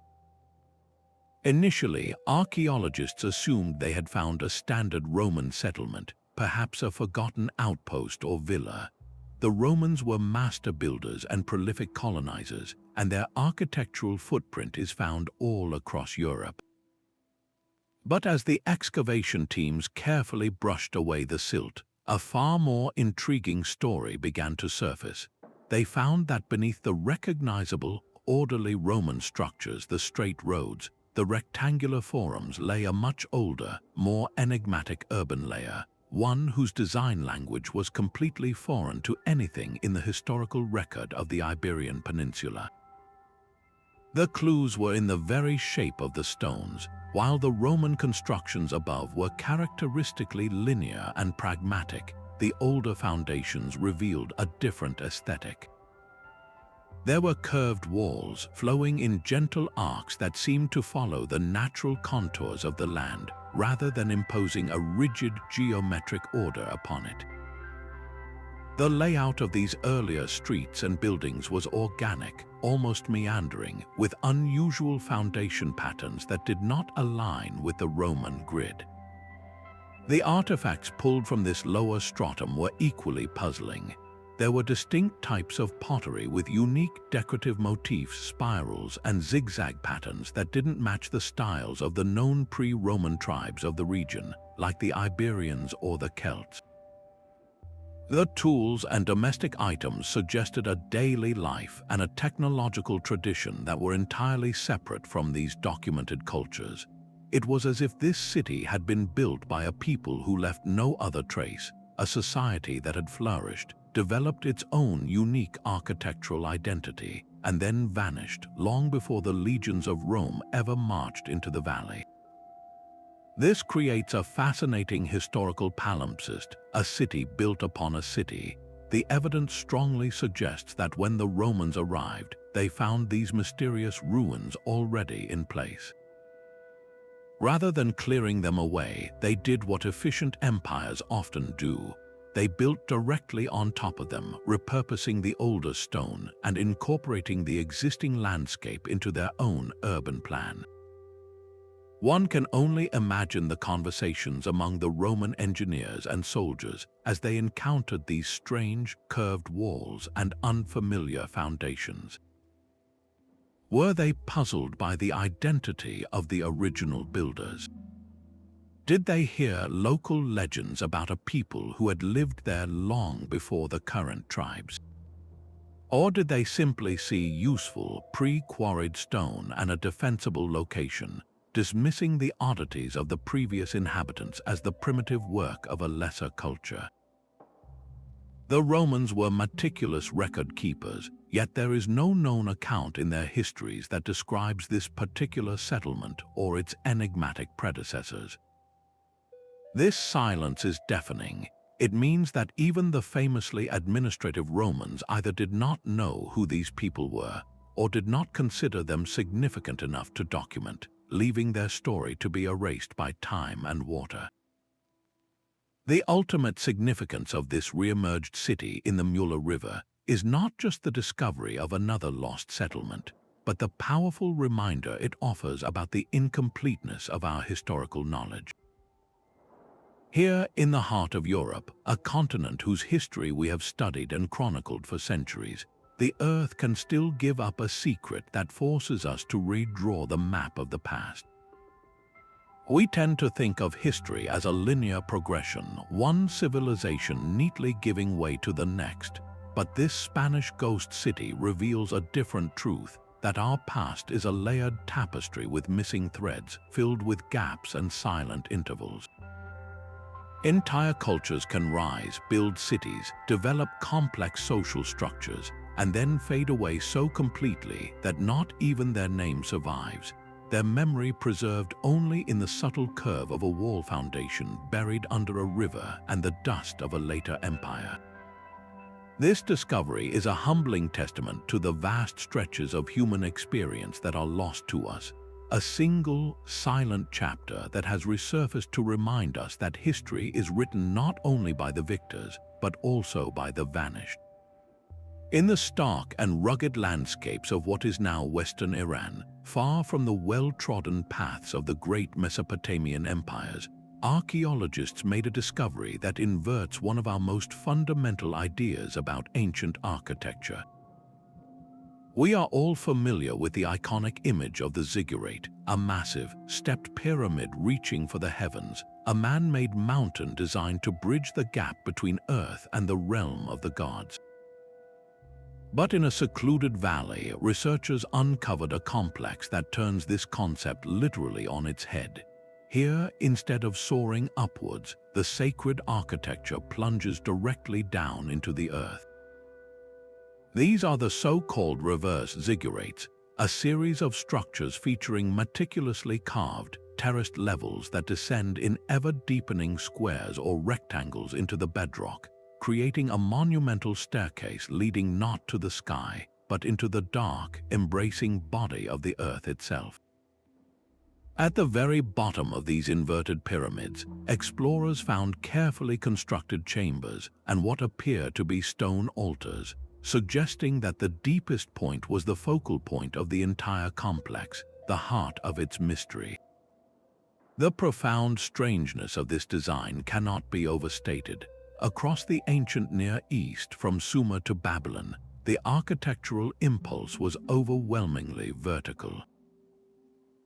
Initially, archaeologists assumed they had found a standard Roman settlement, perhaps a forgotten outpost or villa. The Romans were master builders and prolific colonizers, and their architectural footprint is found all across Europe. But as the excavation teams carefully brushed away the silt, a far more intriguing story began to surface. They found that beneath the recognizable, orderly Roman structures, the straight roads, the rectangular forums, lay a much older, more enigmatic urban layer, one whose design language was completely foreign to anything in the historical record of the Iberian Peninsula. The clues were in the very shape of the stones, while the Roman constructions above were characteristically linear and pragmatic. The older foundations revealed a different aesthetic. There were curved walls flowing in gentle arcs that seemed to follow the natural contours of the land rather than imposing a rigid geometric order upon it. The layout of these earlier streets and buildings was organic, almost meandering, with unusual foundation patterns that did not align with the Roman grid. The artifacts pulled from this lower stratum were equally puzzling. There were distinct types of pottery with unique decorative motifs, spirals, and zigzag patterns that didn't match the styles of the known pre-Roman tribes of the region, like the Iberians or the Celts. The tools and domestic items suggested a daily life and a technological tradition that were entirely separate from these documented cultures. It was as if this city had been built by a people who left no other trace, a society that had flourished, developed its own unique architectural identity, and then vanished long before the legions of Rome ever marched into the valley. This creates a fascinating historical palimpsest, a city built upon a city. The evidence strongly suggests that when the Romans arrived, they found these mysterious ruins already in place. Rather than clearing them away, they did what efficient empires often do. They built directly on top of them, repurposing the older stone and incorporating the existing landscape into their own urban plan. One can only imagine the conversations among the Roman engineers and soldiers as they encountered these strange, curved walls and unfamiliar foundations. Were they puzzled by the identity of the original builders? Did they hear local legends about a people who had lived there long before the current tribes? Or did they simply see useful, pre-quarried stone and a defensible location, dismissing the oddities of the previous inhabitants as the primitive work of a lesser culture? The Romans were meticulous record keepers, yet there is no known account in their histories that describes this particular settlement or its enigmatic predecessors. This silence is deafening. It means that even the famously administrative Romans either did not know who these people were or did not consider them significant enough to document, leaving their story to be erased by time and water. The ultimate significance of this re-emerged city in the Mula River is not just the discovery of another lost settlement, but the powerful reminder it offers about the incompleteness of our historical knowledge. Here in the heart of Europe, a continent whose history we have studied and chronicled for centuries, the Earth can still give up a secret that forces us to redraw the map of the past. We tend to think of history as a linear progression, one civilization neatly giving way to the next. But this Spanish ghost city reveals a different truth, that our past is a layered tapestry with missing threads, filled with gaps and silent intervals. Entire cultures can rise, build cities, develop complex social structures, and then fade away so completely that not even their name survives, their memory preserved only in the subtle curve of a wall foundation buried under a river and the dust of a later empire. This discovery is a humbling testament to the vast stretches of human experience that are lost to us, a single, silent chapter that has resurfaced to remind us that history is written not only by the victors, but also by the vanished. In the stark and rugged landscapes of what is now Western Iran, far from the well-trodden paths of the great Mesopotamian empires, archaeologists made a discovery that inverts one of our most fundamental ideas about ancient architecture. We are all familiar with the iconic image of the Ziggurat, a massive, stepped pyramid reaching for the heavens, a man-made mountain designed to bridge the gap between Earth and the realm of the gods. But in a secluded valley, researchers uncovered a complex that turns this concept literally on its head. Here, instead of soaring upwards, the sacred architecture plunges directly down into the earth. These are the so-called reverse ziggurats, a series of structures featuring meticulously carved, terraced levels that descend in ever-deepening squares or rectangles into the bedrock, creating a monumental staircase leading not to the sky, but into the dark, embracing body of the earth itself. At the very bottom of these inverted pyramids, explorers found carefully constructed chambers and what appear to be stone altars, suggesting that the deepest point was the focal point of the entire complex, the heart of its mystery. The profound strangeness of this design cannot be overstated. Across the ancient Near East, from Sumer to Babylon, the architectural impulse was overwhelmingly vertical.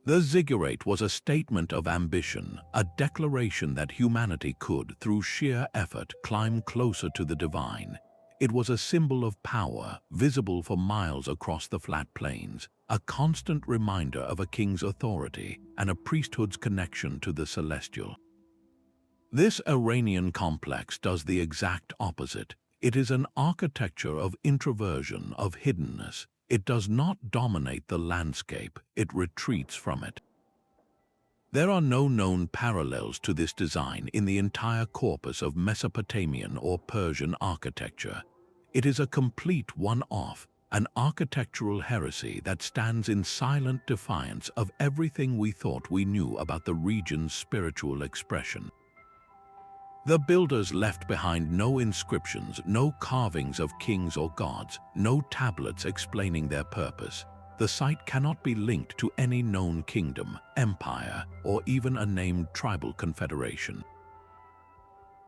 The ziggurat was a statement of ambition, a declaration that humanity could, through sheer effort, climb closer to the divine. It was a symbol of power, visible for miles across the flat plains, a constant reminder of a king's authority and a priesthood's connection to the celestial. This Iranian complex does the exact opposite. It is an architecture of introversion, of hiddenness. It does not dominate the landscape, it retreats from it. There are no known parallels to this design in the entire corpus of Mesopotamian or Persian architecture. It is a complete one-off, an architectural heresy that stands in silent defiance of everything we thought we knew about the region's spiritual expression. The builders left behind no inscriptions, no carvings of kings or gods, no tablets explaining their purpose. the site cannot be linked to any known kingdom, empire, or even a named tribal confederation.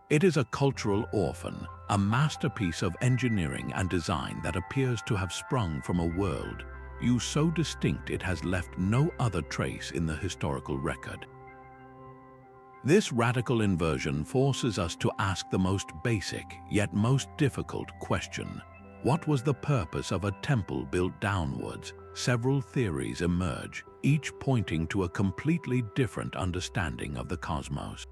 It is a cultural orphan, a masterpiece of engineering and design that appears to have sprung from a world so distinct it has left no other trace in the historical record. This radical inversion forces us to ask the most basic, yet most difficult question. What was the purpose of a temple built downwards? Several theories emerge, each pointing to a completely different understanding of the cosmos.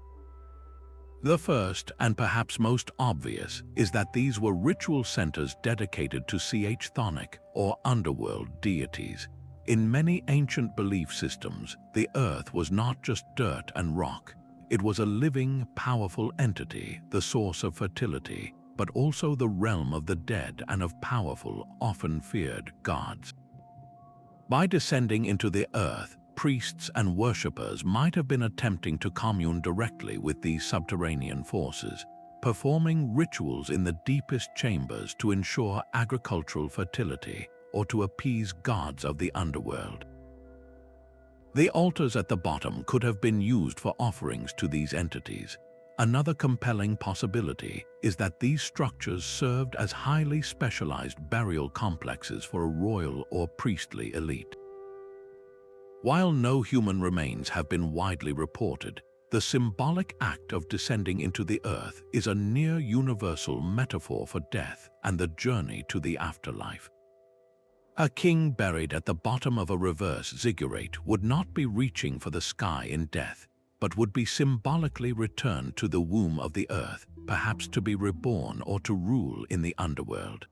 The first, and perhaps most obvious, is that these were ritual centers dedicated to chthonic, or underworld deities. In many ancient belief systems, the earth was not just dirt and rock. It was a living, powerful entity, the source of fertility, but also the realm of the dead and of powerful, often feared gods. By descending into the earth, priests and worshippers might have been attempting to commune directly with these subterranean forces, performing rituals in the deepest chambers to ensure agricultural fertility or to appease gods of the underworld. The altars at the bottom could have been used for offerings to these entities. Another compelling possibility is that these structures served as highly specialized burial complexes for a royal or priestly elite. While no human remains have been widely reported, the symbolic act of descending into the earth is a near-universal metaphor for death and the journey to the afterlife. A king buried at the bottom of a reverse ziggurat would not be reaching for the sky in death, but would be symbolically returned to the womb of the earth, perhaps to be reborn or to rule in the underworld.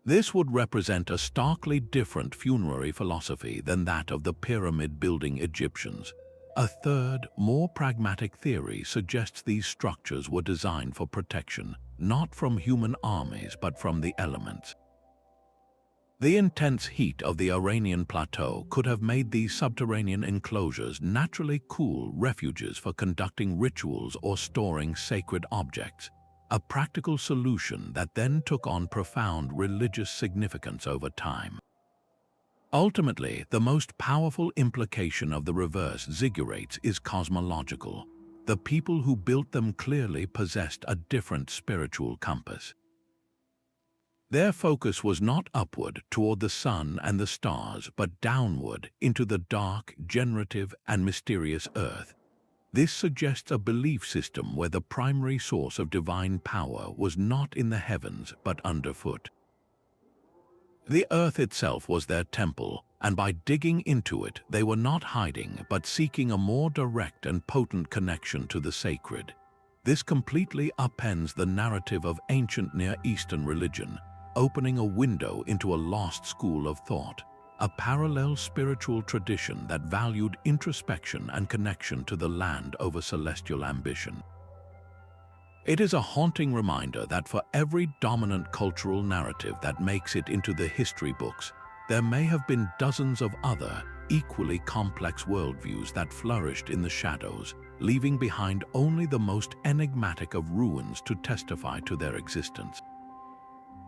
This would represent a starkly different funerary philosophy than that of the pyramid-building Egyptians. A third, more pragmatic theory suggests these structures were designed for protection, not from human armies but from the elements. The intense heat of the Iranian plateau could have made these subterranean enclosures naturally cool refuges for conducting rituals or storing sacred objects, a practical solution that then took on profound religious significance over time. Ultimately, the most powerful implication of the reverse ziggurats is cosmological. The people who built them clearly possessed a different spiritual compass. Their focus was not upward toward the sun and the stars, but downward into the dark, generative, and mysterious earth. This suggests a belief system where the primary source of divine power was not in the heavens but underfoot. The earth itself was their temple, and by digging into it, they were not hiding but seeking a more direct and potent connection to the sacred. This completely upends the narrative of ancient Near Eastern religion, opening a window into a lost school of thought, a parallel spiritual tradition that valued introspection and connection to the land over celestial ambition. It is a haunting reminder that for every dominant cultural narrative that makes it into the history books, there may have been dozens of other, equally complex worldviews that flourished in the shadows, leaving behind only the most enigmatic of ruins to testify to their existence.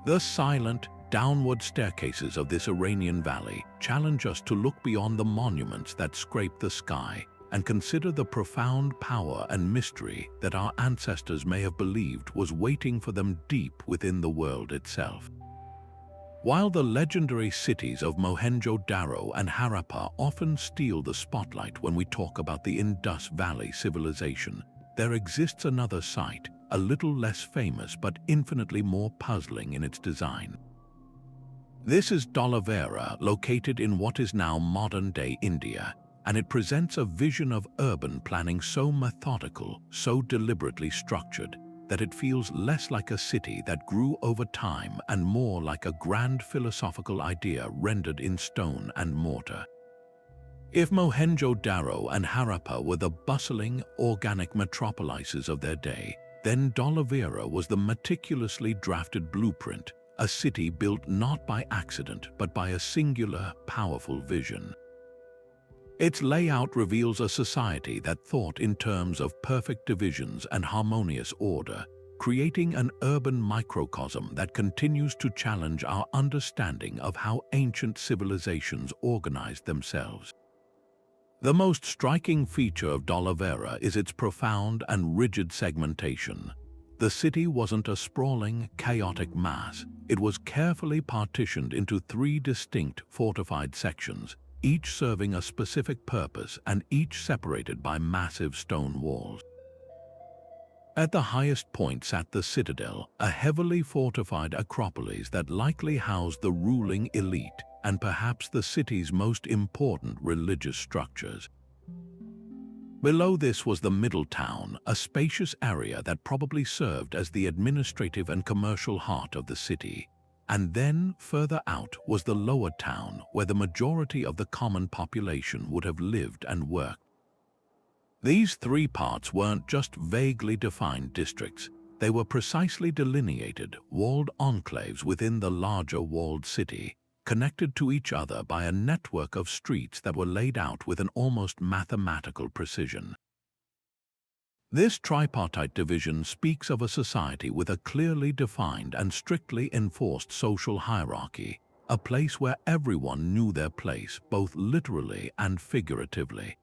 The silent, downward staircases of this Iranian valley challenge us to look beyond the monuments that scrape the sky and consider the profound power and mystery that our ancestors may have believed was waiting for them deep within the world itself. While the legendary cities of Mohenjo-Daro and Harappa often steal the spotlight when we talk about the Indus Valley civilization, there exists another site, a little less famous but infinitely more puzzling in its design. This is Dholavira, located in what is now modern-day India, and it presents a vision of urban planning so methodical, so deliberately structured, that it feels less like a city that grew over time and more like a grand philosophical idea rendered in stone and mortar. If Mohenjo-Daro and Harappa were the bustling, organic metropolises of their day, then Dholavira was the meticulously drafted blueprint, a city built not by accident but by a singular, powerful vision. Its layout reveals a society that thought in terms of perfect divisions and harmonious order, creating an urban microcosm that continues to challenge our understanding of how ancient civilizations organized themselves. The most striking feature of Dholavira is its profound and rigid segmentation. The city wasn't a sprawling, chaotic mass. It was carefully partitioned into 3 distinct fortified sections, each serving a specific purpose and each separated by massive stone walls. At the highest point sat the citadel, a heavily fortified acropolis that likely housed the ruling elite and perhaps the city's most important religious structures. Below this was the middle town, a spacious area that probably served as the administrative and commercial heart of the city. And then, further out, was the lower town, where the majority of the common population would have lived and worked. These 3 parts weren't just vaguely defined districts. They were precisely delineated, walled enclaves within the larger walled city, connected to each other by a network of streets that were laid out with an almost mathematical precision. This tripartite division speaks of a society with a clearly defined and strictly enforced social hierarchy, a place where everyone knew their place, both literally and figuratively.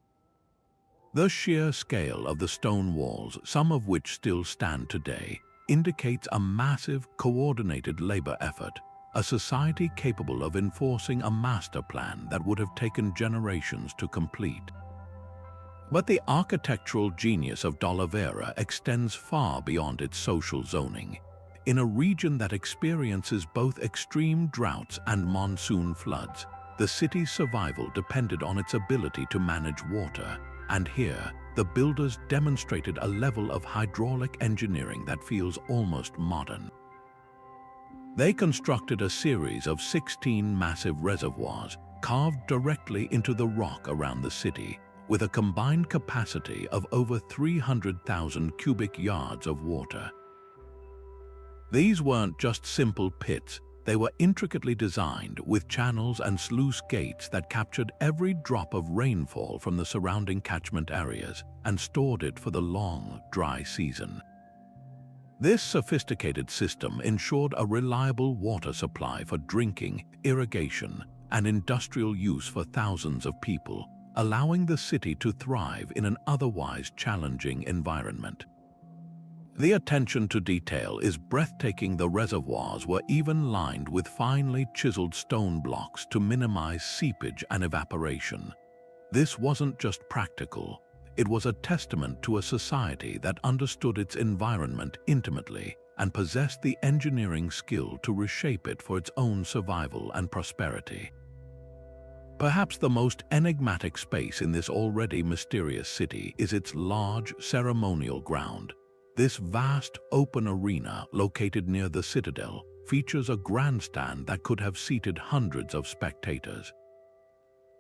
The sheer scale of the stone walls, some of which still stand today, indicates a massive, coordinated labor effort, a society capable of enforcing a master plan that would have taken generations to complete. But the architectural genius of Dholavira extends far beyond its social zoning. In a region that experiences both extreme droughts and monsoon floods, the city's survival depended on its ability to manage water, and here, the builders demonstrated a level of hydraulic engineering that feels almost modern. They constructed a series of 16 massive reservoirs carved directly into the rock around the city, with a combined capacity of over 300,000 cubic yards of water. These weren't just simple pits. They were intricately designed with channels and sluice gates that captured every drop of rainfall from the surrounding catchment areas and stored it for the long, dry season. This sophisticated system ensured a reliable water supply for drinking, irrigation, and industrial use for thousands of people, allowing the city to thrive in an otherwise challenging environment. The attention to detail is breathtaking. The reservoirs were even lined with finely chiseled stone blocks to minimize seepage and evaporation. This wasn't just practical. It was a testament to a society that understood its environment intimately and possessed the engineering skill to reshape it for its own survival and prosperity. Perhaps the most enigmatic space in this already mysterious city is its large ceremonial ground. This vast, open arena located near the citadel features a grandstand that could have seated hundreds of spectators.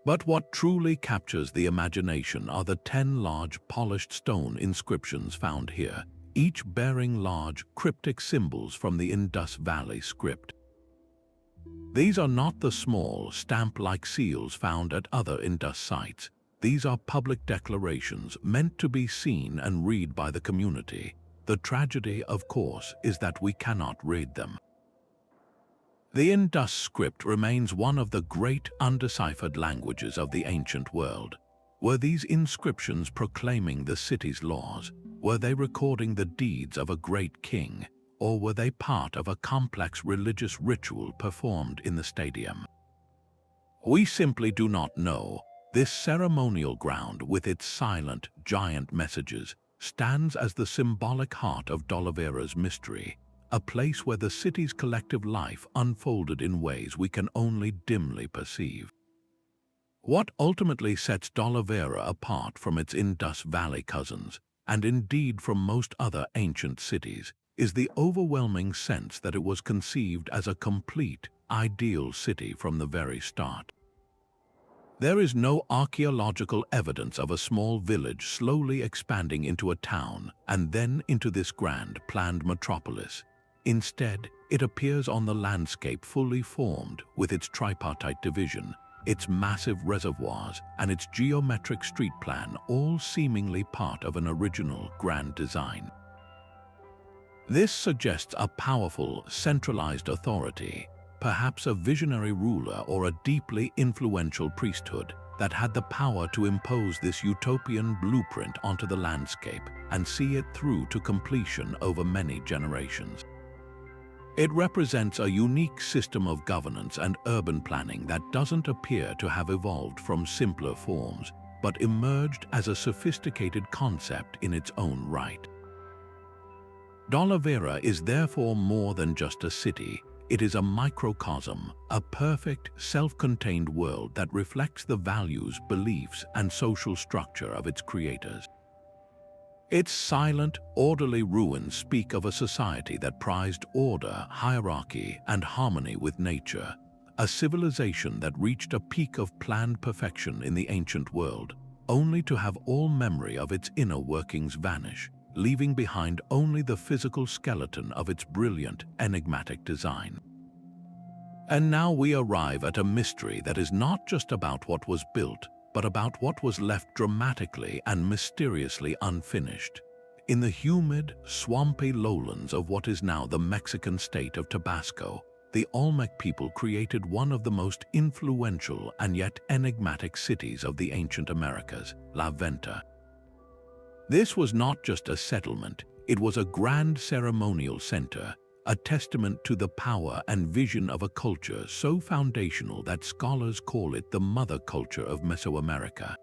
But what truly captures the imagination are the 10 large polished stone inscriptions found here, each bearing large, cryptic symbols from the Indus Valley script. These are not the small, stamp-like seals found at other Indus sites. These are public declarations meant to be seen and read by the community. The tragedy, of course, is that we cannot read them. The Indus script remains one of the great undeciphered languages of the ancient world. Were these inscriptions proclaiming the city's laws? Were they recording the deeds of a great king? Or were they part of a complex religious ritual performed in the stadium? We simply do not know. This ceremonial ground, with its silent, giant messages, stands as the symbolic heart of Dholavira's mystery, a place where the city's collective life unfolded in ways we can only dimly perceive. What ultimately sets Dholavira apart from its Indus Valley cousins, and indeed from most other ancient cities, is the overwhelming sense that it was conceived as a complete, ideal city from the very start. There is no archaeological evidence of a small village slowly expanding into a town and then into this grand, planned metropolis. Instead, it appears on the landscape fully formed with its tripartite division, its massive reservoirs, and its geometric street plan, all seemingly part of an original grand design. This suggests a powerful, centralized authority, perhaps a visionary ruler or a deeply influential priesthood that had the power to impose this utopian blueprint onto the landscape and see it through to completion over many generations. It represents a unique system of governance and urban planning that doesn't appear to have evolved from simpler forms, but emerged as a sophisticated concept in its own right. Dholavira is therefore more than just a city. It is a microcosm, a perfect, self-contained world that reflects the values, beliefs, and social structure of its creators. Its silent, orderly ruins speak of a society that prized order, hierarchy, and harmony with nature, a civilization that reached a peak of planned perfection in the ancient world, only to have all memory of its inner workings vanish, leaving behind only the physical skeleton of its brilliant, enigmatic design. And now we arrive at a mystery that is not just about what was built, but about what was left dramatically and mysteriously unfinished. In the humid, swampy lowlands of what is now the Mexican state of Tabasco, the Olmec people created one of the most influential and yet enigmatic cities of the ancient Americas, La Venta. This was not just a settlement, it was a grand ceremonial center, a testament to the power and vision of a culture so foundational that scholars call it the mother culture of Mesoamerica.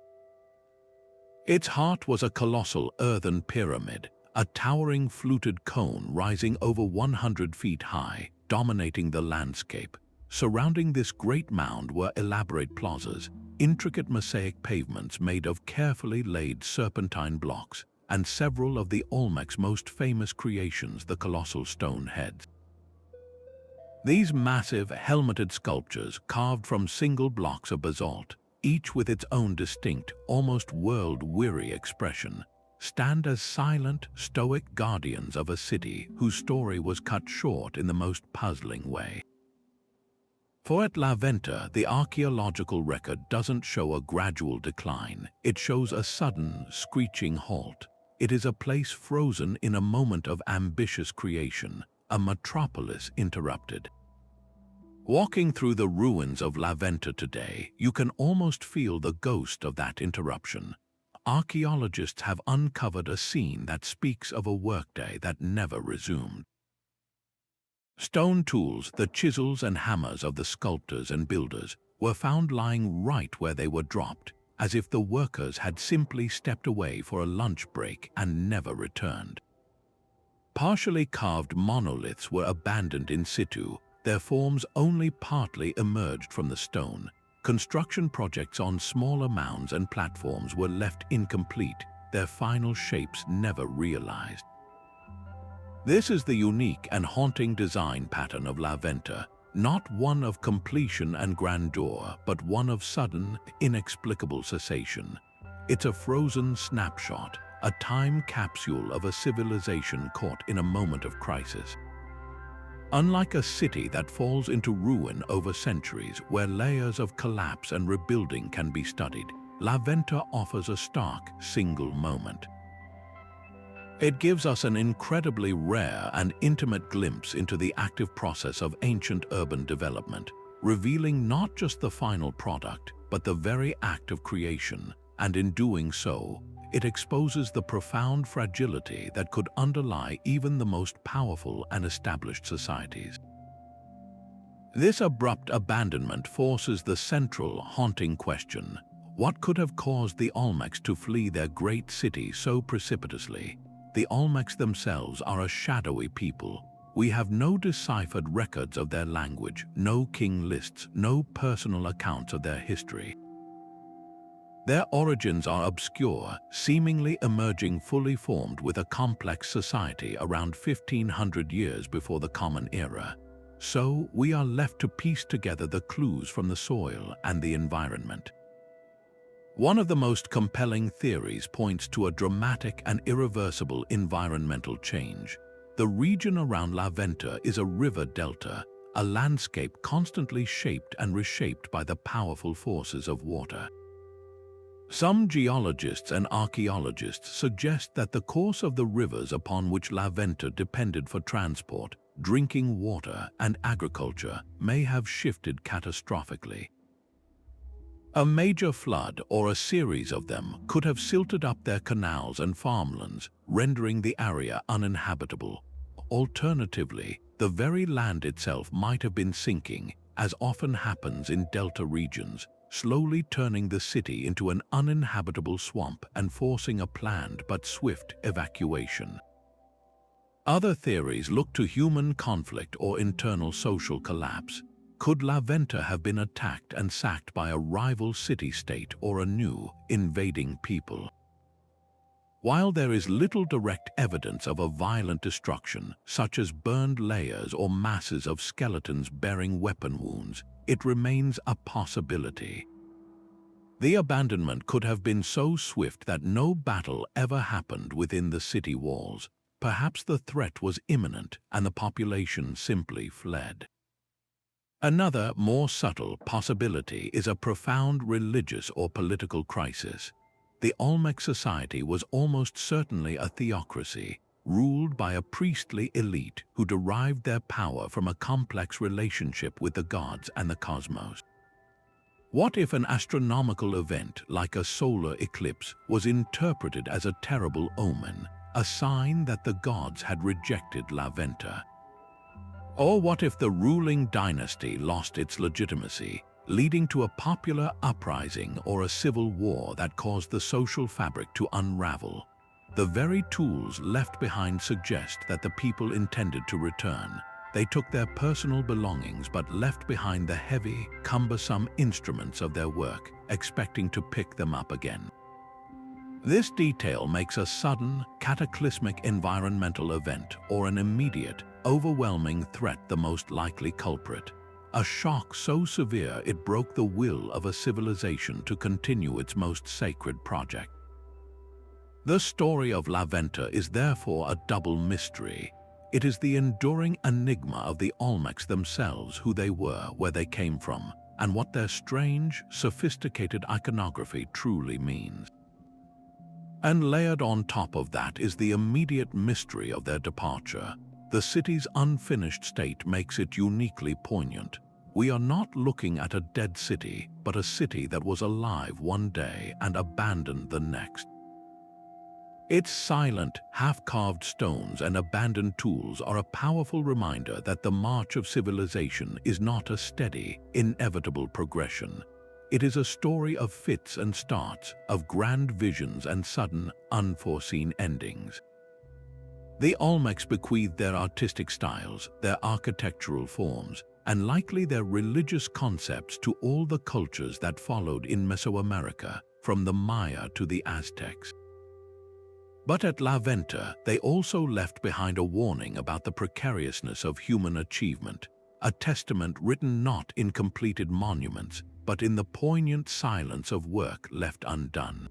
Its heart was a colossal earthen pyramid, a towering fluted cone rising over 100 feet high, dominating the landscape. Surrounding this great mound were elaborate plazas, intricate mosaic pavements made of carefully laid serpentine blocks, and several of the Olmec's most famous creations, the colossal stone heads. These massive, helmeted sculptures, carved from single blocks of basalt, each with its own distinct, almost world-weary expression, stand as silent, stoic guardians of a city whose story was cut short in the most puzzling way. For at La Venta, the archaeological record doesn't show a gradual decline, it shows a sudden, screeching halt. It is a place frozen in a moment of ambitious creation, a metropolis interrupted. Walking through the ruins of La Venta today, you can almost feel the ghost of that interruption. Archaeologists have uncovered a scene that speaks of a workday that never resumed. Stone tools, the chisels and hammers of the sculptors and builders, were found lying right where they were dropped, as if the workers had simply stepped away for a lunch break and never returned. Partially carved monoliths were abandoned in situ, their forms only partly emerged from the stone. Construction projects on smaller mounds and platforms were left incomplete, their final shapes never realized. This is the unique and haunting design pattern of La Venta, not one of completion and grandeur, but one of sudden, inexplicable cessation. It's a frozen snapshot, a time capsule of a civilization caught in a moment of crisis. Unlike a city that falls into ruin over centuries, where layers of collapse and rebuilding can be studied, La Venta offers a stark, single moment. It gives us an incredibly rare and intimate glimpse into the active process of ancient urban development, revealing not just the final product, but the very act of creation, and in doing so, it exposes the profound fragility that could underlie even the most powerful and established societies. This abrupt abandonment forces the central, haunting question: what could have caused the Olmecs to flee their great city so precipitously? The Olmecs themselves are a shadowy people. We have no deciphered records of their language, no king lists, no personal accounts of their history. Their origins are obscure, seemingly emerging fully formed with a complex society around 1500 years before the Common Era. So we are left to piece together the clues from the soil and the environment. One of the most compelling theories points to a dramatic and irreversible environmental change. The region around La Venta is a river delta, a landscape constantly shaped and reshaped by the powerful forces of water. Some geologists and archaeologists suggest that the course of the rivers upon which La Venta depended for transport, drinking water, and agriculture may have shifted catastrophically. A major flood, or a series of them, could have silted up their canals and farmlands, rendering the area uninhabitable. Alternatively, the very land itself might have been sinking, as often happens in delta regions, slowly turning the city into an uninhabitable swamp and forcing a planned but swift evacuation. Other theories look to human conflict or internal social collapse. Could La Venta have been attacked and sacked by a rival city-state or a new, invading people? While there is little direct evidence of a violent destruction, such as burned layers or masses of skeletons bearing weapon wounds, it remains a possibility. The abandonment could have been so swift that no battle ever happened within the city walls. Perhaps the threat was imminent and the population simply fled. Another, more subtle possibility is a profound religious or political crisis. The Olmec society was almost certainly a theocracy, ruled by a priestly elite who derived their power from a complex relationship with the gods and the cosmos. What if an astronomical event like a solar eclipse was interpreted as a terrible omen, a sign that the gods had rejected La Venta? Or what if the ruling dynasty lost its legitimacy, leading to a popular uprising or a civil war that caused the social fabric to unravel? The very tools left behind suggest that the people intended to return. They took their personal belongings but left behind the heavy, cumbersome instruments of their work, expecting to pick them up again. This detail makes a sudden, cataclysmic environmental event or an immediate, overwhelming threat the most likely culprit. A shock so severe it broke the will of a civilization to continue its most sacred project. The story of La Venta is therefore a double mystery. It is the enduring enigma of the Olmecs themselves, who they were, where they came from, and what their strange, sophisticated iconography truly means. And layered on top of that is the immediate mystery of their departure. The city's unfinished state makes it uniquely poignant. We are not looking at a dead city, but a city that was alive one day and abandoned the next. Its silent, half-carved stones and abandoned tools are a powerful reminder that the march of civilization is not a steady, inevitable progression. It is a story of fits and starts, of grand visions and sudden, unforeseen endings. The Olmecs bequeathed their artistic styles, their architectural forms, and likely their religious concepts to all the cultures that followed in Mesoamerica, from the Maya to the Aztecs. But at La Venta, they also left behind a warning about the precariousness of human achievement, a testament written not in completed monuments, but in the poignant silence of work left undone.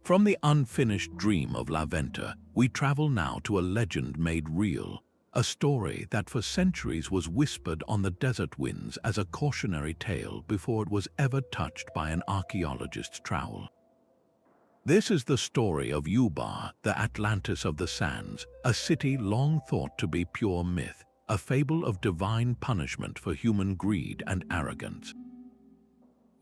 From the unfinished dream of La Venta, we travel now to a legend made real, a story that for centuries was whispered on the desert winds as a cautionary tale before it was ever touched by an archaeologist's trowel. This is the story of Yuba, the Atlantis of the Sands, a city long thought to be pure myth, a fable of divine punishment for human greed and arrogance.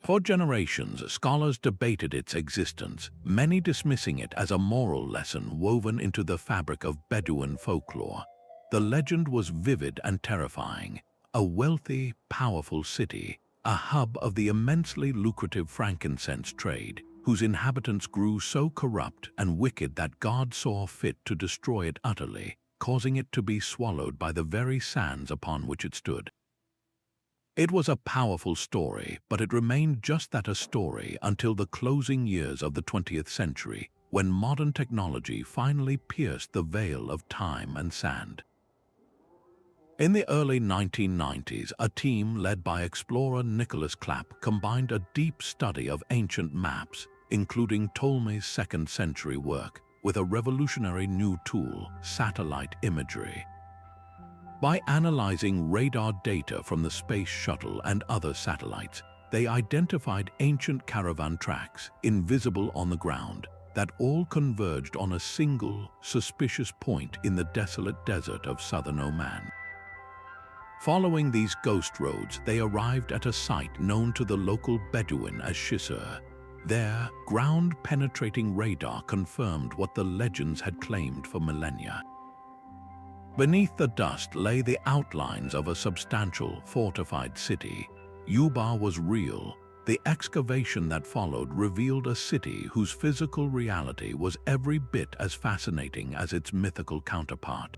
For generations, scholars debated its existence, many dismissing it as a moral lesson woven into the fabric of Bedouin folklore. The legend was vivid and terrifying, a wealthy, powerful city, a hub of the immensely lucrative frankincense trade, whose inhabitants grew so corrupt and wicked that God saw fit to destroy it utterly, causing it to be swallowed by the very sands upon which it stood. It was a powerful story, but it remained just that, a story, until the closing years of the 20th century, when modern technology finally pierced the veil of time and sand. In the early 1990s, a team led by explorer Nicholas Clapp combined a deep study of ancient maps, including Ptolemy's 2nd century work, with a revolutionary new tool, satellite imagery. By analyzing radar data from the Space Shuttle and other satellites, they identified ancient caravan tracks, invisible on the ground, that all converged on a single, suspicious point in the desolate desert of southern Oman. Following these ghost roads, they arrived at a site known to the local Bedouin as Shisur. There, ground-penetrating radar confirmed what the legends had claimed for millennia. Beneath the dust lay the outlines of a substantial, fortified city. Yuba was real. The excavation that followed revealed a city whose physical reality was every bit as fascinating as its mythical counterpart.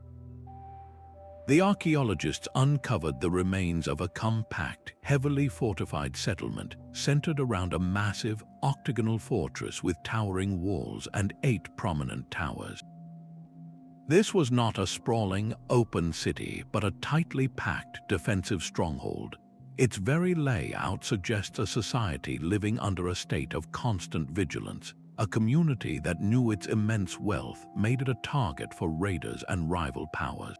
The archaeologists uncovered the remains of a compact, heavily fortified settlement centered around a massive, octagonal fortress with towering walls and 8 prominent towers. This was not a sprawling, open city, but a tightly packed, defensive stronghold. Its very layout suggests a society living under a state of constant vigilance, a community that knew its immense wealth made it a target for raiders and rival powers.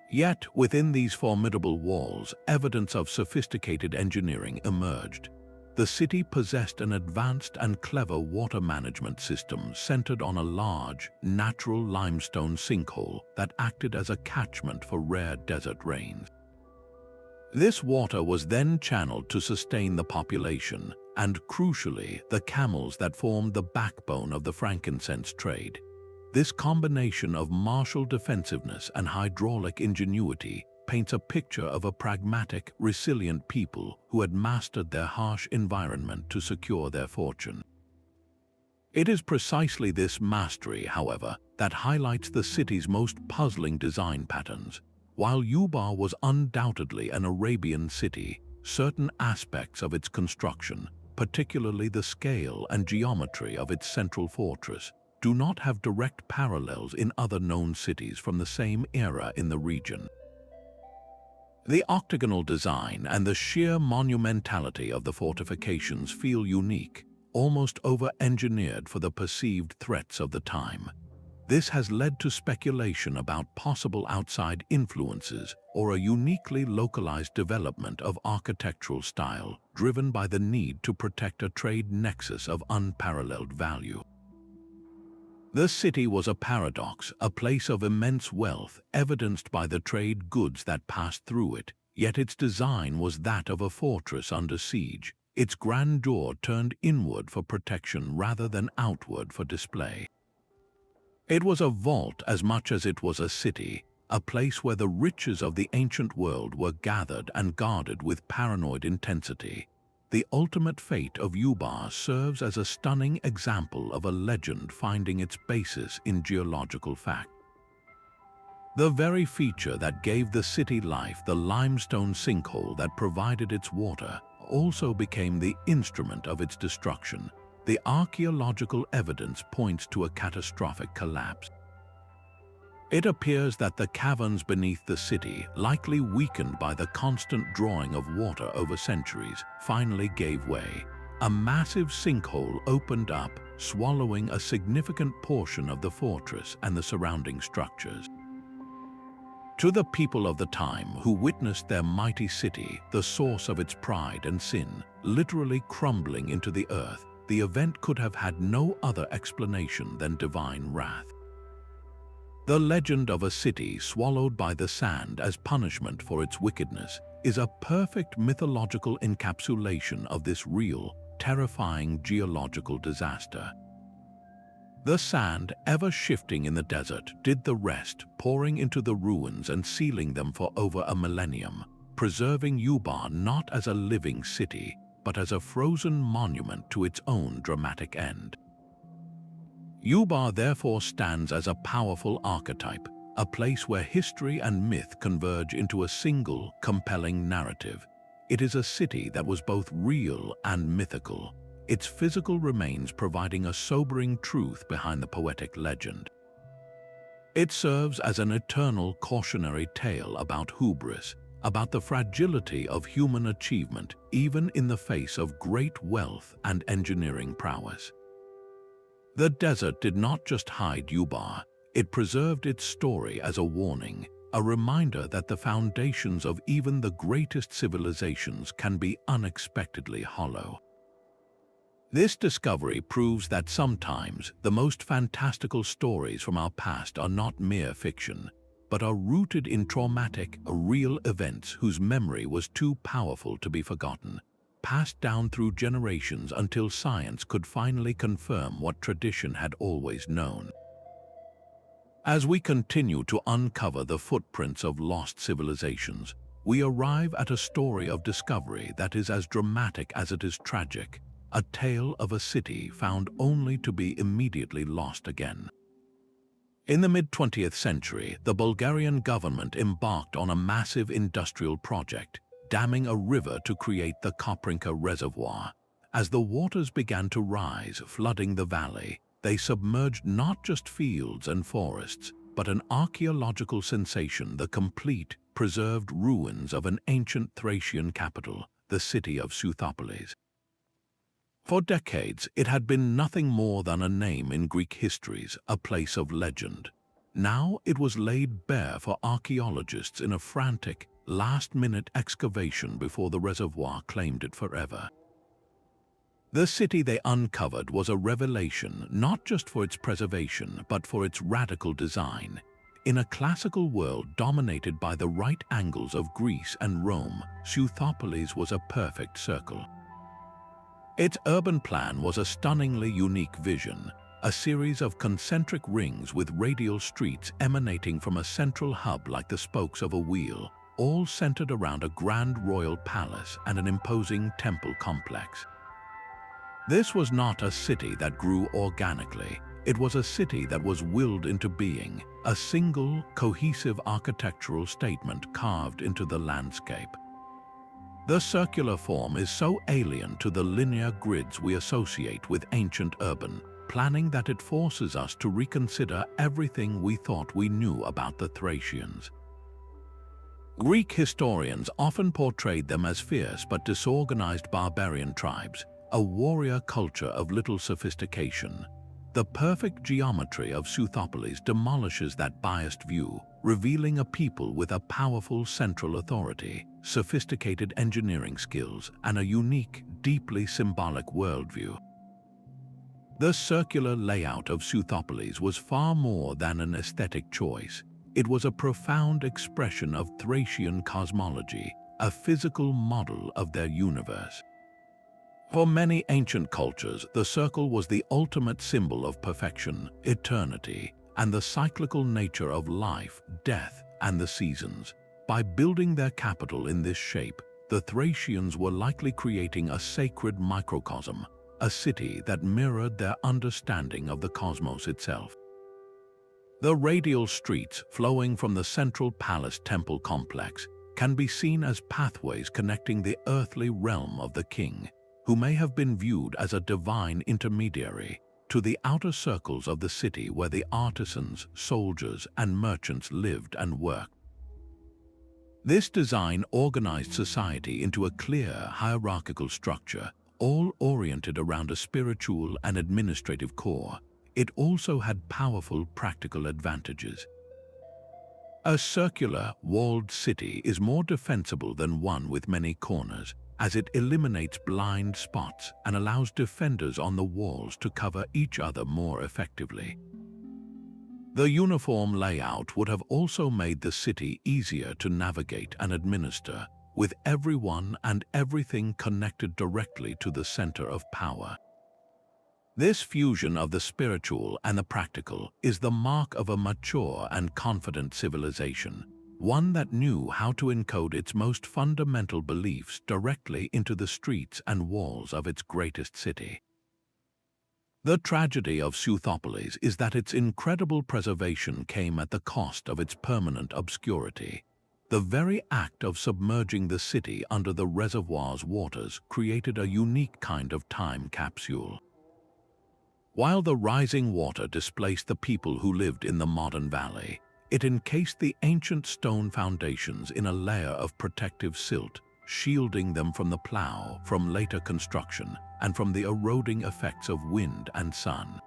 Yet, within these formidable walls, evidence of sophisticated engineering emerged. The city possessed an advanced and clever water management system centered on a large, natural limestone sinkhole that acted as a catchment for rare desert rains. This water was then channeled to sustain the population and, crucially, the camels that formed the backbone of the frankincense trade. This combination of martial defensiveness and hydraulic ingenuity paints a picture of a pragmatic, resilient people who had mastered their harsh environment to secure their fortune. It is precisely this mastery, however, that highlights the city's most puzzling design patterns. While Yuba was undoubtedly an Arabian city, certain aspects of its construction, particularly the scale and geometry of its central fortress, do not have direct parallels in other known cities from the same era in the region. The octagonal design and the sheer monumentality of the fortifications feel unique, almost over-engineered for the perceived threats of the time. This has led to speculation about possible outside influences or a uniquely localized development of architectural style driven by the need to protect a trade nexus of unparalleled value. The city was a paradox, a place of immense wealth evidenced by the trade goods that passed through it, yet its design was that of a fortress under siege, its grandeur turned inward for protection rather than outward for display. It was a vault as much as it was a city, a place where the riches of the ancient world were gathered and guarded with paranoid intensity. The ultimate fate of Yuba serves as a stunning example of a legend finding its basis in geological fact. The very feature that gave the city life, the limestone sinkhole that provided its water, also became the instrument of its destruction. The archaeological evidence points to a catastrophic collapse. It appears that the caverns beneath the city, likely weakened by the constant drawing of water over centuries, finally gave way. A massive sinkhole opened up, swallowing a significant portion of the fortress and the surrounding structures. To the people of the time who witnessed their mighty city, the source of its pride and sin, literally crumbling into the earth, the event could have had no other explanation than divine wrath. The legend of a city swallowed by the sand as punishment for its wickedness is a perfect mythological encapsulation of this real, terrifying geological disaster. The sand, ever shifting in the desert, did the rest, pouring into the ruins and sealing them for over a millennium, preserving Yuba not as a living city, but as a frozen monument to its own dramatic end. Yuba therefore stands as a powerful archetype, a place where history and myth converge into a single, compelling narrative. It is a city that was both real and mythical, its physical remains providing a sobering truth behind the poetic legend. It serves as an eternal cautionary tale about hubris, about the fragility of human achievement even in the face of great wealth and engineering prowess. The desert did not just hide Yuba, it preserved its story as a warning, a reminder that the foundations of even the greatest civilizations can be unexpectedly hollow. This discovery proves that sometimes the most fantastical stories from our past are not mere fiction, but are rooted in traumatic, real events whose memory was too powerful to be forgotten, passed down through generations until science could finally confirm what tradition had always known. As we continue to uncover the footprints of lost civilizations, we arrive at a story of discovery that is as dramatic as it is tragic, a tale of a city found only to be immediately lost again. In the mid-20th century, the Bulgarian government embarked on a massive industrial project, damming a river to create the Koprinka Reservoir. As the waters began to rise, flooding the valley, they submerged not just fields and forests, but an archaeological sensation, the complete, preserved ruins of an ancient Thracian capital, the city of Southopolis. For decades, it had been nothing more than a name in Greek histories, a place of legend. Now it was laid bare for archaeologists in a frantic, last-minute excavation before the reservoir claimed it forever. The city they uncovered was a revelation not just for its preservation, but for its radical design. In a classical world dominated by the right angles of Greece and Rome, Southopolis was a perfect circle. Its urban plan was a stunningly unique vision, a series of concentric rings with radial streets emanating from a central hub like the spokes of a wheel, all centered around a grand royal palace and an imposing temple complex. This was not a city that grew organically. It was a city that was willed into being, a single, cohesive architectural statement carved into the landscape. The circular form is so alien to the linear grids we associate with ancient urban planning that it forces us to reconsider everything we thought we knew about the Thracians. Greek historians often portrayed them as fierce but disorganized barbarian tribes, a warrior culture of little sophistication. The perfect geometry of Southopolis demolishes that biased view, revealing a people with a powerful central authority, sophisticated engineering skills, and a unique, deeply symbolic worldview. The circular layout of Southopolis was far more than an aesthetic choice. It was a profound expression of Thracian cosmology, a physical model of their universe. For many ancient cultures, the circle was the ultimate symbol of perfection, eternity, and the cyclical nature of life, death, and the seasons. By building their capital in this shape, the Thracians were likely creating a sacred microcosm, a city that mirrored their understanding of the cosmos itself. The radial streets flowing from the central palace temple complex can be seen as pathways connecting the earthly realm of the king, who may have been viewed as a divine intermediary, to the outer circles of the city where the artisans, soldiers, and merchants lived and worked. This design organized society into a clear hierarchical structure, all oriented around a spiritual and administrative core. It also had powerful practical advantages. A circular, walled city is more defensible than one with many corners, as it eliminates blind spots and allows defenders on the walls to cover each other more effectively. The uniform layout would have also made the city easier to navigate and administer, with everyone and everything connected directly to the center of power. This fusion of the spiritual and the practical is the mark of a mature and confident civilization, one that knew how to encode its most fundamental beliefs directly into the streets and walls of its greatest city. The tragedy of Southopolis is that its incredible preservation came at the cost of its permanent obscurity. The very act of submerging the city under the reservoir's waters created a unique kind of time capsule. While the rising water displaced the people who lived in the modern valley, it encased the ancient stone foundations in a layer of protective silt, shielding them from the plow, from later construction, and from the eroding effects of wind and sun.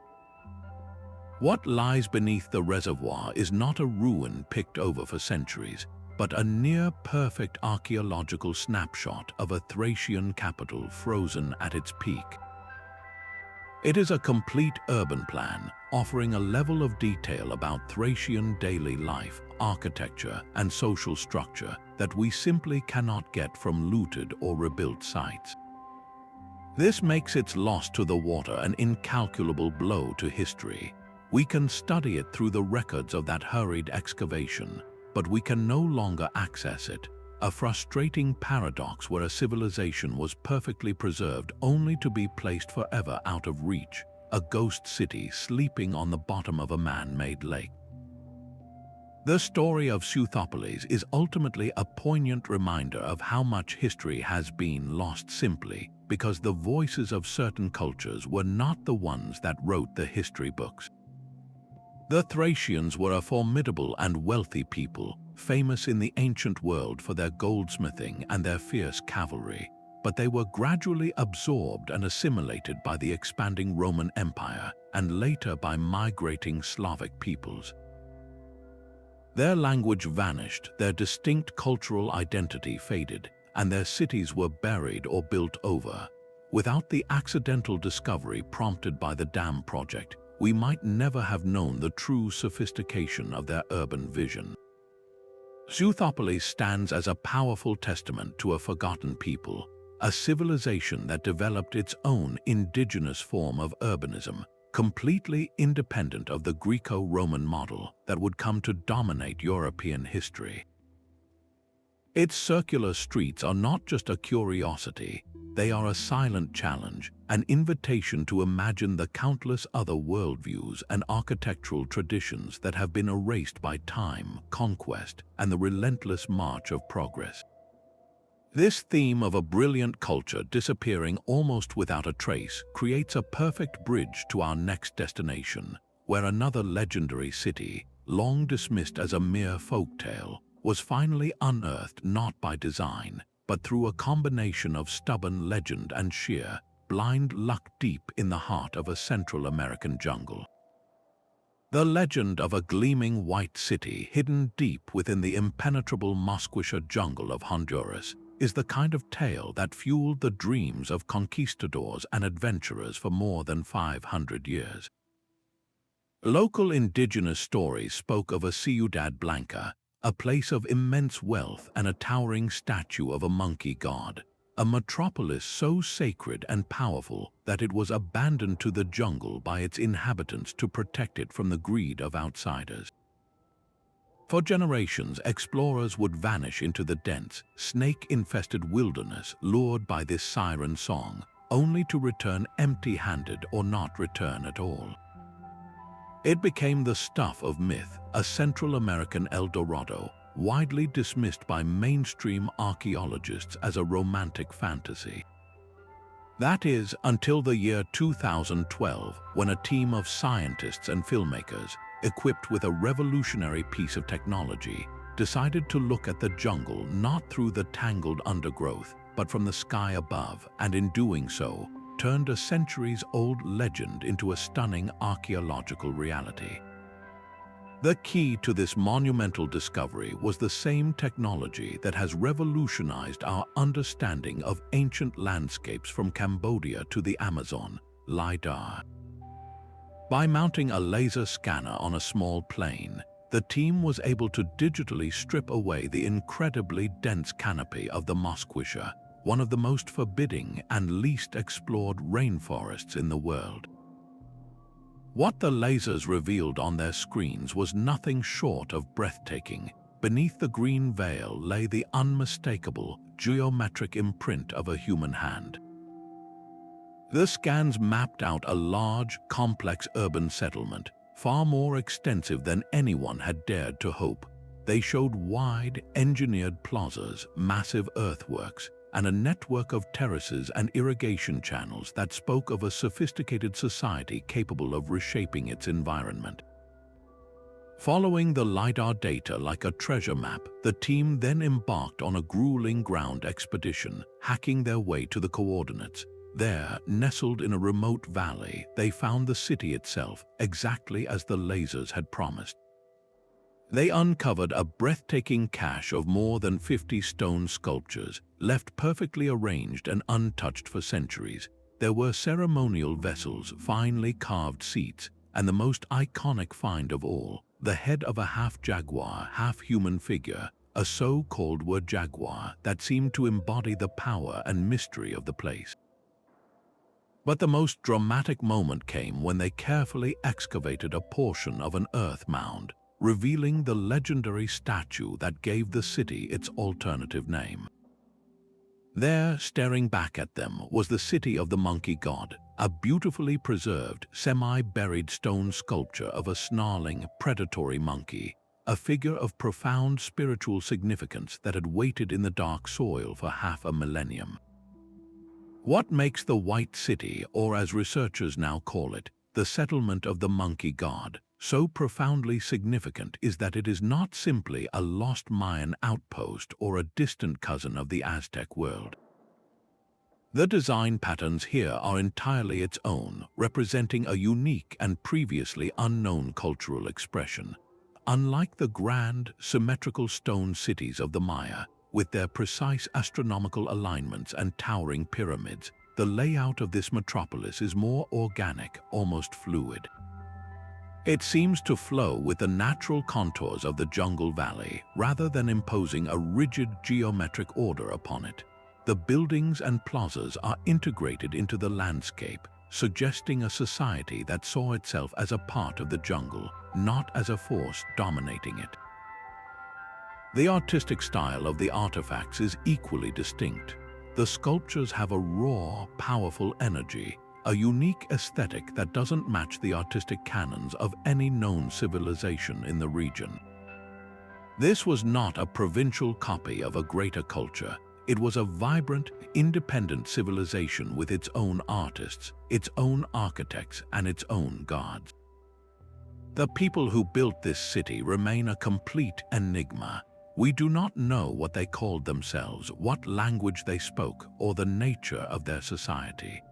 What lies beneath the reservoir is not a ruin picked over for centuries, but a near-perfect archaeological snapshot of a Thracian capital frozen at its peak. It is a complete urban plan, offering a level of detail about Thracian daily life, architecture, and social structure that we simply cannot get from looted or rebuilt sites. This makes its loss to the water an incalculable blow to history. We can study it through the records of that hurried excavation, but we can no longer access it, a frustrating paradox where a civilization was perfectly preserved only to be placed forever out of reach, a ghost city sleeping on the bottom of a man-made lake. The story of Suthopolis is ultimately a poignant reminder of how much history has been lost simply because the voices of certain cultures were not the ones that wrote the history books. The Thracians were a formidable and wealthy people, famous in the ancient world for their goldsmithing and their fierce cavalry, but they were gradually absorbed and assimilated by the expanding Roman Empire and later by migrating Slavic peoples. Their language vanished, their distinct cultural identity faded, and their cities were buried or built over. Without the accidental discovery prompted by the dam project, we might never have known the true sophistication of their urban vision. Suthopolis stands as a powerful testament to a forgotten people, a civilization that developed its own indigenous form of urbanism, completely independent of the Greco-Roman model that would come to dominate European history. Its circular streets are not just a curiosity, they are a silent challenge, an invitation to imagine the countless other worldviews and architectural traditions that have been erased by time, conquest, and the relentless march of progress. This theme of a brilliant culture disappearing almost without a trace creates a perfect bridge to our next destination, where another legendary city, long dismissed as a mere folktale, was finally unearthed not by design, but through a combination of stubborn legend and sheer, blind luck deep in the heart of a Central American jungle. The legend of a gleaming white city hidden deep within the impenetrable Mosquisha jungle of Honduras is the kind of tale that fueled the dreams of conquistadors and adventurers for more than 500 years. Local indigenous stories spoke of a Ciudad Blanca, a place of immense wealth and a towering statue of a monkey god, a metropolis so sacred and powerful that it was abandoned to the jungle by its inhabitants to protect it from the greed of outsiders. For generations, explorers would vanish into the dense, snake-infested wilderness lured by this siren song, only to return empty-handed or not return at all. It became the stuff of myth, a Central American El Dorado, widely dismissed by mainstream archaeologists as a romantic fantasy. That is, until the year 2012, when a team of scientists and filmmakers, equipped with a revolutionary piece of technology, decided to look at the jungle not through the tangled undergrowth, but from the sky above, and in doing so, turned a centuries-old legend into a stunning archaeological reality. The key to this monumental discovery was the same technology that has revolutionized our understanding of ancient landscapes from Cambodia to the Amazon, LiDAR. By mounting a laser scanner on a small plane, the team was able to digitally strip away the incredibly dense canopy of the Mosquisha, one of the most forbidding and least explored rainforests in the world. What the lasers revealed on their screens was nothing short of breathtaking. Beneath the green veil lay the unmistakable, geometric imprint of a human hand. The scans mapped out a large, complex urban settlement, far more extensive than anyone had dared to hope. They showed wide, engineered plazas, massive earthworks, and a network of terraces and irrigation channels that spoke of a sophisticated society capable of reshaping its environment. Following the LiDAR data like a treasure map, the team then embarked on a grueling ground expedition, hacking their way to the coordinates. There, nestled in a remote valley, they found the city itself, exactly as the lasers had promised. They uncovered a breathtaking cache of more than 50 stone sculptures, left perfectly arranged and untouched for centuries. There were ceremonial vessels, finely carved seats, and the most iconic find of all, the head of a half-jaguar, half-human figure, a so-called were jaguar that seemed to embody the power and mystery of the place. But the most dramatic moment came when they carefully excavated a portion of an earth mound, revealing the legendary statue that gave the city its alternative name. There, staring back at them, was the city of the monkey god, a beautifully preserved, semi-buried stone sculpture of a snarling, predatory monkey, a figure of profound spiritual significance that had waited in the dark soil for half a millennium. What makes the White City, or as researchers now call it, the settlement of the monkey god, so profoundly significant is that it is not simply a lost Mayan outpost or a distant cousin of the Aztec world. The design patterns here are entirely its own, representing a unique and previously unknown cultural expression. Unlike the grand, symmetrical stone cities of the Maya, with their precise astronomical alignments and towering pyramids, the layout of this metropolis is more organic, almost fluid. It seems to flow with the natural contours of the jungle valley, rather than imposing a rigid geometric order upon it. The buildings and plazas are integrated into the landscape, suggesting a society that saw itself as a part of the jungle, not as a force dominating it. The artistic style of the artifacts is equally distinct. The sculptures have a raw, powerful energy, a unique aesthetic that doesn't match the artistic canons of any known civilization in the region. This was not a provincial copy of a greater culture. It was a vibrant, independent civilization with its own artists, its own architects, and its own gods. The people who built this city remain a complete enigma. We do not know what they called themselves, what language they spoke, or the nature of their society.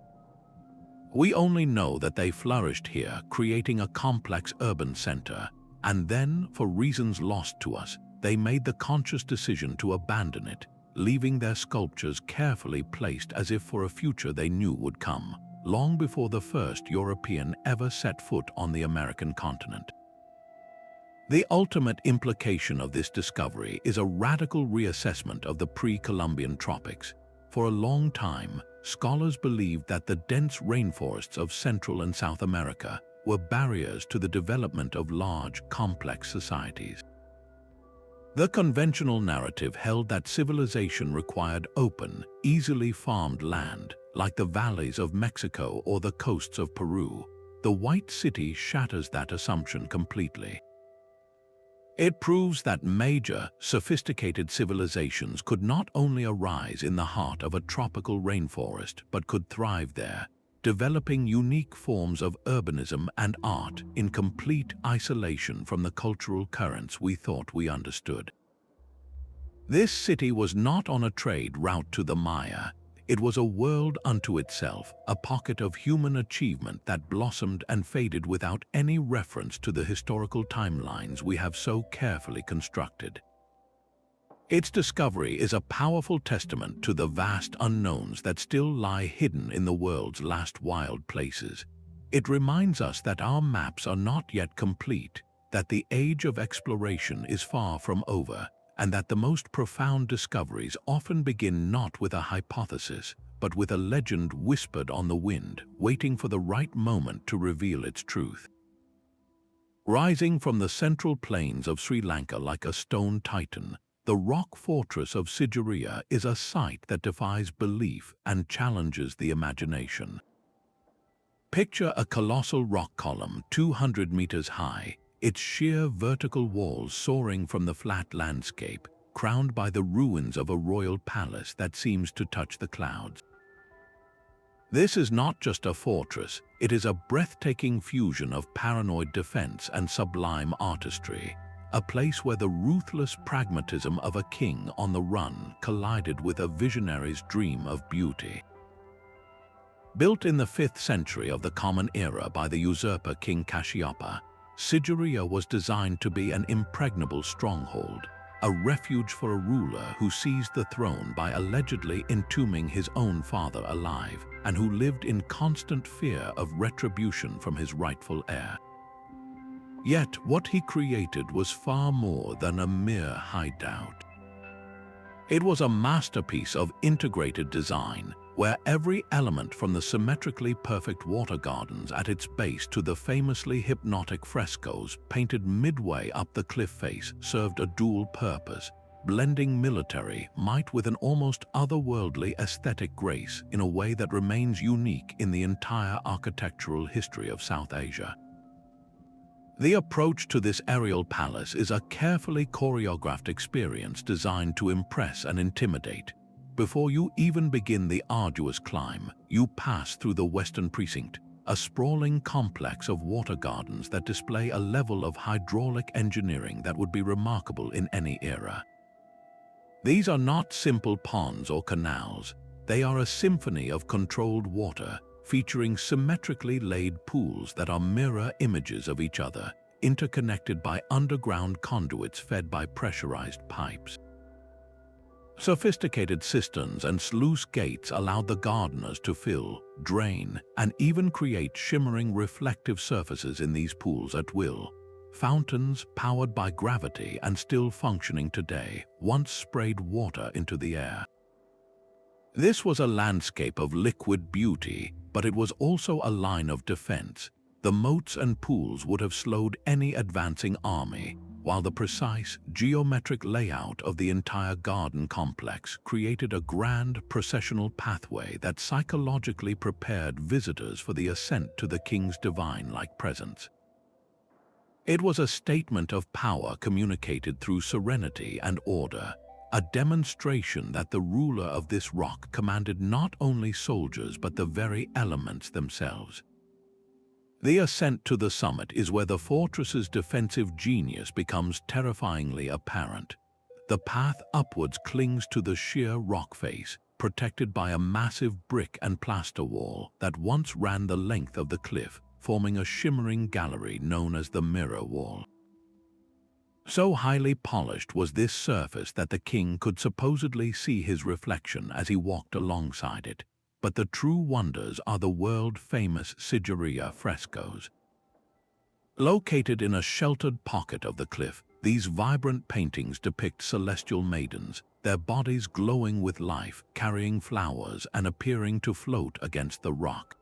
We only know that they flourished here, creating a complex urban center, and then, for reasons lost to us, they made the conscious decision to abandon it, leaving their sculptures carefully placed as if for a future they knew would come, long before the first European ever set foot on the American continent. The ultimate implication of this discovery is a radical reassessment of the pre-Columbian tropics. For a long time, scholars believed that the dense rainforests of Central and South America were barriers to the development of large, complex societies. The conventional narrative held that civilization required open, easily farmed land, like the valleys of Mexico or the coasts of Peru. The White City shatters that assumption completely. It proves that major, sophisticated civilizations could not only arise in the heart of a tropical rainforest, but could thrive there, developing unique forms of urbanism and art in complete isolation from the cultural currents we thought we understood. This city was not on a trade route to the Maya. It was a world unto itself, a pocket of human achievement that blossomed and faded without any reference to the historical timelines we have so carefully constructed. Its discovery is a powerful testament to the vast unknowns that still lie hidden in the world's last wild places. It reminds us that our maps are not yet complete, that the age of exploration is far from over, and that the most profound discoveries often begin not with a hypothesis, but with a legend whispered on the wind, waiting for the right moment to reveal its truth. Rising from the central plains of Sri Lanka like a stone titan, the rock fortress of Sigiriya is a sight that defies belief and challenges the imagination. Picture a colossal rock column 200 meters high, its sheer vertical walls soaring from the flat landscape, crowned by the ruins of a royal palace that seems to touch the clouds. This is not just a fortress, it is a breathtaking fusion of paranoid defense and sublime artistry, a place where the ruthless pragmatism of a king on the run collided with a visionary's dream of beauty. Built in the 5th century of the Common Era by the usurper King Kashyapa, Sigiriya was designed to be an impregnable stronghold, a refuge for a ruler who seized the throne by allegedly entombing his own father alive and who lived in constant fear of retribution from his rightful heir. Yet what he created was far more than a mere hideout. It was a masterpiece of integrated design, where every element from the symmetrically perfect water gardens at its base to the famously hypnotic frescoes painted midway up the cliff face served a dual purpose, blending military might with an almost otherworldly aesthetic grace in a way that remains unique in the entire architectural history of South Asia. The approach to this aerial palace is a carefully choreographed experience designed to impress and intimidate. Before you even begin the arduous climb, you pass through the Western Precinct, a sprawling complex of water gardens that display a level of hydraulic engineering that would be remarkable in any era. These are not simple ponds or canals. They are a symphony of controlled water, featuring symmetrically laid pools that are mirror images of each other, interconnected by underground conduits fed by pressurized pipes. Sophisticated cisterns and sluice gates allowed the gardeners to fill, drain, and even create shimmering reflective surfaces in these pools at will. Fountains powered by gravity and still functioning today once sprayed water into the air. This was a landscape of liquid beauty, but it was also a line of defense. The moats and pools would have slowed any advancing army, while the precise geometric layout of the entire garden complex created a grand processional pathway that psychologically prepared visitors for the ascent to the king's divine-like presence. It was a statement of power communicated through serenity and order, a demonstration that the ruler of this rock commanded not only soldiers but the very elements themselves. The ascent to the summit is where the fortress's defensive genius becomes terrifyingly apparent. The path upwards clings to the sheer rock face, protected by a massive brick and plaster wall that once ran the length of the cliff, forming a shimmering gallery known as the Mirror Wall. So highly polished was this surface that the king could supposedly see his reflection as he walked alongside it. But the true wonders are the world-famous Sigiriya frescoes. Located in a sheltered pocket of the cliff, these vibrant paintings depict celestial maidens, their bodies glowing with life, carrying flowers and appearing to float against the rock.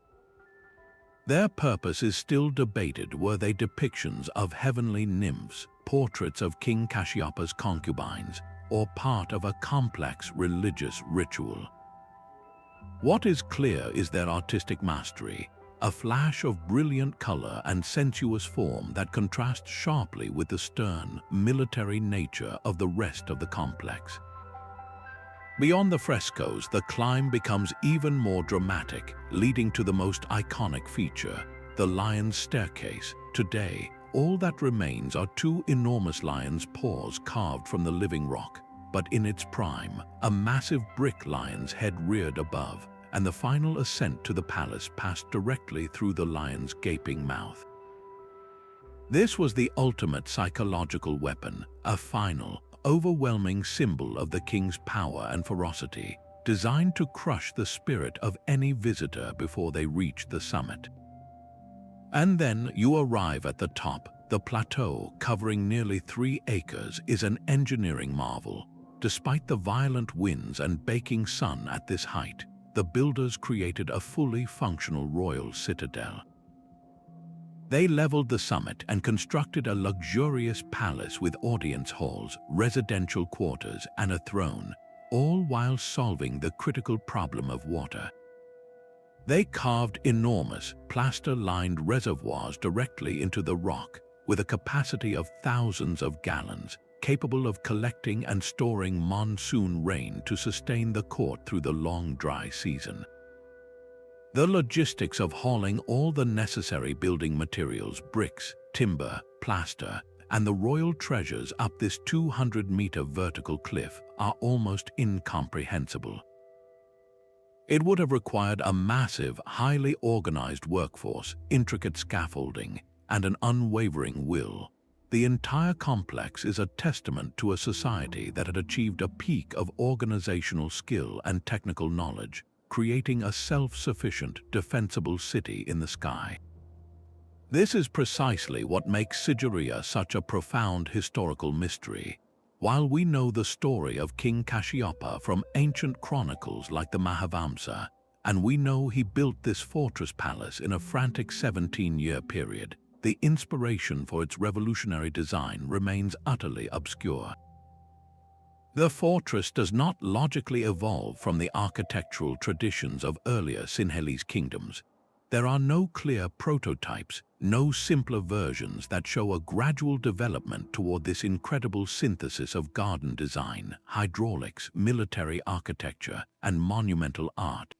Their purpose is still debated. Were they depictions of heavenly nymphs, portraits of King Kashyapa's concubines, or part of a complex religious ritual? What is clear is their artistic mastery, a flash of brilliant color and sensuous form that contrasts sharply with the stern, military nature of the rest of the complex. Beyond the frescoes, the climb becomes even more dramatic, leading to the most iconic feature, the lion's staircase. Today, all that remains are two enormous lions' paws carved from the living rock, but in its prime, a massive brick lion's head reared above, and the final ascent to the palace passed directly through the lion's gaping mouth. This was the ultimate psychological weapon, a final, overwhelming symbol of the king's power and ferocity, designed to crush the spirit of any visitor before they reach the summit. And then you arrive at the top. The plateau, covering nearly 3 acres, is an engineering marvel. Despite the violent winds and baking sun at this height, the builders created a fully functional royal citadel. They leveled the summit and constructed a luxurious palace with audience halls, residential quarters, and a throne, all while solving the critical problem of water. They carved enormous, plaster-lined reservoirs directly into the rock, with a capacity of thousands of gallons, capable of collecting and storing monsoon rain to sustain the court through the long dry season. The logistics of hauling all the necessary building materials, bricks, timber, plaster, and the royal treasures up this 200-meter vertical cliff are almost incomprehensible. It would have required a massive, highly organized workforce, intricate scaffolding, and an unwavering will. The entire complex is a testament to a society that had achieved a peak of organizational skill and technical knowledge, creating a self-sufficient, defensible city in the sky. This is precisely what makes Sigiriya such a profound historical mystery. While we know the story of King Kashyapa from ancient chronicles like the Mahavamsa, and we know he built this fortress palace in a frantic 17-year period, the inspiration for its revolutionary design remains utterly obscure. The fortress does not logically evolve from the architectural traditions of earlier Sinhalese kingdoms. There are no clear prototypes, no simpler versions that show a gradual development toward this incredible synthesis of garden design, hydraulics, military architecture, and monumental art.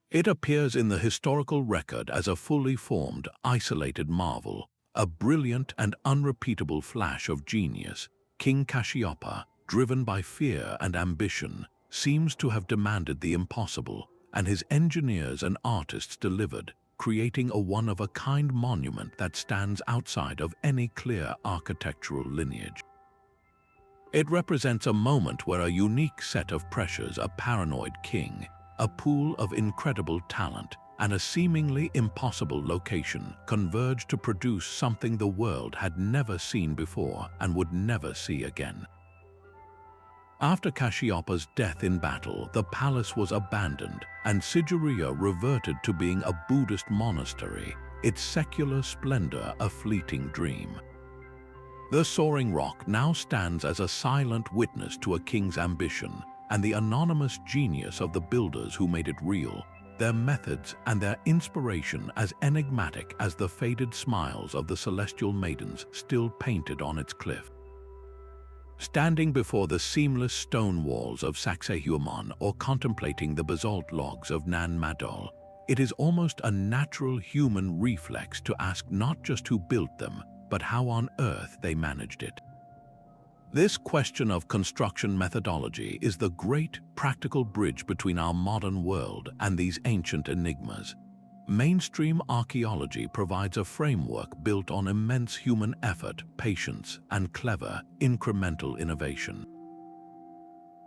It appears in the historical record as a fully formed, isolated marvel, a brilliant and unrepeatable flash of genius. King Kashyapa, driven by fear and ambition, seems to have demanded the impossible, and his engineers and artists delivered, creating a one-of-a-kind monument that stands outside of any clear architectural lineage. It represents a moment where a unique set of pressures, a paranoid king, a pool of incredible talent, and a seemingly impossible location converge to produce something the world had never seen before and would never see again. After Kashyapa's death in battle, the palace was abandoned, and Sigiriya reverted to being a Buddhist monastery, its secular splendor a fleeting dream. The soaring rock now stands as a silent witness to a king's ambition and the anonymous genius of the builders who made it real, their methods and their inspiration as enigmatic as the faded smiles of the celestial maidens still painted on its cliff. Standing before the seamless stone walls of Saxehuaman or contemplating the basalt logs of Nan Madol, it is almost a natural human reflex to ask not just who built them, but how on earth they managed it. This question of construction methodology is the great, practical bridge between our modern world and these ancient enigmas. Mainstream archaeology provides a framework built on immense human effort, patience, and clever, incremental innovation.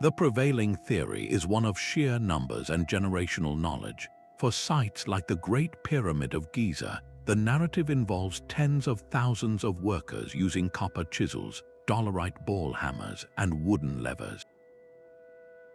The prevailing theory is one of sheer numbers and generational knowledge. For sites like the Great Pyramid of Giza, the narrative involves tens of thousands of workers using copper chisels, dolerite ball hammers, and wooden levers.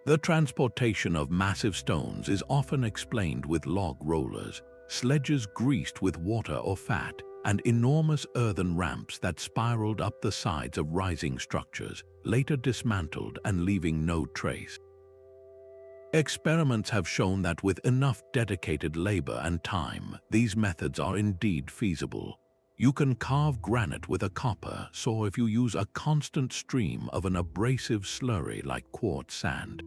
The transportation of massive stones is often explained with log rollers, sledges greased with water or fat, and enormous earthen ramps that spiraled up the sides of rising structures, later dismantled and leaving no trace. Experiments have shown that with enough dedicated labor and time, these methods are indeed feasible. You can carve granite with a copper saw if you use a constant stream of an abrasive slurry like quartz sand.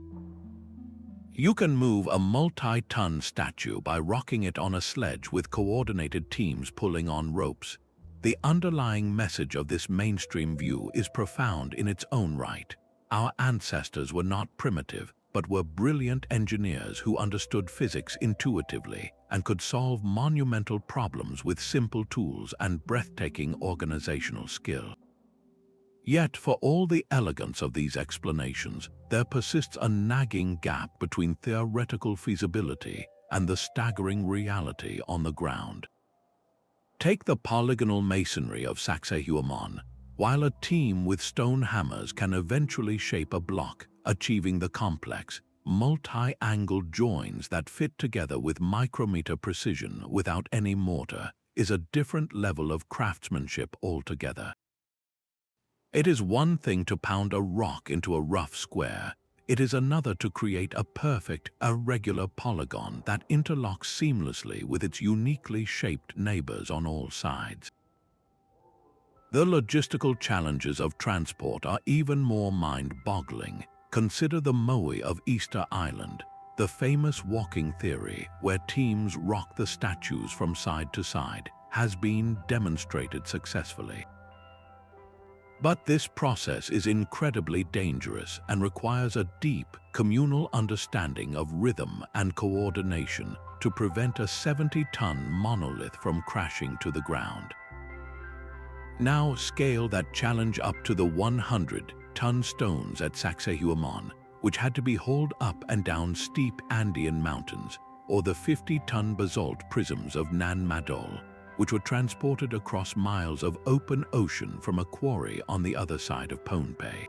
You can move a multi-ton statue by rocking it on a sledge with coordinated teams pulling on ropes. The underlying message of this mainstream view is profound in its own right. Our ancestors were not primitive, but were brilliant engineers who understood physics intuitively and could solve monumental problems with simple tools and breathtaking organizational skill. Yet, for all the elegance of these explanations, there persists a nagging gap between theoretical feasibility and the staggering reality on the ground. Take the polygonal masonry of Saxehuaman. While a team with stone hammers can eventually shape a block, achieving the complex, multi-angled joins that fit together with micrometer precision without any mortar, is a different level of craftsmanship altogether. It is one thing to pound a rock into a rough square. It is another to create a perfect, irregular polygon that interlocks seamlessly with its uniquely shaped neighbors on all sides. The logistical challenges of transport are even more mind-boggling. Consider the Moai of Easter Island, the famous walking theory where teams rock the statues from side to side, has been demonstrated successfully. But this process is incredibly dangerous and requires a deep, communal understanding of rhythm and coordination to prevent a 70-ton monolith from crashing to the ground. Now scale that challenge up to the 100-ton stones at Saxehuaman, which had to be hauled up and down steep Andean mountains, or the 50-ton basalt prisms of Madol, which were transported across miles of open ocean from a quarry on the other side of Pohnpei.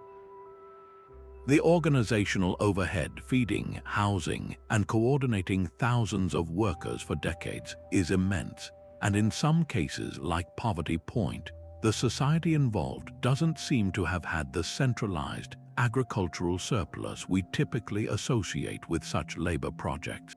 The organizational overhead feeding, housing, and coordinating thousands of workers for decades is immense, and in some cases, like Poverty Point, the society involved doesn't seem to have had the centralized agricultural surplus we typically associate with such labor projects.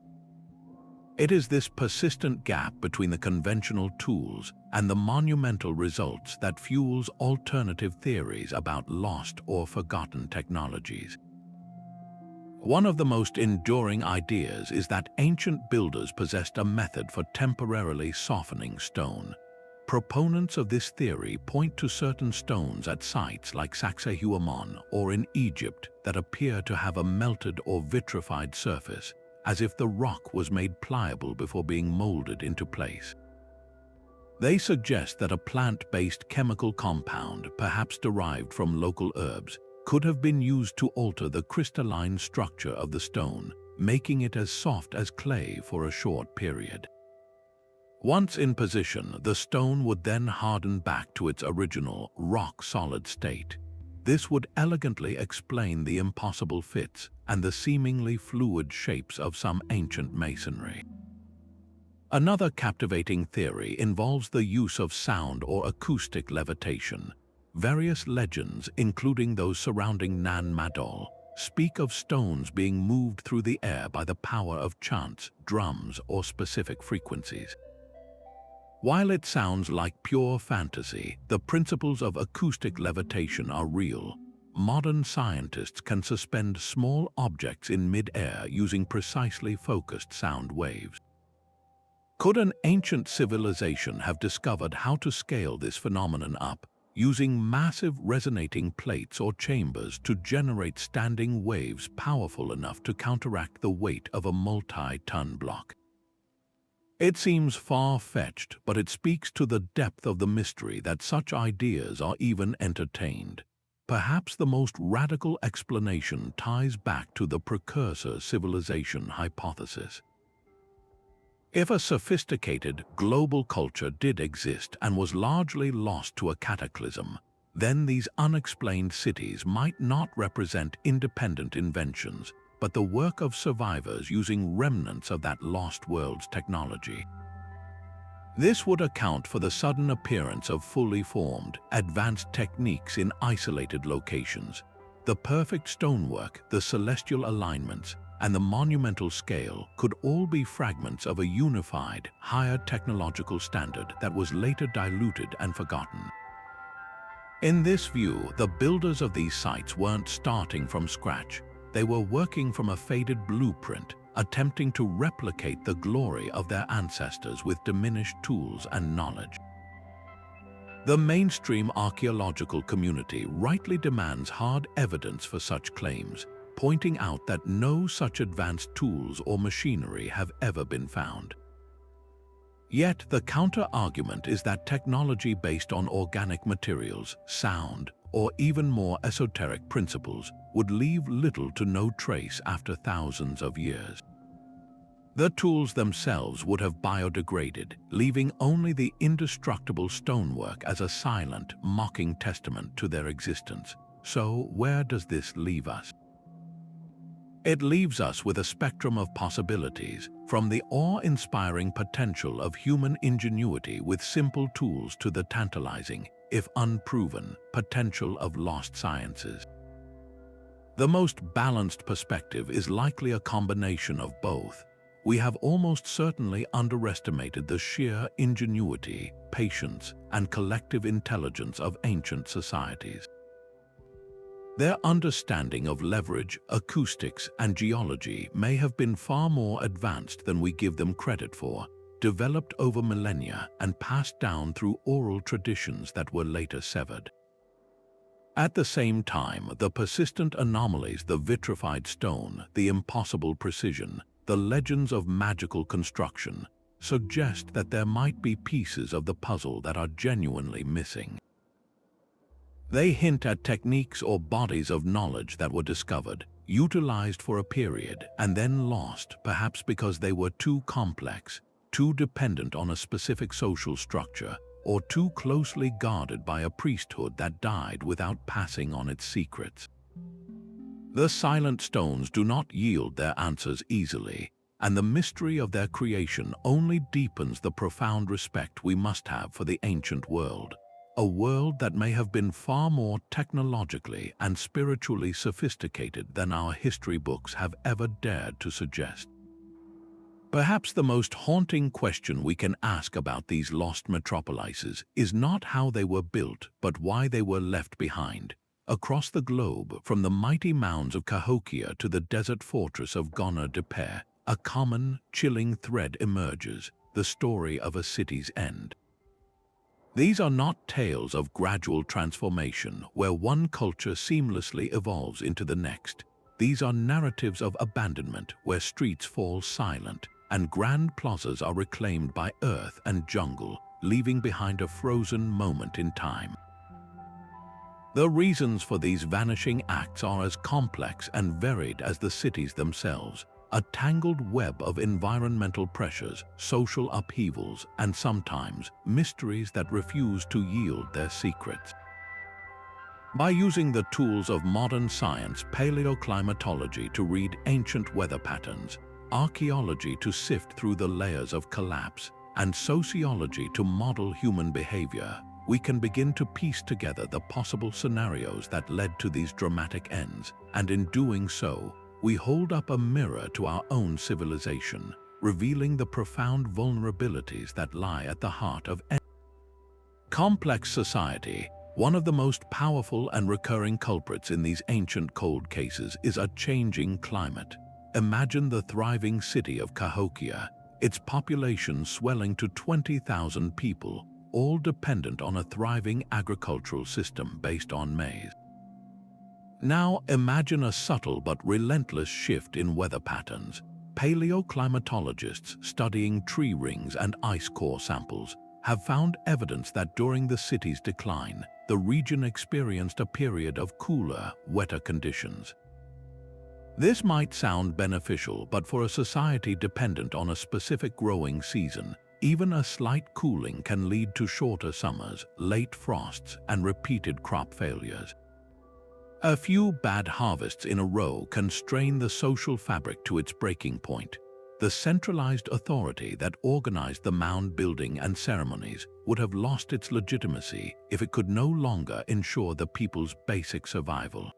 It is this persistent gap between the conventional tools and the monumental results that fuels alternative theories about lost or forgotten technologies. One of the most enduring ideas is that ancient builders possessed a method for temporarily softening stone. Proponents of this theory point to certain stones at sites like Saxehuaman or in Egypt that appear to have a melted or vitrified surface, as if the rock was made pliable before being molded into place. They suggest that a plant-based chemical compound, perhaps derived from local herbs, could have been used to alter the crystalline structure of the stone, making it as soft as clay for a short period. Once in position, the stone would then harden back to its original rock-solid state. This would elegantly explain the impossible fits and the seemingly fluid shapes of some ancient masonry. Another captivating theory involves the use of sound or acoustic levitation. Various legends, including those surrounding Madol, speak of stones being moved through the air by the power of chants, drums, or specific frequencies. While it sounds like pure fantasy, the principles of acoustic levitation are real. Modern scientists can suspend small objects in mid-air using precisely focused sound waves. Could an ancient civilization have discovered how to scale this phenomenon up, using massive resonating plates or chambers to generate standing waves powerful enough to counteract the weight of a multi-ton block? It seems far-fetched, but it speaks to the depth of the mystery that such ideas are even entertained. Perhaps the most radical explanation ties back to the Precursor civilization hypothesis. If a sophisticated, global culture did exist and was largely lost to a cataclysm, then these unexplained cities might not represent independent inventions, but the work of survivors using remnants of that lost world's technology. This would account for the sudden appearance of fully formed, advanced techniques in isolated locations. The perfect stonework, the celestial alignments, and the monumental scale could all be fragments of a unified, higher technological standard that was later diluted and forgotten. In this view, the builders of these sites weren't starting from scratch. They were working from a faded blueprint, attempting to replicate the glory of their ancestors with diminished tools and knowledge. The mainstream archaeological community rightly demands hard evidence for such claims, pointing out that no such advanced tools or machinery have ever been found. Yet the counter-argument is that technology based on organic materials, sound, or even more esoteric principles would leave little to no trace after thousands of years. The tools themselves would have biodegraded, leaving only the indestructible stonework as a silent, mocking testament to their existence. So where does this leave us? It leaves us with a spectrum of possibilities, from the awe-inspiring potential of human ingenuity with simple tools to the tantalizing, if unproven, potential of lost sciences. The most balanced perspective is likely a combination of both. We have almost certainly underestimated the sheer ingenuity, patience, and collective intelligence of ancient societies. Their understanding of leverage, acoustics, and geology may have been far more advanced than we give them credit for, developed over millennia and passed down through oral traditions that were later severed. At the same time, the persistent anomalies, the vitrified stone, the impossible precision, the legends of magical construction, suggest that there might be pieces of the puzzle that are genuinely missing. They hint at techniques or bodies of knowledge that were discovered, utilized for a period, and then lost, perhaps because they were too complex, too dependent on a specific social structure, or too closely guarded by a priesthood that died without passing on its secrets. The silent stones do not yield their answers easily, and the mystery of their creation only deepens the profound respect we must have for the ancient world, a world that may have been far more technologically and spiritually sophisticated than our history books have ever dared to suggest. Perhaps the most haunting question we can ask about these lost metropolises is not how they were built, but why they were left behind. Across the globe, from the mighty mounds of Cahokia to the desert fortress of Gonur Depe, a common, chilling thread emerges, the story of a city's end. These are not tales of gradual transformation where one culture seamlessly evolves into the next. These are narratives of abandonment where streets fall silent and grand plazas are reclaimed by earth and jungle, leaving behind a frozen moment in time. The reasons for these vanishing acts are as complex and varied as the cities themselves, a tangled web of environmental pressures, social upheavals, and sometimes mysteries that refuse to yield their secrets. By using the tools of modern science, paleoclimatology to read ancient weather patterns, archaeology to sift through the layers of collapse, and sociology to model human behavior, we can begin to piece together the possible scenarios that led to these dramatic ends, and in doing so, we hold up a mirror to our own civilization, revealing the profound vulnerabilities that lie at the heart of any complex society. One of the most powerful and recurring culprits in these ancient cold cases is a changing climate. Imagine the thriving city of Cahokia, its population swelling to 20,000 people, all dependent on a thriving agricultural system based on maize. Now imagine a subtle but relentless shift in weather patterns. Paleoclimatologists studying tree rings and ice core samples have found evidence that during the city's decline, the region experienced a period of cooler, wetter conditions. This might sound beneficial, but for a society dependent on a specific growing season, even a slight cooling can lead to shorter summers, late frosts, and repeated crop failures. A few bad harvests in a row can strain the social fabric to its breaking point. The centralized authority that organized the mound building and ceremonies would have lost its legitimacy if it could no longer ensure the people's basic survival.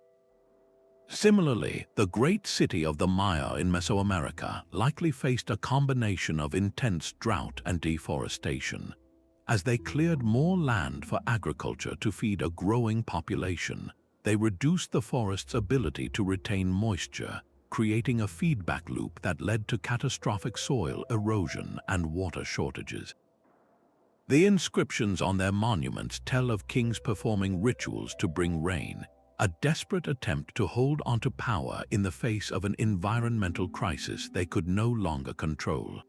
Similarly, the great city of the Maya in Mesoamerica likely faced a combination of intense drought and deforestation. As they cleared more land for agriculture to feed a growing population, they reduced the forest's ability to retain moisture, creating a feedback loop that led to catastrophic soil erosion and water shortages. The inscriptions on their monuments tell of kings performing rituals to bring rain, a desperate attempt to hold onto power in the face of an environmental crisis they could no longer control.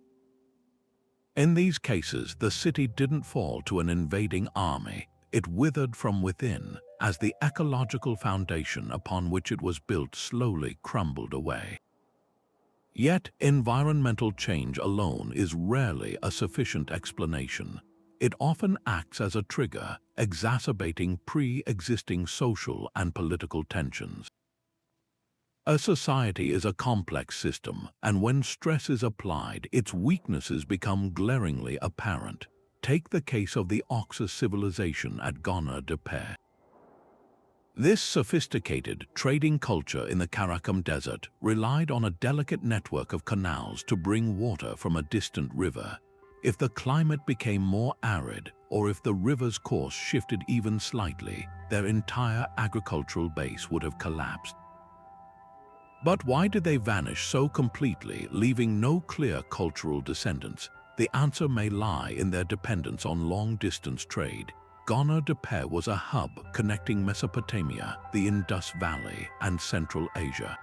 In these cases, the city didn't fall to an invading army. It withered from within as the ecological foundation upon which it was built slowly crumbled away. Yet, environmental change alone is rarely a sufficient explanation. It often acts as a trigger, exacerbating pre-existing social and political tensions. A society is a complex system, and when stress is applied, its weaknesses become glaringly apparent. Take the case of the Oxus civilization at Gonur Depe. This sophisticated trading culture in the Karakum Desert relied on a delicate network of canals to bring water from a distant river. If the climate became more arid, or if the river's course shifted even slightly, their entire agricultural base would have collapsed. But why did they vanish so completely, leaving no clear cultural descendants? The answer may lie in their dependence on long-distance trade. Gonur Depe was a hub connecting Mesopotamia, the Indus Valley, and Central Asia.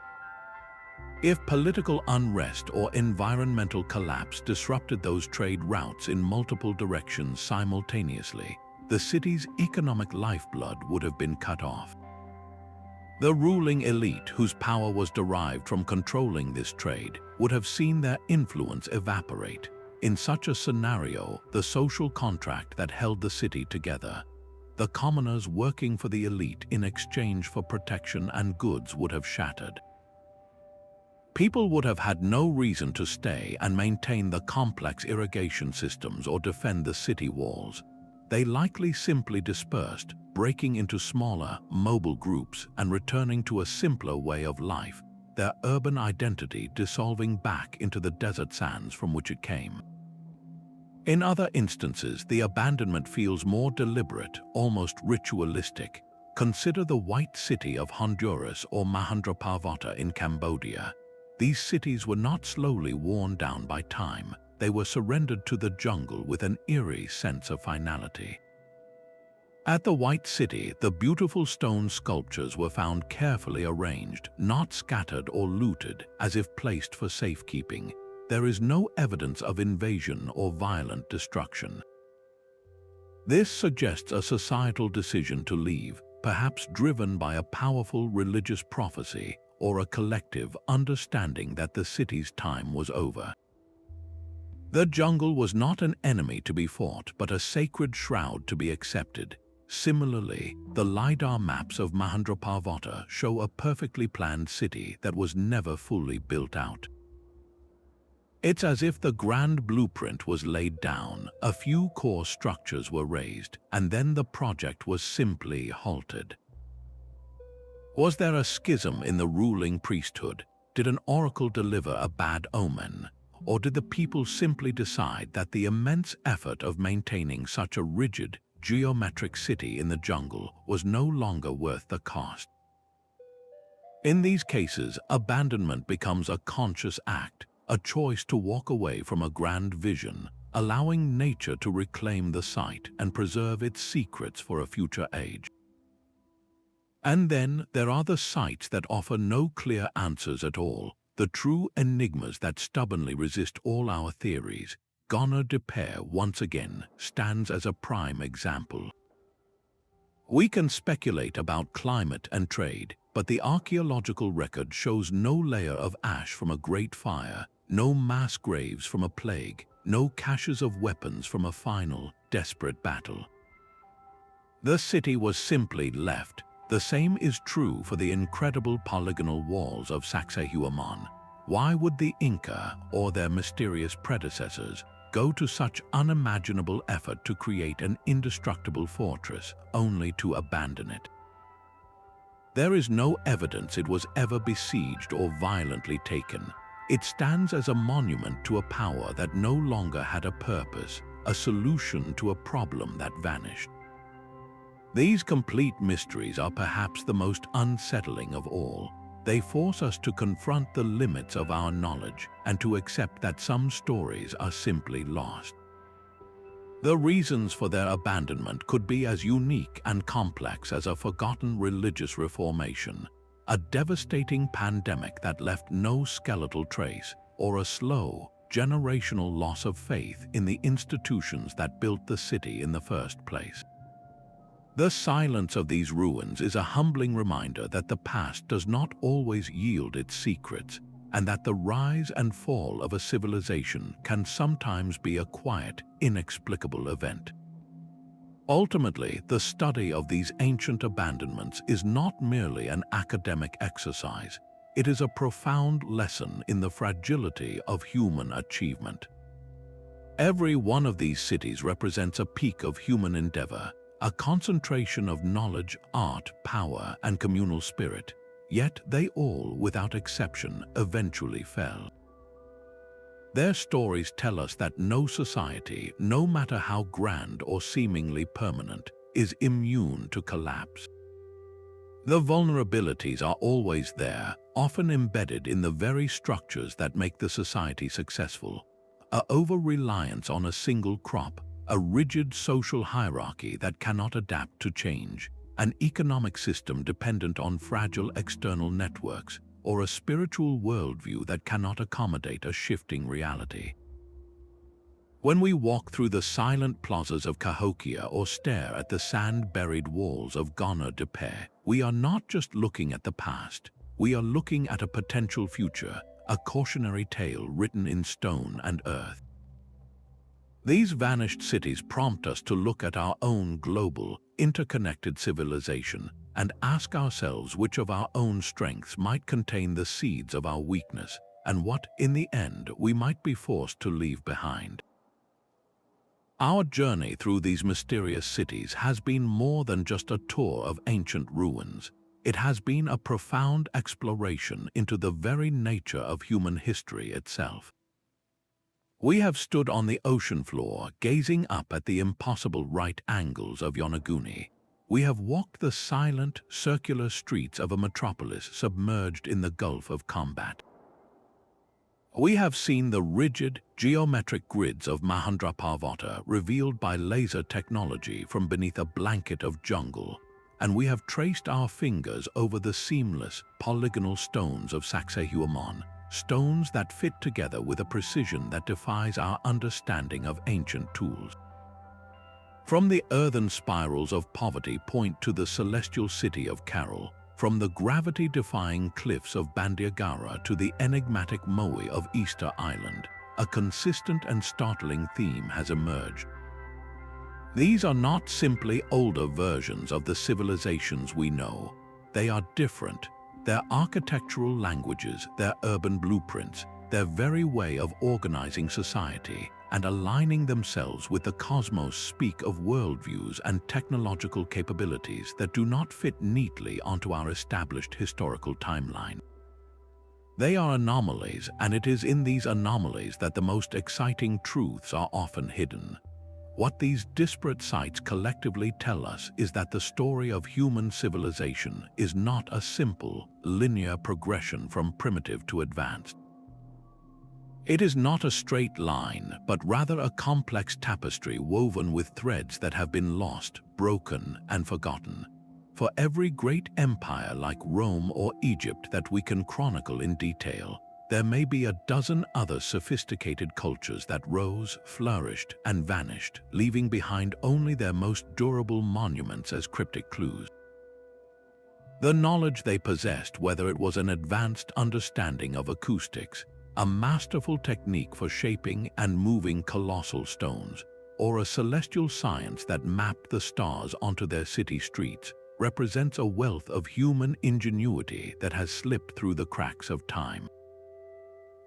If political unrest or environmental collapse disrupted those trade routes in multiple directions simultaneously, the city's economic lifeblood would have been cut off. The ruling elite, whose power was derived from controlling this trade, would have seen their influence evaporate. In such a scenario, the social contract that held the city together, the commoners working for the elite in exchange for protection and goods, would have shattered. People would have had no reason to stay and maintain the complex irrigation systems or defend the city walls. They likely simply dispersed, breaking into smaller, mobile groups and returning to a simpler way of life, their urban identity dissolving back into the desert sands from which it came. In other instances, the abandonment feels more deliberate, almost ritualistic. Consider the White City of Honduras or Mahandra Parvota in Cambodia. These cities were not slowly worn down by time. They were surrendered to the jungle with an eerie sense of finality. At the White City, the beautiful stone sculptures were found carefully arranged, not scattered or looted, as if placed for safekeeping. There is no evidence of invasion or violent destruction. This suggests a societal decision to leave, perhaps driven by a powerful religious prophecy or a collective understanding that the city's time was over. The jungle was not an enemy to be fought, but a sacred shroud to be accepted. Similarly, the LiDAR maps of Mahandra Parvota show a perfectly planned city that was never fully built out. It's as if the grand blueprint was laid down, a few core structures were raised, and then the project was simply halted. Was there a schism in the ruling priesthood? Did an oracle deliver a bad omen? Or did the people simply decide that the immense effort of maintaining such a rigid, geometric city in the jungle was no longer worth the cost? In these cases, abandonment becomes a conscious act, a choice to walk away from a grand vision, allowing nature to reclaim the site and preserve its secrets for a future age. And then there are the sites that offer no clear answers at all, the true enigmas that stubbornly resist all our theories. Gonur Depe once again stands as a prime example. We can speculate about climate and trade, but the archaeological record shows no layer of ash from a great fire, no mass graves from a plague, no caches of weapons from a final, desperate battle. The city was simply left. The same is true for the incredible polygonal walls of Saxehuaman. Why would the Inca or their mysterious predecessors go to such unimaginable effort to create an indestructible fortress, only to abandon it? There is no evidence it was ever besieged or violently taken. It stands as a monument to a power that no longer had a purpose, a solution to a problem that vanished. These complete mysteries are perhaps the most unsettling of all. They force us to confront the limits of our knowledge and to accept that some stories are simply lost. The reasons for their abandonment could be as unique and complex as a forgotten religious reformation, a devastating pandemic that left no skeletal trace, or a slow, generational loss of faith in the institutions that built the city in the first place. The silence of these ruins is a humbling reminder that the past does not always yield its secrets, and that the rise and fall of a civilization can sometimes be a quiet, inexplicable event. Ultimately, the study of these ancient abandonments is not merely an academic exercise. It is a profound lesson in the fragility of human achievement. Every one of these cities represents a peak of human endeavor, a concentration of knowledge, art, power, and communal spirit. Yet they all, without exception, eventually fell. Their stories tell us that no society, no matter how grand or seemingly permanent, is immune to collapse. The vulnerabilities are always there, often embedded in the very structures that make the society successful. A over-reliance on a single crop, a rigid social hierarchy that cannot adapt to change, an economic system dependent on fragile external networks, or a spiritual worldview that cannot accommodate a shifting reality. When we walk through the silent plazas of Cahokia or stare at the sand-buried walls of Gonur Depe, we are not just looking at the past, we are looking at a potential future, a cautionary tale written in stone and earth. These vanished cities prompt us to look at our own global, interconnected civilization and ask ourselves which of our own strengths might contain the seeds of our weakness, and what, in the end, we might be forced to leave behind. Our journey through these mysterious cities has been more than just a tour of ancient ruins. It has been a profound exploration into the very nature of human history itself. We have stood on the ocean floor, gazing up at the impossible right angles of Yonaguni. We have walked the silent, circular streets of a metropolis submerged in the Gulf of Khambhat. We have seen the rigid, geometric grids of Mahandra Parvota revealed by laser technology from beneath a blanket of jungle, and we have traced our fingers over the seamless, polygonal stones of Saxehuaman, stones that fit together with a precision that defies our understanding of ancient tools. From the earthen spirals of poverty point to the celestial city of Caral, from the gravity-defying cliffs of Bandiagara to the enigmatic Moai of Easter Island, a consistent and startling theme has emerged. These are not simply older versions of the civilizations we know. They are different. Their architectural languages, their urban blueprints, their very way of organizing society and aligning themselves with the cosmos speak of worldviews and technological capabilities that do not fit neatly onto our established historical timeline. They are anomalies, and it is in these anomalies that the most exciting truths are often hidden. What these disparate sites collectively tell us is that the story of human civilization is not a simple, linear progression from primitive to advanced. It is not a straight line, but rather a complex tapestry woven with threads that have been lost, broken, and forgotten. For every great empire like Rome or Egypt that we can chronicle in detail, there may be a dozen other sophisticated cultures that rose, flourished, and vanished, leaving behind only their most durable monuments as cryptic clues. The knowledge they possessed, whether it was an advanced understanding of acoustics, a masterful technique for shaping and moving colossal stones, or a celestial science that mapped the stars onto their city streets, represents a wealth of human ingenuity that has slipped through the cracks of time.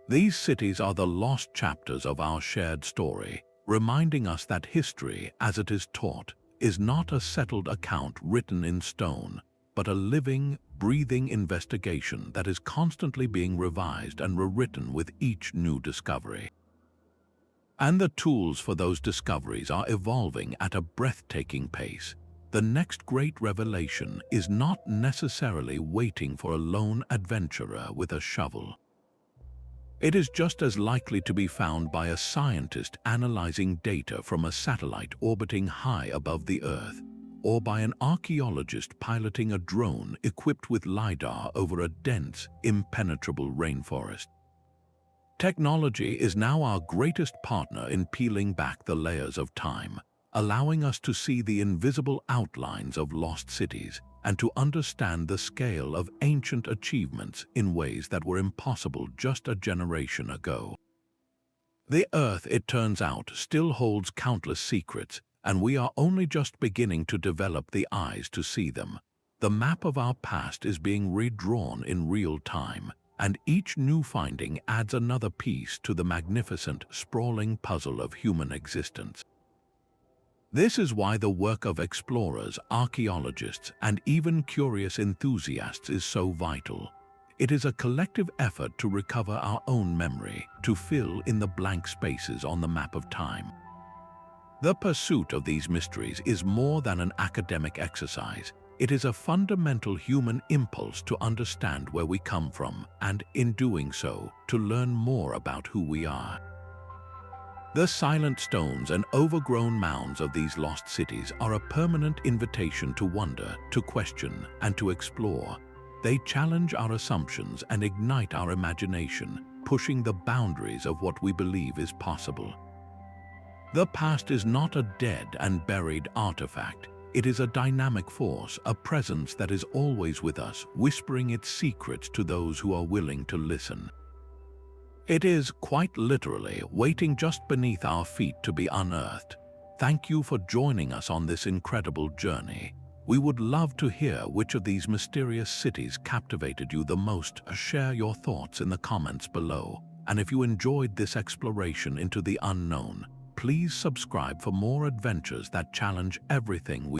These cities are the lost chapters of our shared story, reminding us that history, as it is taught, is not a settled account written in stone, but a living, breathing investigation that is constantly being revised and rewritten with each new discovery. And the tools for those discoveries are evolving at a breathtaking pace. The next great revelation is not necessarily waiting for a lone adventurer with a shovel. It is just as likely to be found by a scientist analyzing data from a satellite orbiting high above the Earth, or by an archaeologist piloting a drone equipped with LiDAR over a dense, impenetrable rainforest. Technology is now our greatest partner in peeling back the layers of time, allowing us to see the invisible outlines of lost cities and to understand the scale of ancient achievements in ways that were impossible just a generation ago. The Earth, it turns out, still holds countless secrets, and we are only just beginning to develop the eyes to see them. The map of our past is being redrawn in real time, and each new finding adds another piece to the magnificent, sprawling puzzle of human existence. This is why the work of explorers, archaeologists, and even curious enthusiasts is so vital. It is a collective effort to recover our own memory, to fill in the blank spaces on the map of time. The pursuit of these mysteries is more than an academic exercise. It is a fundamental human impulse to understand where we come from and, in doing so, to learn more about who we are. The silent stones and overgrown mounds of these lost cities are a permanent invitation to wonder, to question, and to explore. They challenge our assumptions and ignite our imagination, pushing the boundaries of what we believe is possible. The past is not a dead and buried artifact. It is a dynamic force, a presence that is always with us, whispering its secrets to those who are willing to listen. It is, quite literally, waiting just beneath our feet to be unearthed. Thank you for joining us on this incredible journey. We would love to hear which of these mysterious cities captivated you the most. Share your thoughts in the comments below. And if you enjoyed this exploration into the unknown, please subscribe for more adventures that challenge everything we